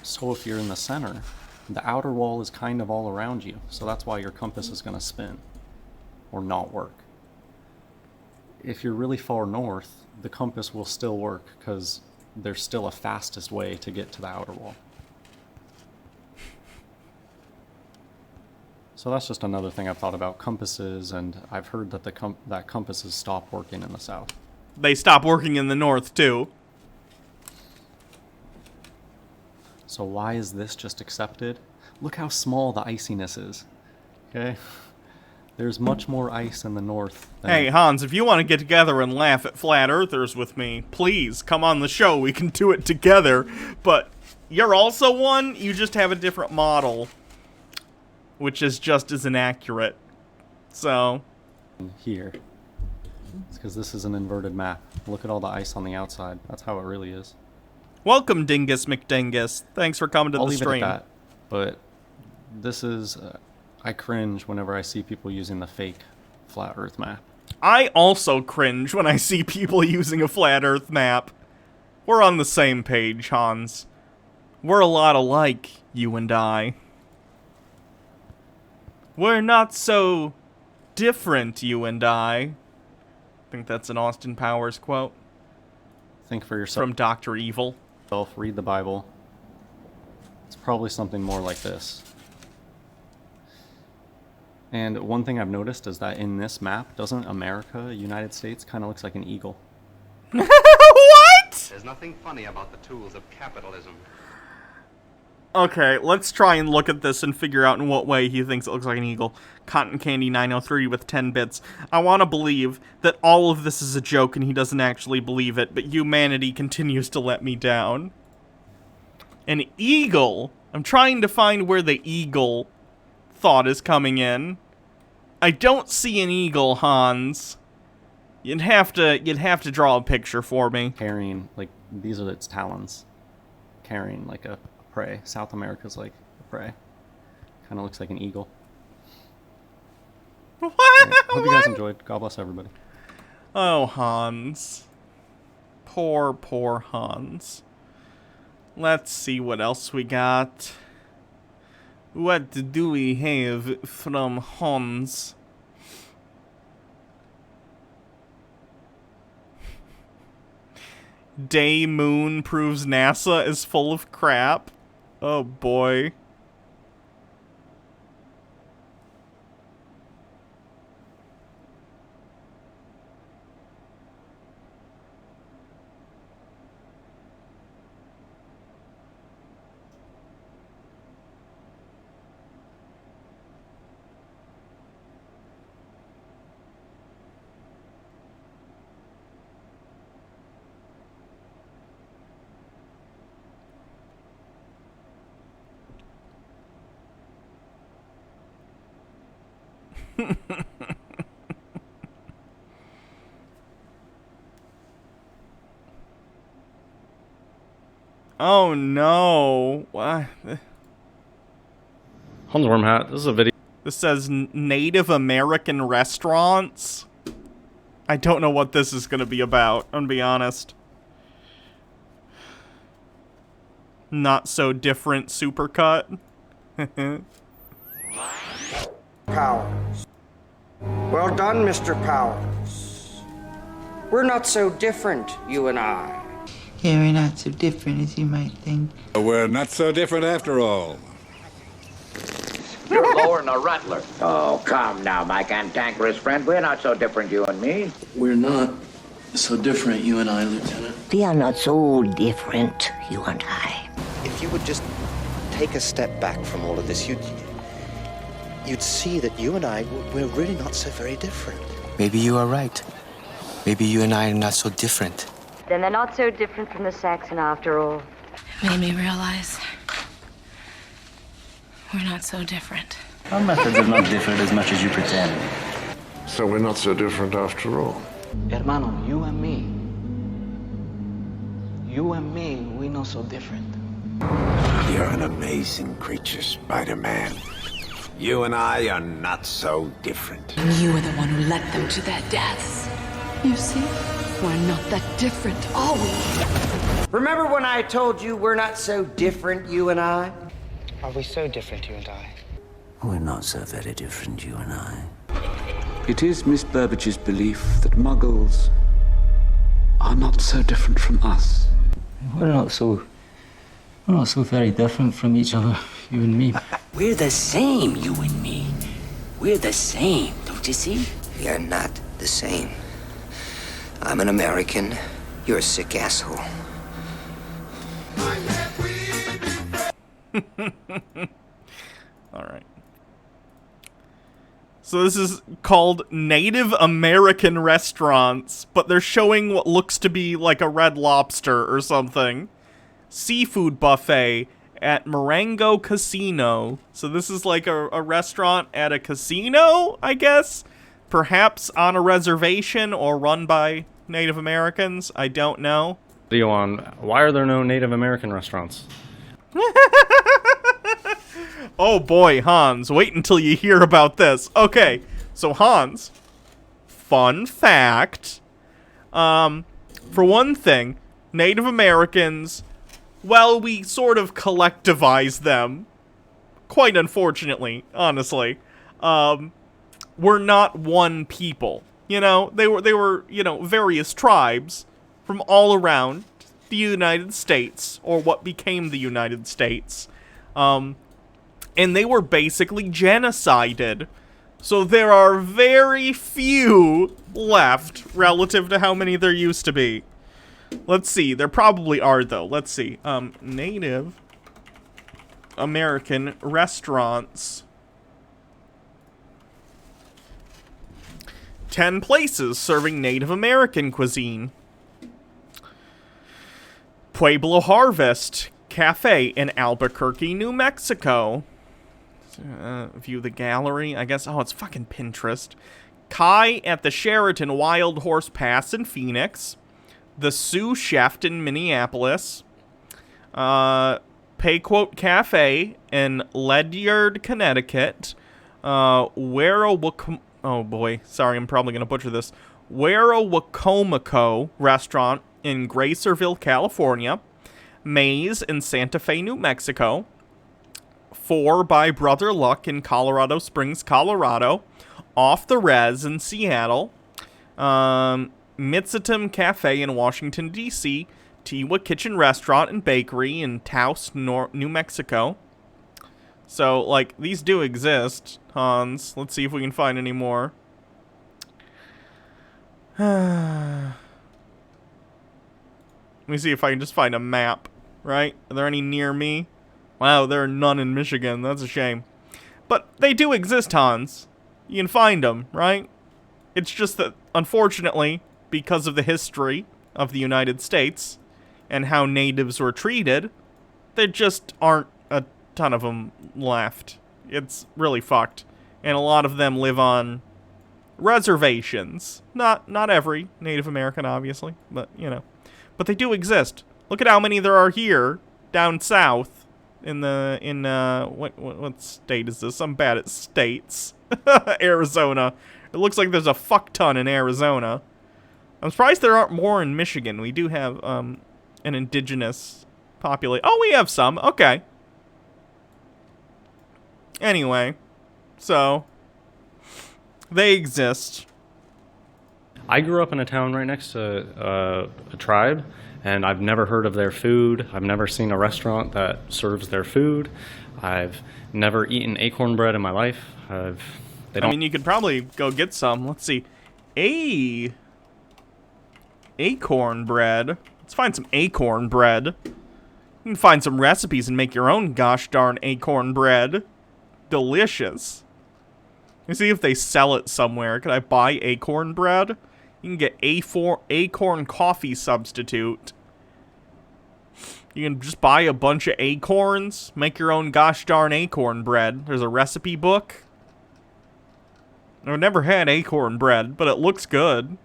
So if you're in the center, the outer wall is kind of all around you, so that's why your compass is going to spin or not work. If you're really far north, the compass will still work because there's still a fastest way to get to the outer wall. So that's just another thing I've thought about compasses, and I've heard that that compasses stop working in the south. They stop working in the north too. So why is this just accepted? Look how small the iciness is. Okay? There's much more ice in the north than... Hey, Hans, if you want to get together and laugh at flat earthers with me, please come on the show. We can do it together. But you're also one, you just have a different model, which is just as inaccurate. So... Here. It's because this is an inverted map. Look at all the ice on the outside. That's how it really is. Welcome, Dingus McDingus. Thanks for coming to the stream. I'll leave it at that. But this is... I cringe whenever I see people using the fake flat Earth map. I also cringe when I see people using a flat Earth map. We're on the same page, Hans. We're a lot alike, you and I. We're not so different, you and I think that's an Austin Powers quote. Think for yourself. From Dr. Evil. Read the Bible. It's probably something more like this. And one thing I've noticed is that in this map, doesn't America, United States, kind of looks like an eagle? What? There's nothing funny about the tools of capitalism. Okay, let's try and look at this and figure out in what way he thinks it looks like an eagle. Cotton Candy 903 with 10 bits. I want to believe that all of this is a joke and he doesn't actually believe it, but humanity continues to let me down. An eagle? I'm trying to find where the eagle thought is coming in. I don't see an eagle, Hans. You'd have to draw a picture for me. Carrying, like, these are its talons. Carrying, like, a prey. South America's like a prey. Kind of looks like an eagle. What? Right. Hope you guys enjoyed. God bless everybody. Oh, Hans. Poor, poor Hans. Let's see what else we got. What do we have from Hans? Day Moon proves NASA is full of crap. Oh boy. Oh no. What? Hans Wormhat, this is a video. This says Native American restaurants. I don't know what this is going to be about, I'm gonna be honest. Not so different supercut. Powers. Well done, Mr. Powers. We're not so different, you and I. Yeah, we're not so different as you might think. We're not so different after all. You're lower than a rattler. Oh, come now, my cantankerous friend. We're not so different, you and me. We're not so different, you and I, Lieutenant. We are not so different, you and I. If you would just take a step back from all of this, you'd see that you and I, we're really not so very different. Maybe you are right. Maybe you and I are not so different. Then they're not so different from the Saxon after all. Made me realize we're not so different. Our methods are not different as much as you pretend. So we're not so different after all. Hermano, you and me, we not so different. You're an amazing creature, Spider-Man. You and I are not so different. And you were the one who led them to their deaths. You see, we're not that different, are we? Remember when I told you we're not so different, you and I? Are we so different, you and I? We're not so very different, you and I. It is Miss Burbage's belief that Muggles are not so different from us. We're not so very different from each other, you and me. We're the same, you and me. We're the same, don't you see? We are not the same. I'm an American. You're a sick asshole. Alright. So this is called Native American restaurants, but they're showing what looks to be like a Red Lobster or something. Seafood buffet at Marengo Casino. So this is like a restaurant at a casino, I guess? Perhaps on a reservation or run by Native Americans? I don't know. Video on why are there no Native American restaurants? Oh boy, Hans, wait until you hear about this. Okay, so Hans, fun fact. For one thing, Native Americans, well, we sort of collectivized them. Quite unfortunately, honestly. Were not one people. You know, they were, you know, various tribes from all around the United States, or what became the United States. And they were basically genocided. So there are very few left relative to how many there used to be. Let's see. There probably are, though. Let's see. Native American restaurants. 10 places serving Native American cuisine. Pueblo Harvest Cafe in Albuquerque, New Mexico. View the gallery, I guess. Oh, it's fucking Pinterest. Kai at the Sheraton Wild Horse Pass in Phoenix. The Sioux Chef in Minneapolis. Payquote Cafe in Ledyard, Connecticut. Oh boy, sorry, I'm probably going to butcher this. Werowocomoco Restaurant in Gracerville, California. Maze in Santa Fe, New Mexico. 4 by Brother Luck in Colorado Springs, Colorado. Off the Res in Seattle. Mitzitum Cafe in Washington, D.C. Tiwa Kitchen Restaurant and Bakery in Taos, New Mexico. So, like, these do exist, Hans. Let's see if we can find any more. Let me see if I can just find a map, right? Are there any near me? Wow, there are none in Michigan. That's a shame. But they do exist, Hans. You can find them, right? It's just that, unfortunately, because of the history of the United States and how natives were treated, there just aren't a ton of them left. It's really fucked. And a lot of them live on reservations. Not every Native American, obviously, but, you know. But they do exist. Look at how many there are here, down south, what state is this? I'm bad at states. Arizona. It looks like there's a fuck ton in Arizona. I'm surprised there aren't more in Michigan. We do have, an indigenous population. Oh, we have some. Okay. Anyway. So, they exist. I grew up in a town right next to a tribe, and I've never heard of their food. I've never seen a restaurant that serves their food. I've never eaten acorn bread in my life. I mean, you could probably go get some. Let's see. Acorn bread. Let's find some acorn bread. You can find some recipes and make your own gosh darn acorn bread. Delicious. Let me see if they sell it somewhere. Can I buy acorn bread? You can get acorn coffee substitute. You can just buy a bunch of acorns, make your own gosh darn acorn bread. There's a recipe book. I've never had acorn bread, but it looks good.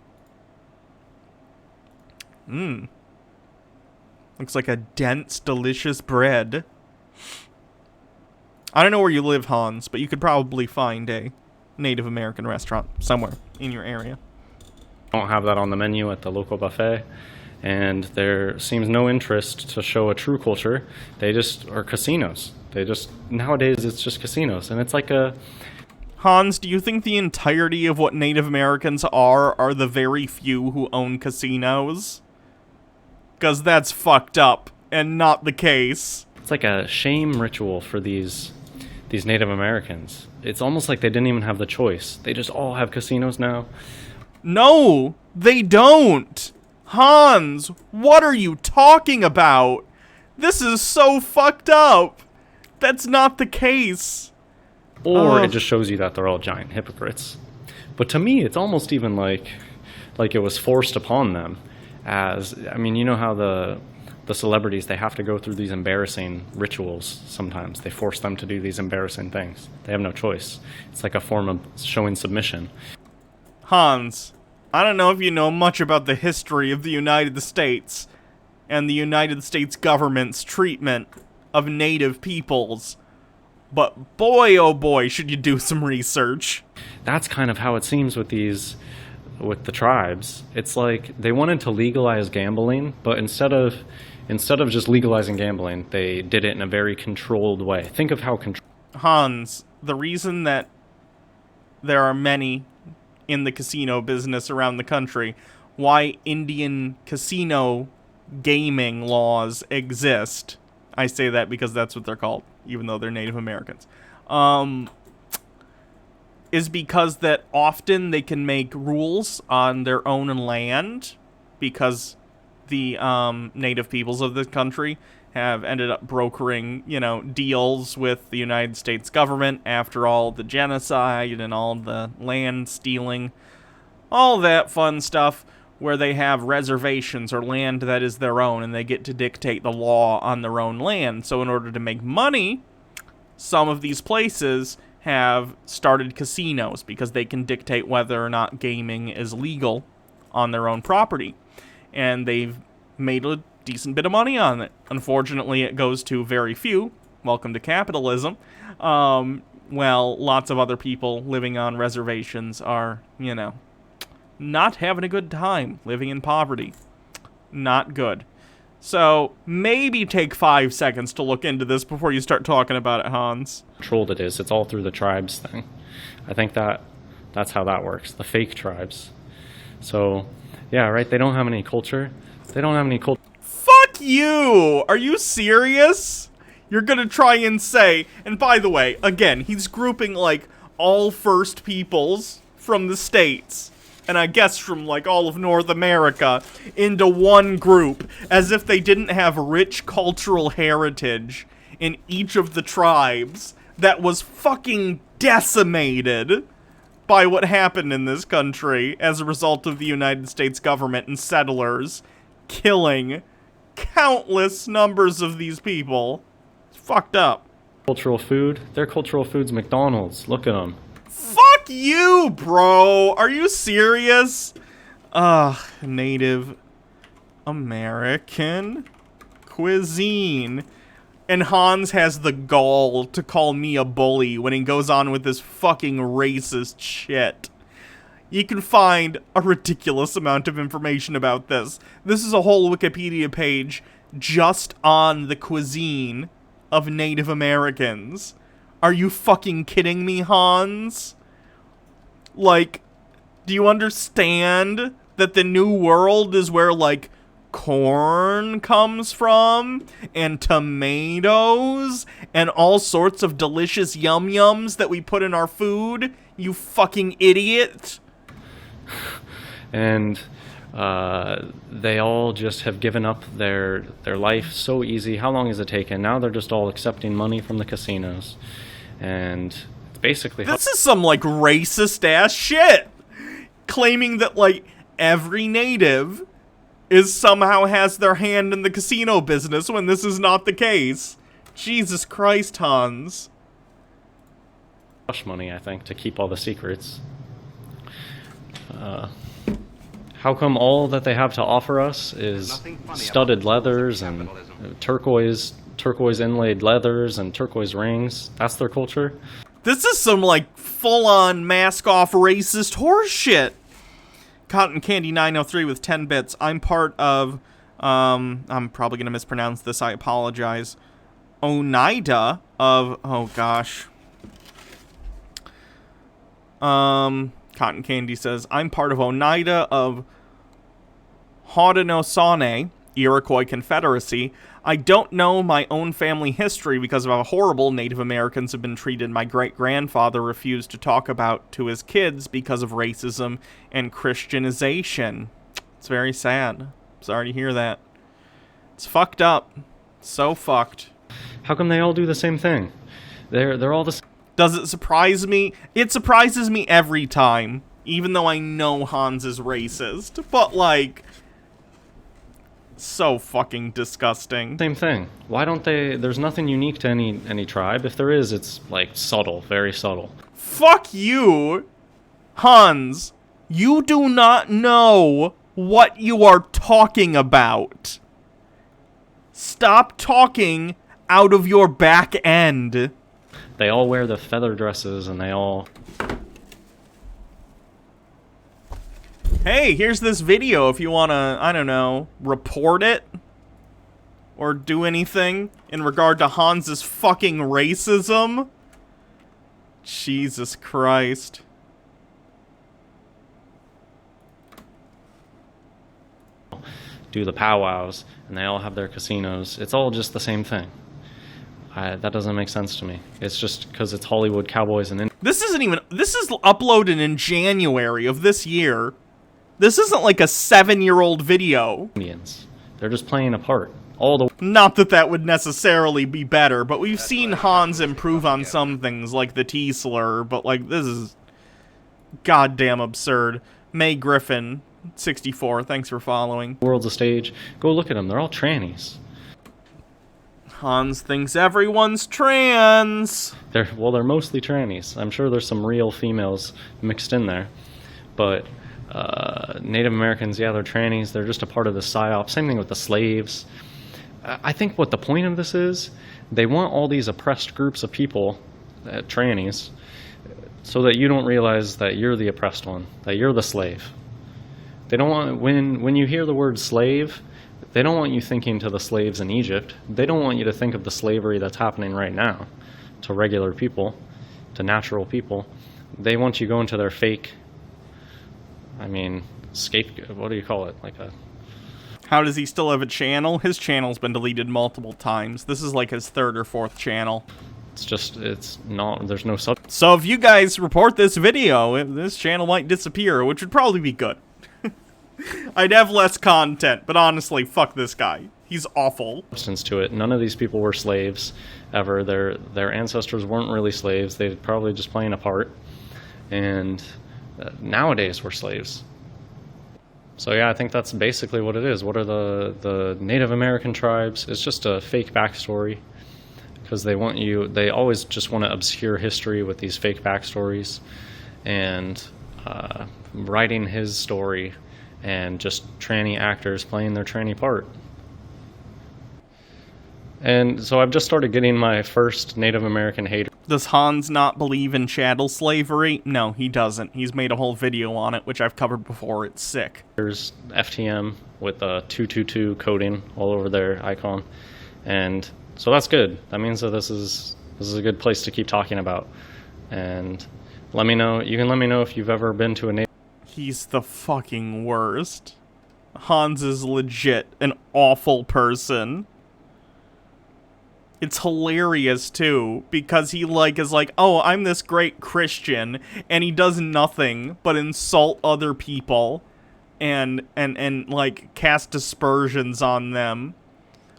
Looks like a dense, delicious bread. I don't know where you live, Hans, but you could probably find a Native American restaurant somewhere in your area. Don't have that on the menu at the local buffet, and there seems no interest to show a true culture. They just are casinos. Nowadays it's just casinos, and it's like a... Hans, do you think the entirety of what Native Americans are the very few who own casinos? Because that's fucked up, and not the case. It's like a shame ritual for these Native Americans. It's almost like they didn't even have the choice. They just all have casinos now. No, they don't. Hans, what are you talking about? This is so fucked up. That's not the case. Or it just shows you that they're all giant hypocrites. But to me, it's almost even like it was forced upon them. I mean, you know how the celebrities, they have to go through these embarrassing rituals sometimes. They force them to do these embarrassing things. They have no choice. It's like a form of showing submission. Hans, I don't know if you know much about the history of the United States and the United States government's treatment of native peoples, but boy, oh boy, should you do some research. That's kind of how it seems with the tribes. It's like they wanted to legalize gambling, but instead of just legalizing gambling, they did it in a very controlled way. Think of how Hans, the reason that there are many in the casino business around the country, why Indian casino gaming laws exist, I say that because that's what they're called, even though they're Native Americans, is because that often they can make rules on their own land because the native peoples of this country have ended up brokering, deals with the United States government after all the genocide and all the land stealing, all that fun stuff, where they have reservations or land that is their own and they get to dictate the law on their own land. So in order to make money, some of these places have started casinos because they can dictate whether or not gaming is legal on their own property. And they've made a decent bit of money on it. Unfortunately, it goes to very few. Welcome to capitalism. Well, lots of other people living on reservations are, not having a good time living in poverty. Not good. So, maybe take 5 seconds to look into this before you start talking about it, Hans. Controlled it is. It's all through the tribes thing. I think that's how that works. The fake tribes. So, yeah, right? They don't have any culture. They don't have any culture. Fuck you! Are you serious? You're gonna try and say, and by the way, again, he's grouping, all First Peoples from the States, and I guess from, all of North America, into one group, as if they didn't have rich cultural heritage in each of the tribes that was fucking decimated by what happened in this country as a result of the United States government and settlers killing countless numbers of these people. It's fucked up. Cultural food? Their cultural food's McDonald's. Look at them. Fuck you, bro. Are you serious? Native American cuisine. And Hans has the gall to call me a bully when he goes on with this fucking racist shit. You can find a ridiculous amount of information about this. This is a whole Wikipedia page just on the cuisine of Native Americans. Are you fucking kidding me, Hans? Like, do you understand that the New World is where, like, corn comes from, and tomatoes, and all sorts of delicious yum-yums that we put in our food? You fucking idiot. And they all just have given up their life so easy. How long has it taken? Now they're just all accepting money from the casinos. And it's basically... This is some, like, racist-ass shit! Claiming that, like, every native is somehow has their hand in the casino business when this is not the case. Jesus Christ, Hans. Hush money, I think, to keep all the secrets. How come all that they have to offer us is studded leathers and turquoise inlaid leathers and turquoise rings? That's their culture? This is some, like, full-on mask-off racist horse shit. Cotton Candy 903 with 10 bits. I'm part of, I'm probably gonna mispronounce this, I apologize. Oneida of, oh gosh. Cotton Candy says, I'm part of Oneida of Haudenosaunee, Iroquois Confederacy. I don't know my own family history because of how horrible Native Americans have been treated. My great-grandfather refused to talk about to his kids because of racism and Christianization. It's very sad. Sorry to hear that. It's fucked up. So fucked. How come they all do the same thing? They're all the same. Does it surprise me? It surprises me every time, even though I know Hans is racist. But, like, so fucking disgusting. Same thing. Why don't they... There's nothing unique to any tribe. If there is, it's, like, subtle. Very subtle. Fuck you, Hans. You do not know what you are talking about. Stop talking out of your back end. They all wear the feather dresses, and they all... Hey, here's this video if you want to, I don't know, report it? Or do anything in regard to Hans's fucking racism? Jesus Christ. do the powwows, and they all have their casinos. It's all just the same thing. That doesn't make sense to me. It's just because it's Hollywood cowboys and This isn't even... This is uploaded in January of this year. This isn't like a 7-year-old video. Indians. They're just playing a part. All the... Not that that would necessarily be better, but we've seen Hans improve on some things, like the T-slur, but, like, this is goddamn absurd. May Griffin, 64, thanks for following. World's a stage. Go look at them. They're all trannies. Hans thinks everyone's trans. They're mostly trannies. I'm sure there's some real females mixed in there. But Native Americans, yeah, they're trannies. They're just a part of the psyop. Same thing with the slaves. I think what the point of this is, they want all these oppressed groups of people, trannies, so that you don't realize that you're the oppressed one, that you're the slave. They don't want, when you hear the word slave, they don't want you thinking to the slaves in Egypt. They don't want you to think of the slavery that's happening right now to regular people, to natural people. They want you going to their fake, I mean, scapegoat, what do you call it? Like a... How does he still have a channel? His channel's been deleted multiple times. This is like his 3rd or 4th channel. It's just, it's not, there's no sub... So if you guys report this video, this channel might disappear, which would probably be good. I'd have less content, but honestly, fuck this guy. He's awful. Substance to it. None of these people were slaves ever. Their ancestors weren't really slaves. They were probably just playing a part. And nowadays we're slaves. So yeah, I think that's basically what it is. What are the Native American tribes? It's just a fake backstory because they always just want to obscure history with these fake backstories and writing his story and just tranny actors playing their tranny part. And so I've just started getting my first Native American hater. Does Hans not believe in chattel slavery? No, he doesn't. He's made a whole video on it, which I've covered before. It's sick. There's FTM with a 222 coding all over their icon. And so that's good. That means that this is a good place to keep talking about. And let me know, you can let me know if you've ever been to a Native. He's the fucking worst. Hans is legit an awful person. It's hilarious, too, because he, is like, oh, I'm this great Christian, and he does nothing but insult other people and like, cast aspersions on them.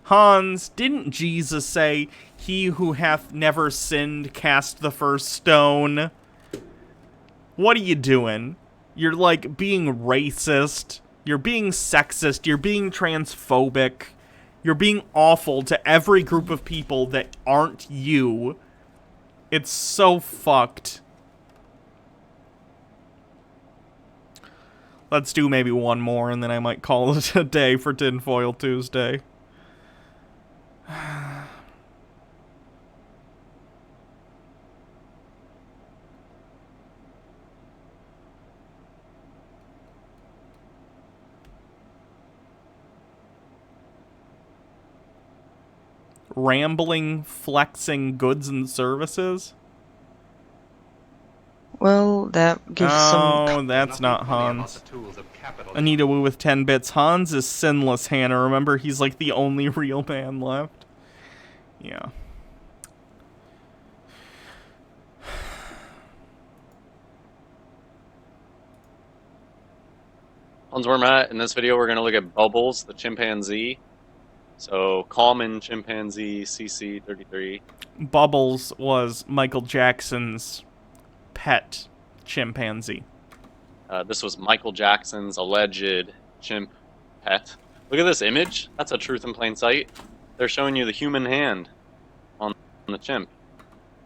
Hans, didn't Jesus say, he who hath never sinned cast the first stone? What are you doing? You're, like, being racist. You're being sexist. You're being transphobic. You're being awful to every group of people that aren't you. It's so fucked. Let's do maybe one more, and then I might call it a day for Tinfoil Tuesday. Rambling, flexing goods and services? Well, that gives some... Oh, that's not Hans. Anita Wu with 10 bits. Hans is sinless, Hannah. Remember, he's like the only real man left. Yeah. Hans Wormhat. In this video, we're going to look at Bubbles, the chimpanzee. So, common chimpanzee CC33. Bubbles was Michael Jackson's pet chimpanzee. This was Michael Jackson's alleged chimp pet. Look at this image. That's a truth in plain sight. They're showing you the human hand on the chimp.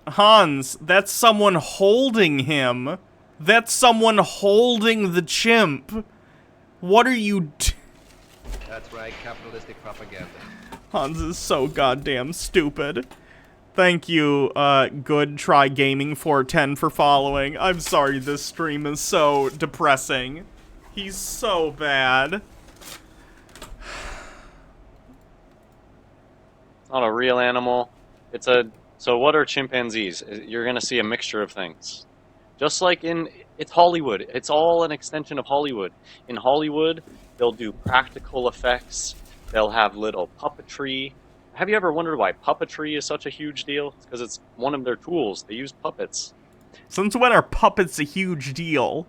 Hans, that's someone holding him. That's someone holding the chimp. What are you That's right, capitalistic propaganda. Hans is so goddamn stupid. Thank you, Good Try Gaming 410 for following. I'm sorry this stream is so depressing. He's so bad. It's not a real animal. It's a... So what are chimpanzees? You're going to see a mixture of things. Just like it's Hollywood. It's all an extension of Hollywood. In Hollywood, they'll do practical effects. They'll have little puppetry. Have you ever wondered why puppetry is such a huge deal? It's because it's one of their tools. They use puppets. Since when are puppets a huge deal?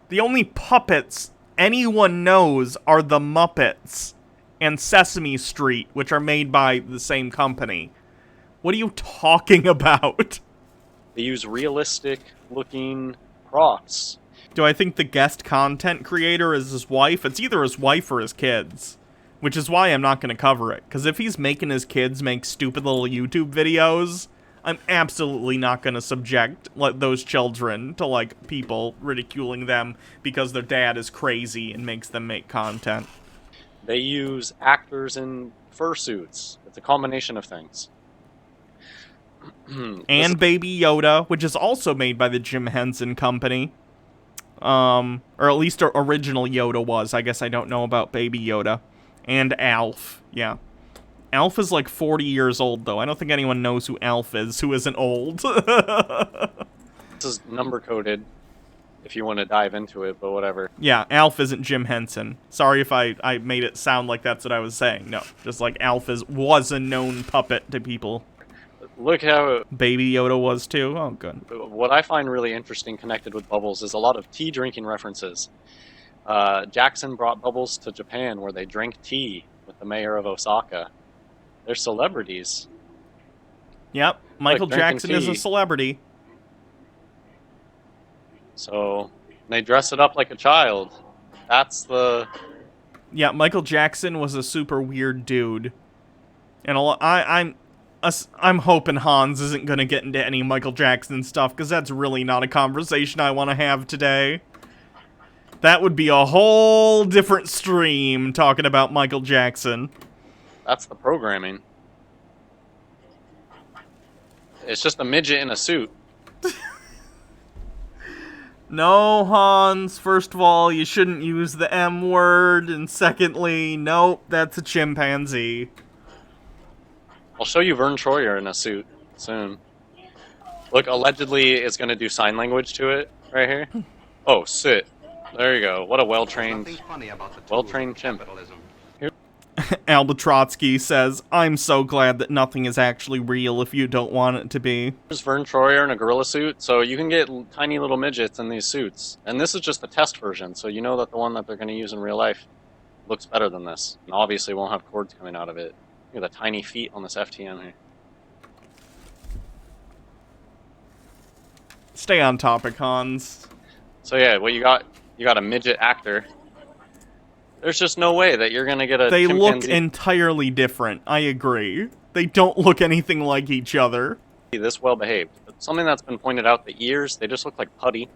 The only puppets anyone knows are the Muppets and Sesame Street, which are made by the same company. What are you talking about? They use realistic-looking props. Do I think the guest content creator is his wife? It's either his wife or his kids. Which is why I'm not going to cover it. Because if he's making his kids make stupid little YouTube videos, I'm absolutely not going to subject those children to, like, people ridiculing them because their dad is crazy and makes them make content. They use actors in fursuits. It's a combination of things. And Baby Yoda, which is also made by the Jim Henson Company. Or at least original Yoda was. I guess I don't know about Baby Yoda. And Alf, yeah. Alf is like 40 years old, though. I don't think anyone knows who Alf is, who isn't old. This is number-coded, if you want to dive into it, but whatever. Yeah, Alf isn't Jim Henson. Sorry if I made it sound like that's what I was saying. No, just like Alf was a known puppet to people. Look how... Baby Yoda was, too? Oh, good. What I find really interesting connected with Bubbles is a lot of tea drinking references. Jackson brought Bubbles to Japan, where they drank tea with the mayor of Osaka. They're celebrities. Yep, Michael Jackson is a celebrity. So, they dress it up like a child. That's the... Yeah, Michael Jackson was a super weird dude. And I'm hoping Hans isn't gonna get into any Michael Jackson stuff, because that's really not a conversation I want to have today. That would be a whole different stream, talking about Michael Jackson. That's the programming. It's just a midget in a suit. No, Hans, first of all, you shouldn't use the M word, and secondly, nope, that's a chimpanzee. I'll show you Vern Troyer in a suit soon. Look, allegedly it's going to do sign language to it right here. Oh, sit. There you go. What a well-trained chimp. Albatrotsky says, I'm so glad that nothing is actually real if you don't want it to be. Here's Vern Troyer in a gorilla suit, so you can get tiny little midgets in these suits. And this is just the test version, so you know that the one that they're going to use in real life looks better than this. And obviously won't have cords coming out of it. Look at the tiny feet on this FTM here. Stay on topic, Hans. So yeah, what you got a midget actor. There's just no way that you're gonna get a They chimpanzee. look entirely different, I agree. They don't look anything like each other. This well behaved. Something that's been pointed out, the ears, they just look like putty.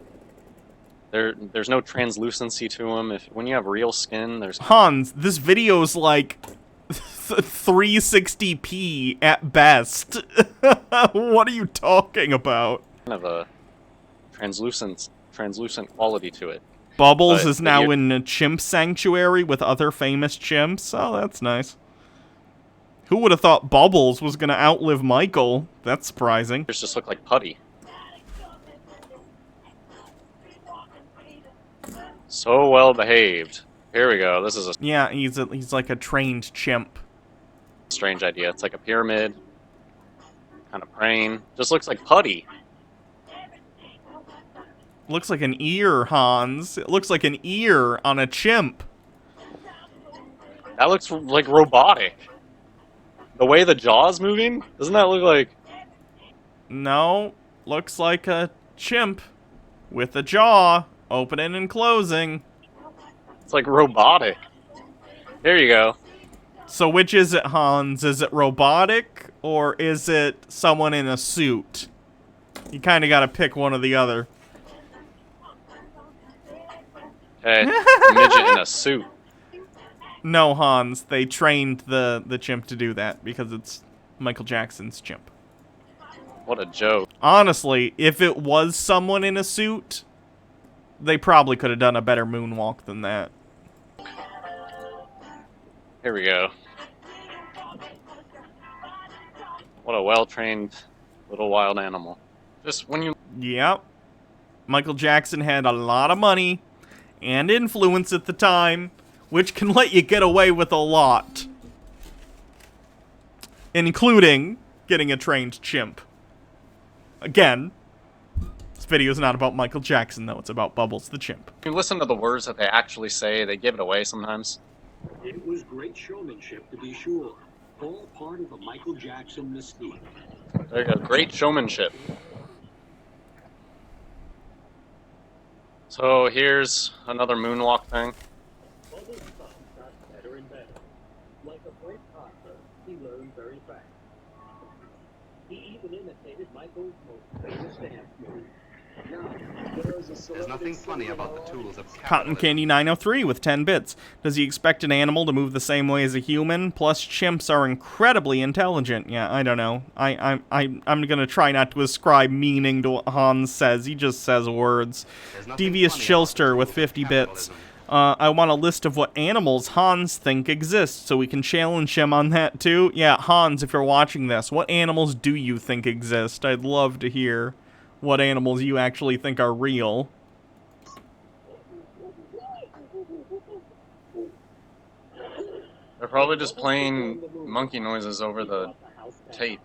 There's no translucency to them. When you have real skin, there's... Hans, this video's like 360p at best. What are you talking about? Kind of a translucent quality to it. Bubbles is now in a chimp sanctuary with other famous chimps. Oh, that's nice. Who would have thought Bubbles was going to outlive Michael? That's surprising. Ears just look like putty. So well behaved. Here we go. This is a... Yeah, he's like a trained chimp. Strange idea. It's like a pyramid. Kind of praying. Just looks like putty. Looks like an ear, Hans. It looks like an ear on a chimp. That looks like robotic. The way the jaw's moving? Doesn't that look like... No. Looks like a chimp. With a jaw. Opening and closing. It's like robotic. There you go. So which is it, Hans? Is it robotic? Or is it someone in a suit? You kind of got to pick one or the other. Hey, a midget in a suit. No, Hans. They trained the chimp to do that because it's Michael Jackson's chimp. What a joke. Honestly, if it was someone in a suit, they probably could have done a better moonwalk than that. Here we go. What a well-trained little wild animal. Just when you... Yep. Michael Jackson had a lot of money and influence at the time, which can let you get away with a lot. Including getting a trained chimp. Again, this video is not about Michael Jackson, though. It's about Bubbles the chimp. You listen to the words that they actually say, they give it away sometimes. It was great showmanship, to be sure. All part of the Michael Jackson mystique. There you go. Great showmanship. So here's another moonwalk thing. Bubbles' son got better and better. Like a great toddler, he learned very fast. He even imitated Michael's most famous dance move. There's nothing funny about the tools of Cotton Candy 903 with 10 bits. Does he expect an animal to move the same way as a human? Plus, chimps are incredibly intelligent. Yeah, I don't know. I'm gonna try not to ascribe meaning to what Hans says. He just says words. Devious Chillster with 50 bits. I want a list of what animals Hans think exist, so we can challenge him on that too. Yeah, Hans, if you're watching this, what animals do you think exist? I'd love to hear what animals you actually think are real. They're probably just playing monkey noises over the tape.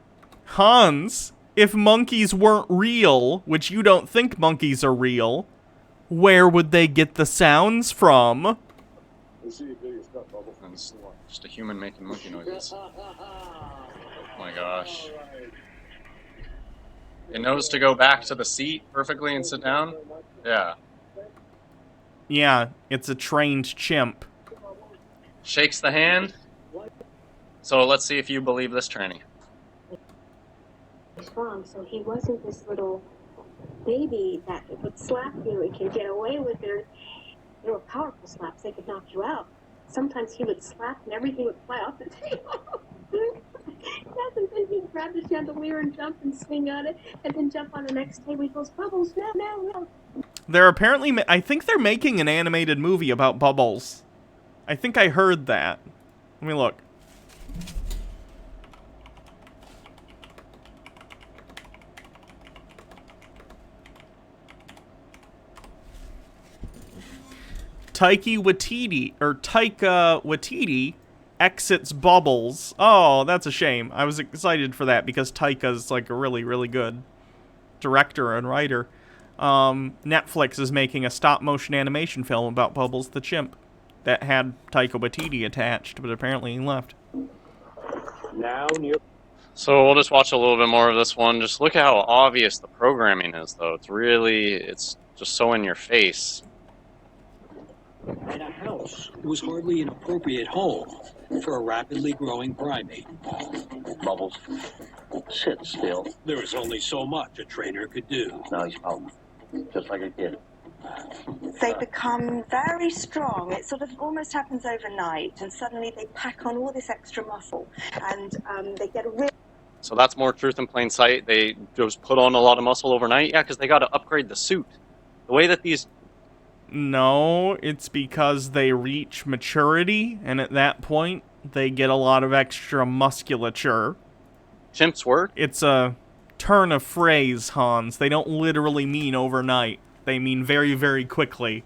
Hans, if monkeys weren't real, which you don't think monkeys are real, where would they get the sounds from? It's just a human making monkey noises. Oh my gosh. It knows to go back to the seat perfectly and sit down? Yeah. Yeah, it's a trained chimp. Shakes the hand. So let's see if you believe this tranny. strong, so he wasn't this little baby that would slap you and can get away with it. They were powerful slaps, they could knock you out. Sometimes he would slap and everything would fly off the table. Yes, and then he'd grab the chandelier and jump and swing on it, and then jump on the next table. He goes, Bubbles, no, no, no. They're apparently, I think they're making an animated movie about Bubbles. I think I heard that. Let me look. Taika Waititi exits Bubbles. Oh, that's a shame. I was excited for that because Taika's like a really, really good director and writer. Netflix is making a stop-motion animation film about Bubbles the chimp that had Taika Waititi attached, but apparently he left. So we'll just watch a little bit more of this one. Just look at how obvious the programming is, though. It's just so in your face. And a house was hardly an appropriate home for a rapidly growing primate. Bubbles, sit still. There was only so much a trainer could do. Now he's out, just like a kid. They become very strong. It sort of almost happens overnight, and suddenly they pack on all this extra muscle, and they get a real... So that's more truth in plain sight. They just put on a lot of muscle overnight? Yeah, because they got to upgrade the suit. The way that these... No, it's because they reach maturity, and at that point, they get a lot of extra musculature. Chimps work? It's a turn of phrase, Hans. They don't literally mean overnight. They mean very, very quickly.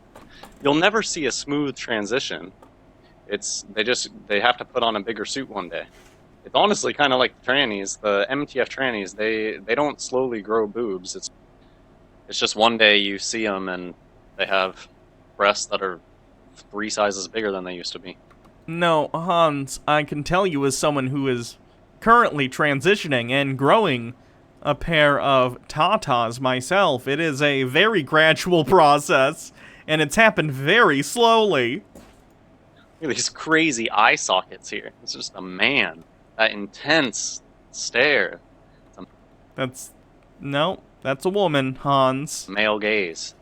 You'll never see a smooth transition. They have to put on a bigger suit one day. It's honestly kind of like the trannies, the MTF trannies. They don't slowly grow boobs. It's just one day you see them and they have breasts that are 3 sizes bigger than they used to be. No, Hans, I can tell you as someone who is currently transitioning and growing a pair of tatas myself, it is a very gradual process, and it's happened very slowly. Look at these crazy eye sockets here. It's just a man. That intense stare. That's a woman, Hans. Male gaze.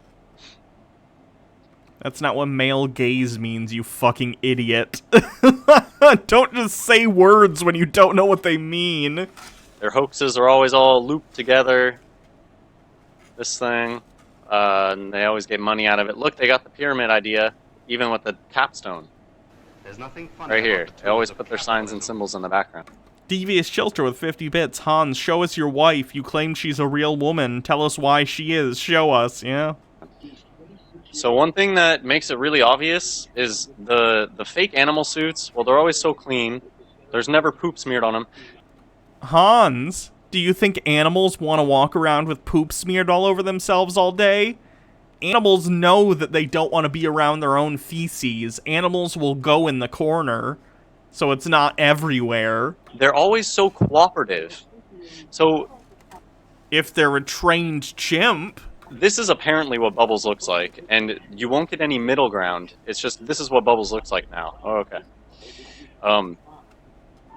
That's not what male gaze means, you fucking idiot. Don't just say words when you don't know what they mean. Their hoaxes are always all looped together. This thing. And they always get money out of it. Look, they got the pyramid idea, even with the capstone. There's nothing funny right here. about the They always tools put of their signs and symbols in the background. Devious Chilter with 50 bits. Hans, show us your wife. You claim she's a real woman. Tell us why she is. Show us, yeah? So one thing that makes it really obvious is the fake animal suits. Well, they're always so clean. There's never poop smeared on them. Hans, do you think animals want to walk around with poop smeared all over themselves all day? Animals know that they don't want to be around their own feces. Animals will go in the corner, so it's not everywhere. They're always so cooperative. So, if they're a trained chimp... This is apparently what Bubbles looks like, and you won't get any middle ground. It's just, this is what Bubbles looks like now. Oh, okay.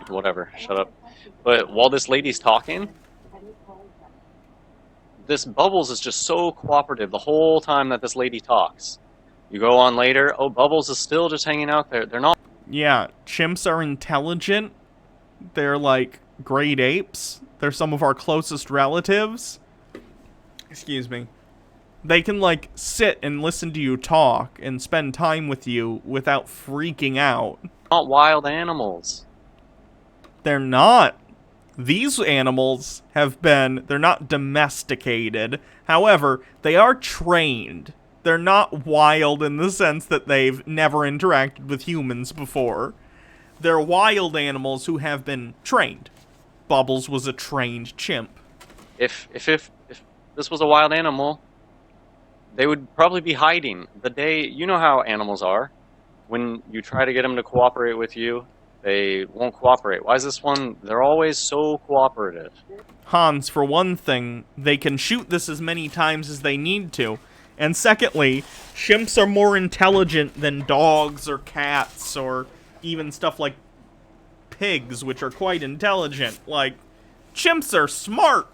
Whatever, shut up. But while this lady's talking, this Bubbles is just so cooperative the whole time that this lady talks. You go on later, oh, Bubbles is still just hanging out there. They're not... Yeah, chimps are intelligent. They're like great apes. They're some of our closest relatives. Excuse me. They can, like, sit and listen to you talk and spend time with you without freaking out. Not wild animals. They're not. These animals they're not domesticated. However, they are trained. They're not wild in the sense that they've never interacted with humans before. They're wild animals who have been trained. Bubbles was a trained chimp. If this was a wild animal, they would probably be hiding. You know how animals are. When you try to get them to cooperate with you, they won't cooperate. Why is this one? They're always so cooperative. Hans, for one thing, they can shoot this as many times as they need to. And secondly, chimps are more intelligent than dogs or cats or even stuff like pigs, which are quite intelligent. Like, chimps are smart.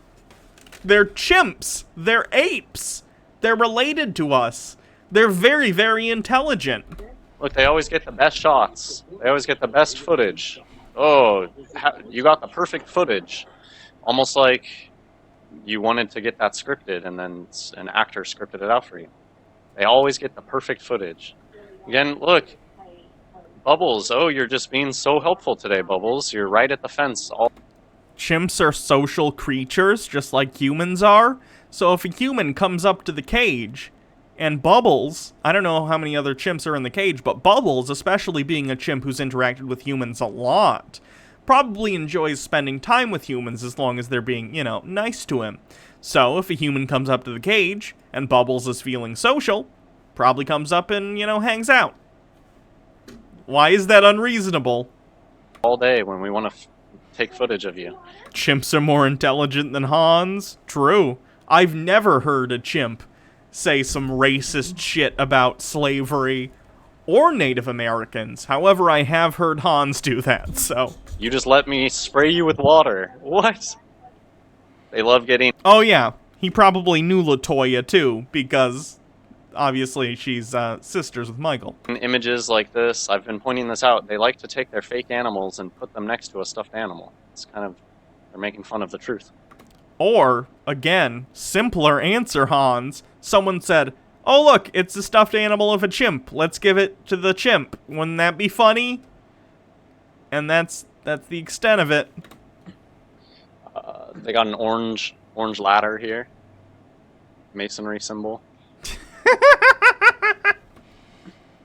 They're chimps. They're apes. They're related to us. They're very, very intelligent. Look, they always get the best shots. They always get the best footage. Oh, you got the perfect footage. Almost like you wanted to get that scripted and then an actor scripted it out for you. They always get the perfect footage. Again, look. Bubbles, oh, you're just being so helpful today, Bubbles. You're right at the fence. Chimps are social creatures, just like humans are. So if a human comes up to the cage, and Bubbles, I don't know how many other chimps are in the cage, but Bubbles, especially being a chimp who's interacted with humans a lot, probably enjoys spending time with humans as long as they're being, you know, nice to him. So if a human comes up to the cage, and Bubbles is feeling social, probably comes up and, you know, hangs out. Why is that unreasonable? All day when we want to take footage of you. Chimps are more intelligent than Hans? True. I've never heard a chimp say some racist shit about slavery or Native Americans. However, I have heard Hans do that, so... You just let me spray you with water. What? They love getting... Oh yeah, he probably knew LaToya too, because... obviously, she's sisters with Michael. In images like this, I've been pointing this out, they like to take their fake animals and put them next to a stuffed animal. It's kind of, they're making fun of the truth. Or, again, simpler answer, Hans. Someone said, oh look, it's a stuffed animal of a chimp. Let's give it to the chimp. Wouldn't that be funny? And that's the extent of it. They got an orange ladder here. Masonry symbol.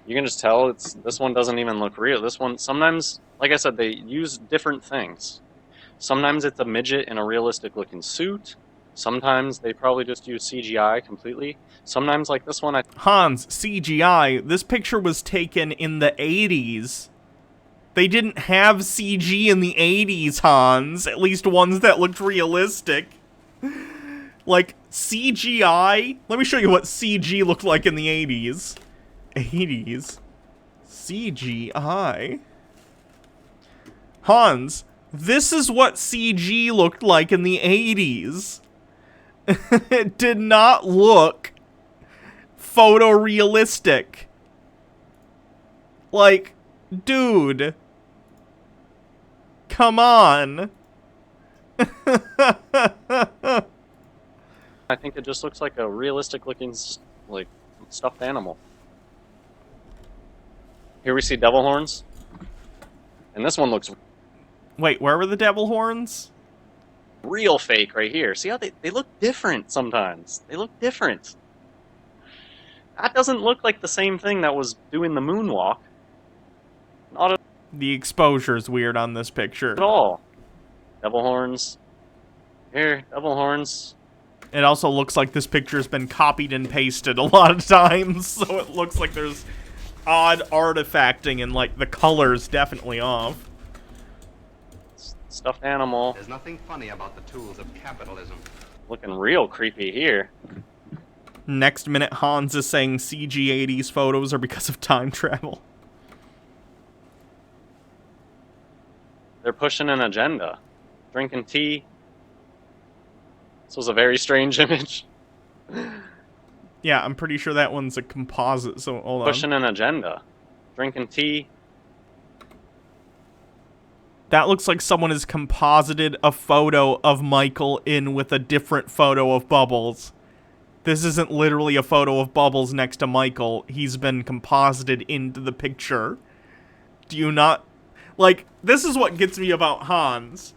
You can just tell this one doesn't even look real. This one, sometimes, like I said, they use different things. Sometimes it's a midget in a realistic looking suit. Sometimes they probably just use CGI completely. Sometimes, like this one, Hans, CGI, this picture was taken in the 80s. They didn't have CG in the 80s, Hans. At least ones that looked realistic. Like, CGI? Let me show you what CG looked like in the 80s. 80s. CGI. Hans, this is what CG looked like in the 80s. It did not look photorealistic. Like, dude. Come on. I think it just looks like a realistic looking, like, stuffed animal. Here we see devil horns. And this one looks... Wait, where were the devil horns? Real fake right here. See how they look different sometimes. They look different. That doesn't look like the same thing that was doing the moonwalk. Not at The exposure's weird on this picture. all. Devil horns. Here, devil horns. It also looks like this picture's been copied and pasted a lot of times, so it looks like there's odd artifacting and, like, the color's definitely off. Stuffed animal. There's nothing funny about the tools of capitalism. Looking real creepy here. Next minute, Hans is saying CG 80s photos are because of time travel. They're pushing an agenda. Drinking tea. This was a very strange image. Yeah, I'm pretty sure that one's a composite, so hold on. Pushing an agenda. Drinking tea. That looks like someone has composited a photo of Michael in with a different photo of Bubbles. This isn't literally a photo of Bubbles next to Michael. He's been composited into the picture. Do you not... Like, this is what gets me about Hans.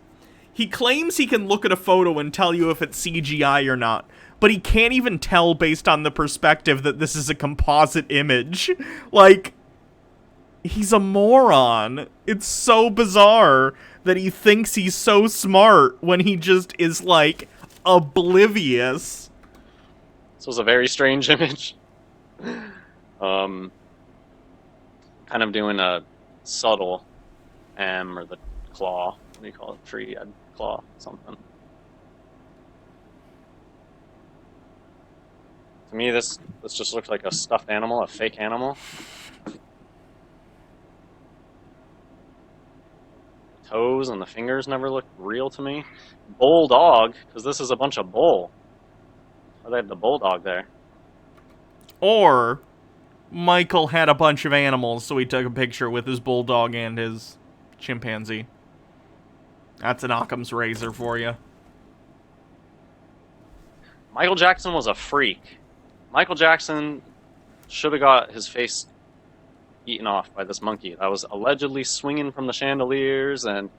He claims he can look at a photo and tell you if it's CGI or not, but he can't even tell based on the perspective that this is a composite image. Like, he's a moron. It's so bizarre that he thinks he's so smart when he just is, like, oblivious. This was a very strange image. Kind of doing a subtle M or the claw. What do you call it? Tree head claw, something. To me, this just looks like a stuffed animal, a fake animal. toes and the fingers never look real to me. Bulldog, because this is a bunch of bull. Oh, they have the bulldog there. Or Michael had a bunch of animals, so he took a picture with his bulldog and his chimpanzee. That's an Occam's razor for you. Michael Jackson was a freak. Michael Jackson should have got his face eaten off by this monkey that was allegedly swinging from the chandeliers, and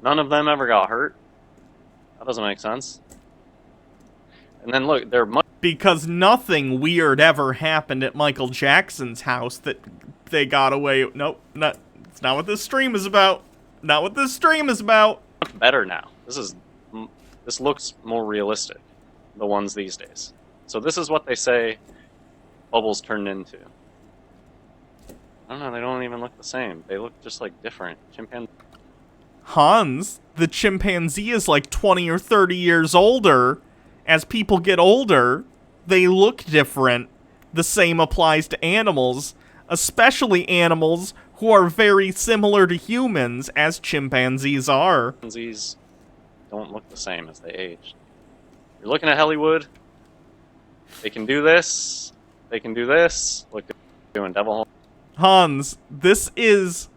none of them ever got hurt. That doesn't make sense. And then look, they're because nothing weird ever happened at Michael Jackson's house that they got away. Nope, it's not what this stream is about. Not what this stream is about. much better now. This looks more realistic, the ones these days. So this is what they say bubbles turned into. I don't know, they don't even look the same. They look just like different. Chimpanzee. Hans, the chimpanzee, is like 20 or 30 years older. As people get older, they look different. The same applies to animals, especially animals who are very similar to humans, as chimpanzees are. Chimpanzees don't look the same as they age. You're looking at Hollywood. They can do this. They can do this. Look, they're doing Devil. Hans, this is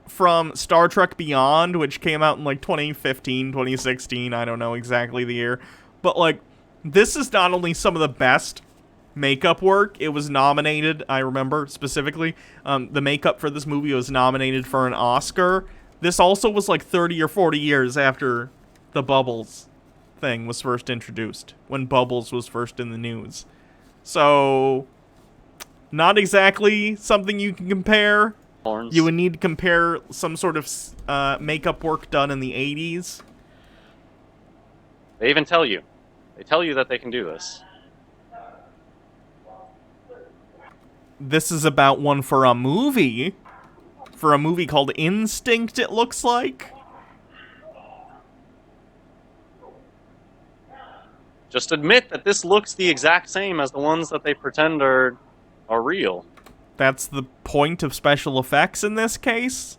from Star Trek Beyond, which came out in like 2015, 2016, I don't know exactly the year. But like, this is not only some of the best makeup work, it was nominated, I remember specifically, the makeup for this movie was nominated for an Oscar. This also was like 30 or 40 years after the Bubbles thing was first introduced, when Bubbles was first in the news. So, not exactly something you can compare. Horns. You would need to compare some sort of makeup work done in the 80s. They even tell you. They tell you that they can do this. This is about one for a movie. For a movie called Instinct, it looks like. Just admit that this looks the exact same as the ones that they pretend are real. That's the point of special effects in this case.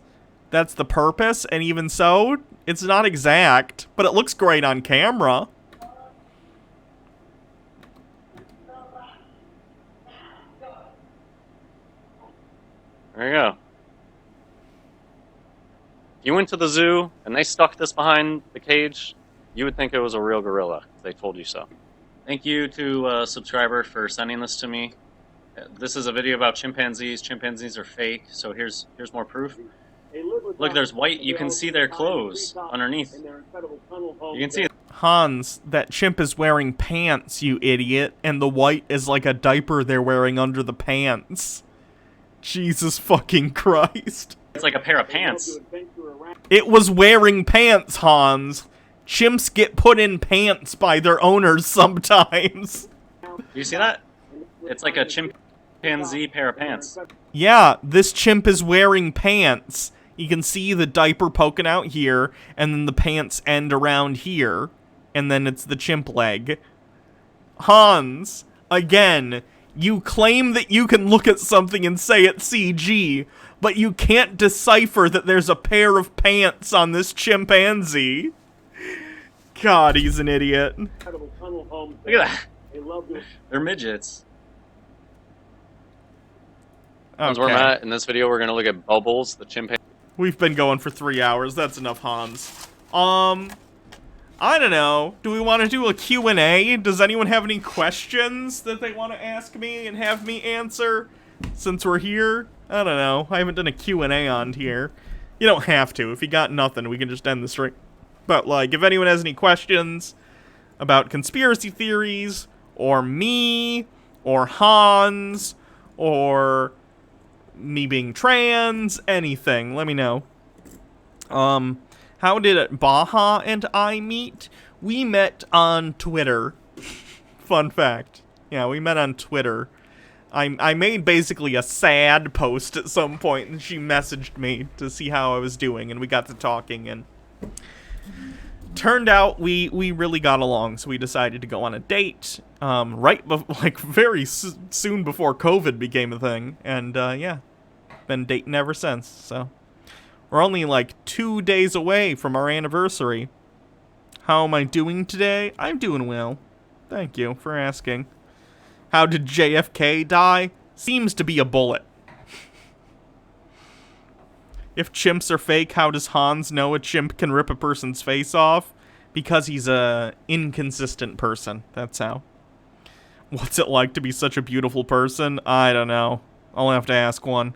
That's the purpose, and even so, it's not exact, but it looks great on camera. There you go. If you went to the zoo and they stuck this behind the cage, you would think it was a real gorilla if they told you so. Thank you to a subscriber for sending this to me. This is a video about chimpanzees. Chimpanzees are fake, so here's more proof. Look, there's white. You can see their clothes underneath. You can see it. Hans, that chimp is wearing pants, you idiot, and the white is like a diaper they're wearing under the pants. Jesus fucking Christ. It's like a pair of pants. It was wearing pants, Hans. Chimps get put in pants by their owners sometimes. Do you see that? It's like a chimpanzee pair of pants. Yeah, this chimp is wearing pants. You can see the diaper poking out here, and then the pants end around here, and then it's the chimp leg. Hans, again, you claim that you can look at something and say it's CG, but you can't decipher that there's a pair of pants on this chimpanzee. God, he's an idiot. Look at that. They're midgets. Okay. Wormhat. In this video, we're going to look at Bubbles, the chimpanzee. We've been going for 3 hours. That's enough, Hans. I don't know. Do we want to do a Q&A? Does anyone have any questions that they want to ask me and have me answer since we're here? I don't know. I haven't done a Q&A on here. You don't have to. If you got nothing, we can just end the stream. But, like, if anyone has any questions about conspiracy theories, or me, or Hans, or me being trans, anything, let me know. How did Baja and I meet? We met on Twitter. Fun fact. Yeah, we met on Twitter. I made basically a sad post at some point, and she messaged me to see how I was doing, and we got to talking, and turned out we really got along, so we decided to go on a date, very soon before COVID became a thing, and yeah, been dating ever since, so We're only like 2 days away from our anniversary. How am I doing today? I'm doing well. Thank you for asking. How did JFK die? Seems to be a bullet. If chimps are fake, how does Hans know a chimp can rip a person's face off? Because he's a inconsistent person. That's how. What's it like to be such a beautiful person? I don't know. I'll have to ask one.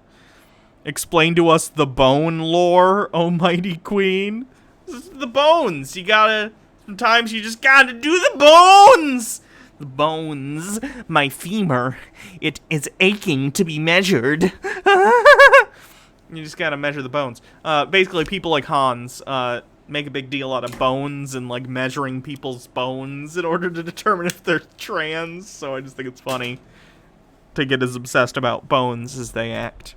Explain to us the bone lore, oh mighty queen. The bones. You gotta... Sometimes you just gotta do the bones! The bones. My femur. It is aching to be measured. You just gotta measure the bones. Basically, people like Hans make a big deal out of bones and, like, measuring people's bones in order to determine if they're trans. So I just think it's funny to get as obsessed about bones as they act.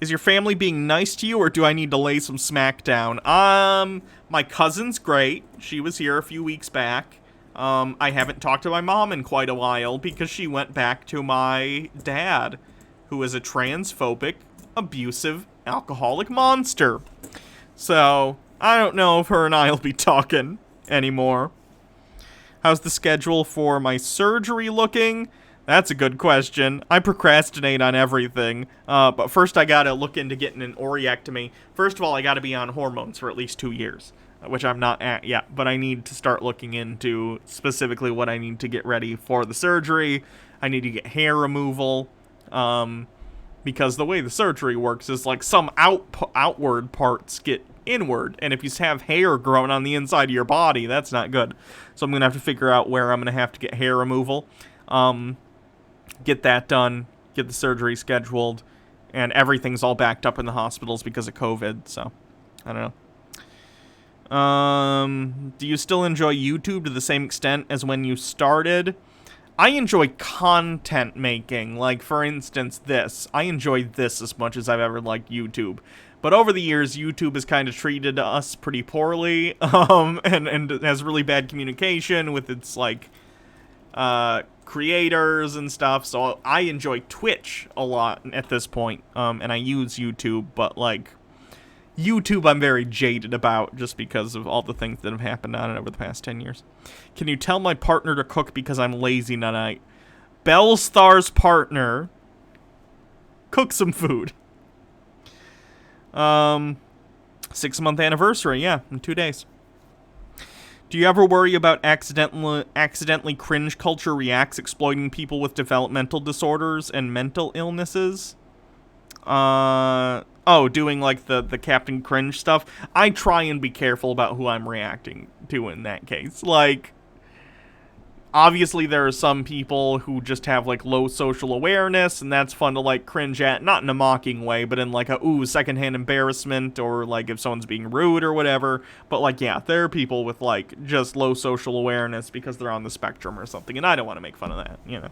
Is your family being nice to you, or do I need to lay some smack down? My cousin's great. She was here a few weeks back. I haven't talked to my mom in quite a while because she went back to my dad, who is a transphobic, abusive, alcoholic monster. So, I don't know if her and I will be talking anymore. How's the schedule for my surgery looking? That's a good question. I procrastinate on everything. But first I gotta look into getting an oreectomy. First of all, I gotta be on hormones for at least 2 years, which I'm not at yet. But I need to start looking into specifically what I need to get ready for the surgery. I need to get hair removal. Because the way the surgery works is like some outward parts get inward, and if you have hair growing on the inside of your body, that's not good. So I'm gonna have to figure out where I'm gonna have to get hair removal, get that done, get the surgery scheduled, and everything's all backed up in the hospitals because of COVID. So I don't know. Do you still enjoy YouTube to the same extent as when you started? I enjoy content making, like, for instance, this. I enjoy this as much as I've ever liked YouTube. But over the years, YouTube has kind of treated us pretty poorly, and has really bad communication with its, like, creators and stuff. So I enjoy Twitch a lot at this point, and I use YouTube, but, like, YouTube I'm very jaded about just because of all the things that have happened on it over the past 10 years. Can you tell my partner to cook because I'm lazy tonight? Bellstar's partner, cook some food. 6-month anniversary, yeah, in 2 days. Do you ever worry about accidentally cringe culture reacts exploiting people with developmental disorders and mental illnesses? Oh, doing, like, the Captain Cringe stuff. I try and be careful about who I'm reacting to in that case. Like, obviously there are some people who just have, like, low social awareness, and that's fun to, like, cringe at. Not in a mocking way, but in, like, a, ooh, secondhand embarrassment, or, like, if someone's being rude or whatever. But, like, yeah, there are people with, like, just low social awareness because they're on the spectrum or something, and I don't want to make fun of that, you know.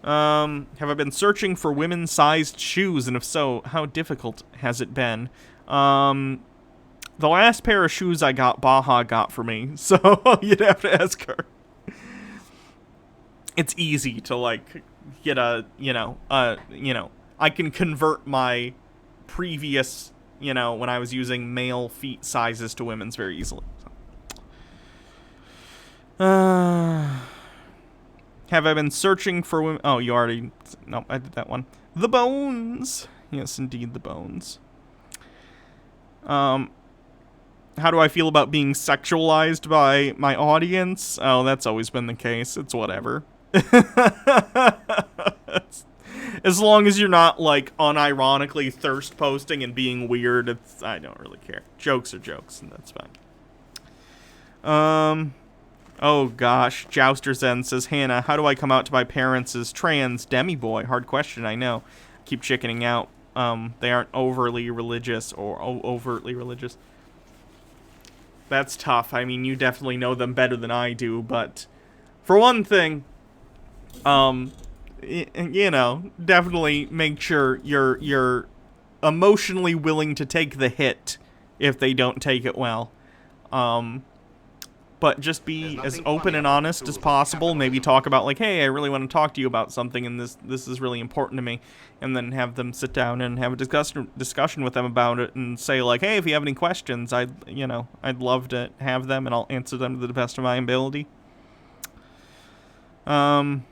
Have I been searching for women-sized shoes, and if so, how difficult has it been? The last pair of shoes I got, Baja got for me, so you'd have to ask her. It's easy to, like, get a, I can convert my previous, when I was using male feet sizes to women's very easily. So. Have I been searching for women? Oh, you already... No, I did that one. The bones. Yes, indeed, the bones. How do I feel about being sexualized by my audience? Oh, that's always been the case. It's whatever. As long as you're not, like, unironically thirst posting and being weird, I don't really care. Jokes are jokes, and that's fine. Oh gosh, Jouster Zen says, Hannah, how do I come out to my parents as trans demi-boy? Hard question, I know. Keep chickening out. They aren't overly religious or overtly religious. That's tough. I mean, you definitely know them better than I do, but for one thing, definitely make sure you're emotionally willing to take the hit if they don't take it well. but just be as open and honest as possible. Maybe talk about, like, hey, I really want to talk to you about something, and this is really important to me. And then have them sit down and have a discussion with them about it, and say, like, hey, if you have any questions, I'd love to have them, and I'll answer them to the best of my ability. Can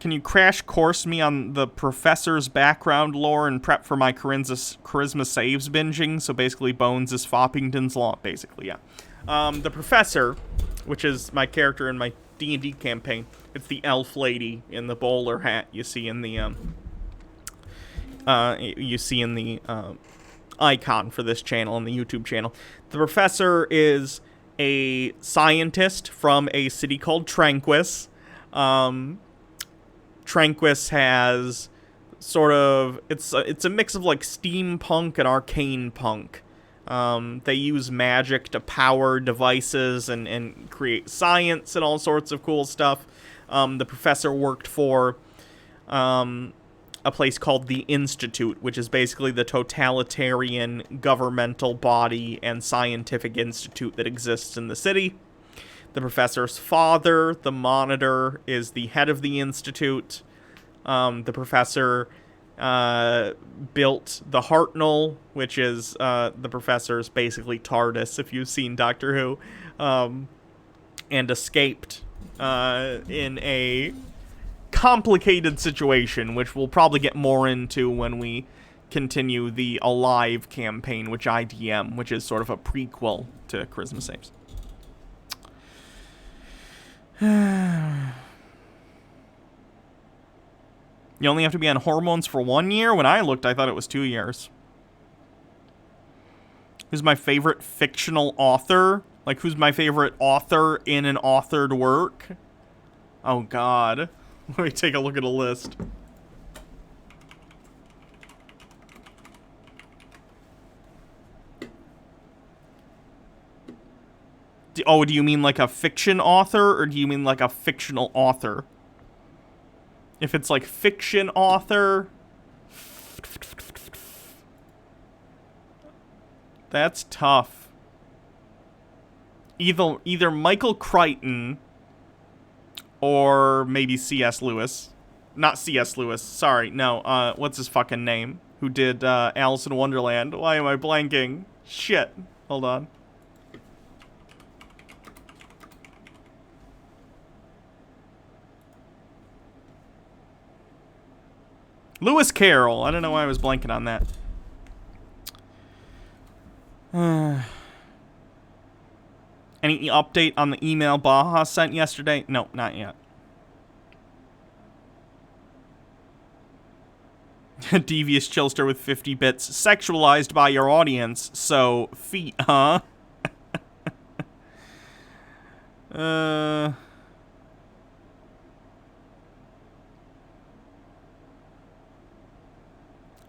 you crash course me on the professor's background lore and prep for my charisma saves binging? So basically, Bones is Foppington's Law, basically, yeah. The professor, which is my character in my D&D campaign, it's the elf lady in the bowler hat you see in the icon for this channel, on the YouTube channel. The professor is a scientist from a city called Tranquis. Tranquis has sort of, it's a mix of like steampunk and arcane punk. They use magic to power devices and create science and all sorts of cool stuff. The professor worked for a place called the Institute, which is basically the totalitarian governmental body and scientific institute that exists in the city. The professor's father, the Monitor, is the head of the Institute. The professor built the Hartnell, which is the professor's basically TARDIS, if you've seen Doctor Who, and escaped in a complicated situation, which we'll probably get more into when we continue the Alive campaign, which I DM, which is sort of a prequel to Charisma Saves. You only have to be on hormones for 1 year? When I looked, I thought it was 2 years. Who's my favorite fictional author? Like, who's my favorite author in an authored work? Oh, God. Let me take a look at a list. Do you mean like a fiction author, or do you mean like a fictional author? If it's like fiction author, that's tough. Either Michael Crichton or maybe C.S. Lewis. Not C.S. Lewis, sorry, no, what's his fucking name? Who did Alice in Wonderland? Why am I blanking? Shit, hold on. Lewis Carroll. I don't know why I was blanking on that. Any update on the email Baja sent yesterday? No, not yet. Devious Chillster with 50 bits. Sexualized by your audience, so feet, huh?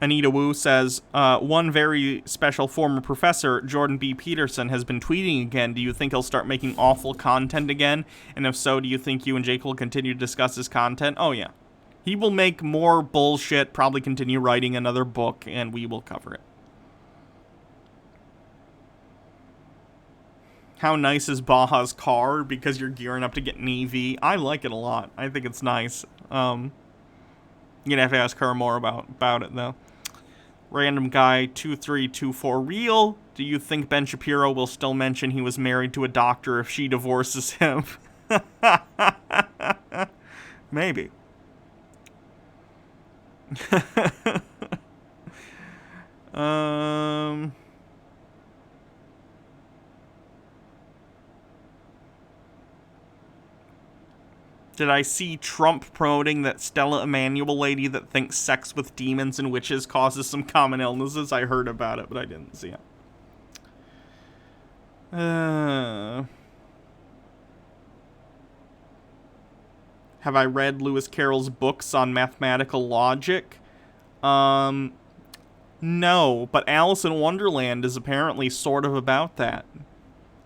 Anita Wu says, one very special former professor, Jordan B. Peterson, has been tweeting again. Do you think he'll start making awful content again? And if so, do you think you and Jake will continue to discuss his content? Oh, yeah. He will make more bullshit, probably continue writing another book, and we will cover it. How nice is Baja's car? Because you're gearing up to get an EV. I like it a lot. I think it's nice. You're gonna have to ask her more about it, though. Random guy 2324 real. Do you think Ben Shapiro will still mention he was married to a doctor if she divorces him? Maybe. Did I see Trump promoting that Stella Emanuel lady that thinks sex with demons and witches causes some common illnesses? I heard about it, but I didn't see it. Have I read Lewis Carroll's books on mathematical logic? No, but Alice in Wonderland is apparently sort of about that.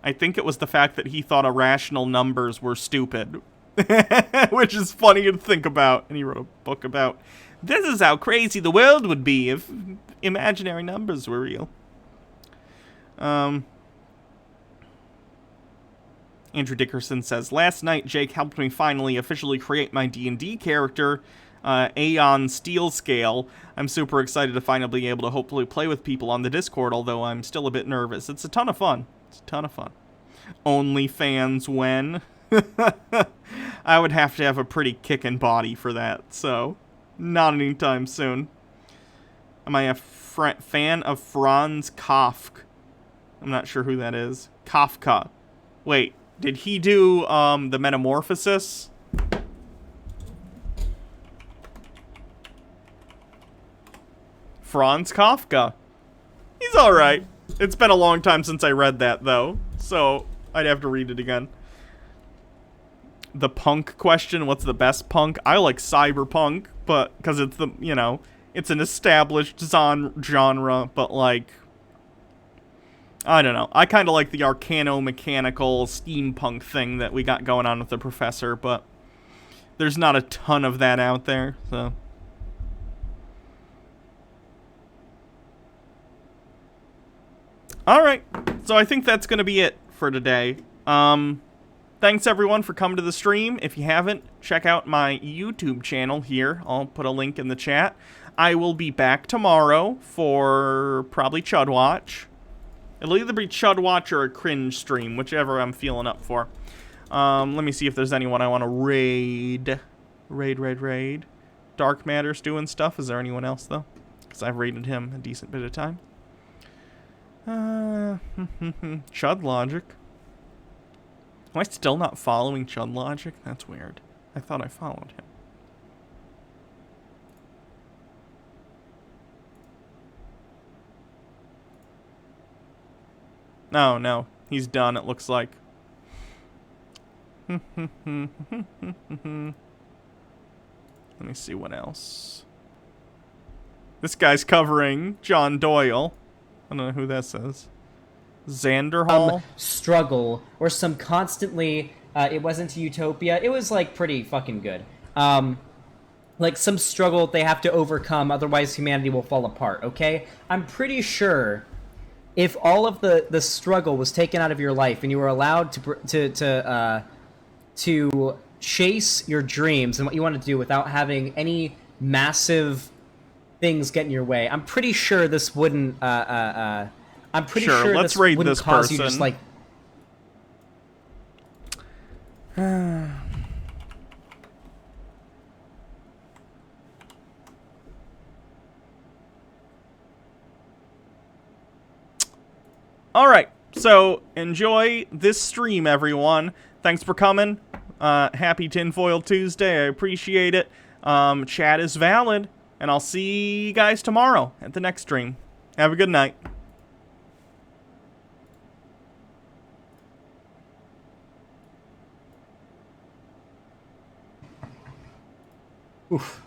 I think it was the fact that he thought irrational numbers were stupid. Which is funny to think about. And he wrote a book about, this is how crazy the world would be if imaginary numbers were real. Andrew Dickerson says, last night Jake helped me finally officially create my D&D character, Aeon Steelscale. I'm super excited to finally be able to hopefully play with people on the Discord, although I'm still a bit nervous. It's a ton of fun. It's a ton of fun. OnlyFans when? I would have to have a pretty kickin' body for that, so not anytime soon. Am I a fan of Franz Kafka? I'm not sure who that is. Kafka. Wait, did he do the Metamorphosis? Franz Kafka. He's alright. It's been a long time since I read that, though, so I'd have to read it again. The punk question, what's the best punk? I like cyberpunk, but because it's the, you know, it's an established genre, but like, I don't know. I kind of like the arcano-mechanical steampunk thing that we got going on with the professor, but there's not a ton of that out there, so. Alright, so I think that's going to be it for today. Thanks everyone for coming to the stream. If you haven't, check out my YouTube channel here. I'll put a link in the chat. I will be back tomorrow for probably Chud Watch. It'll either be Chud Watch or a cringe stream, whichever I'm feeling up for. Let me see if there's anyone I want to raid. Raid. Dark Matter's doing stuff. Is there anyone else, though? Because I've raided him a decent bit of time. Chud Logic. Am I still not following Chud Logic? That's weird. I thought I followed him. No. He's done, it looks like. Let me see what else. This guy's covering John Doyle. I don't know who this is. Xanderhall? Struggle, or some constantly, it wasn't Utopia. It was, like, pretty fucking good. Like, some struggle they have to overcome, otherwise humanity will fall apart, okay? I'm pretty sure if all of the struggle was taken out of your life and you were allowed to chase your dreams and what you want to do without having any massive things get in your way, I'm pretty sure this wouldn't, I'm pretty sure let's this raid wouldn't this cause person. you just like. Alright, so enjoy this stream, everyone. Thanks for coming. Happy Tinfoil Tuesday. I appreciate it. Chat is valid. And I'll see you guys tomorrow at the next stream. Have a good night. Oof.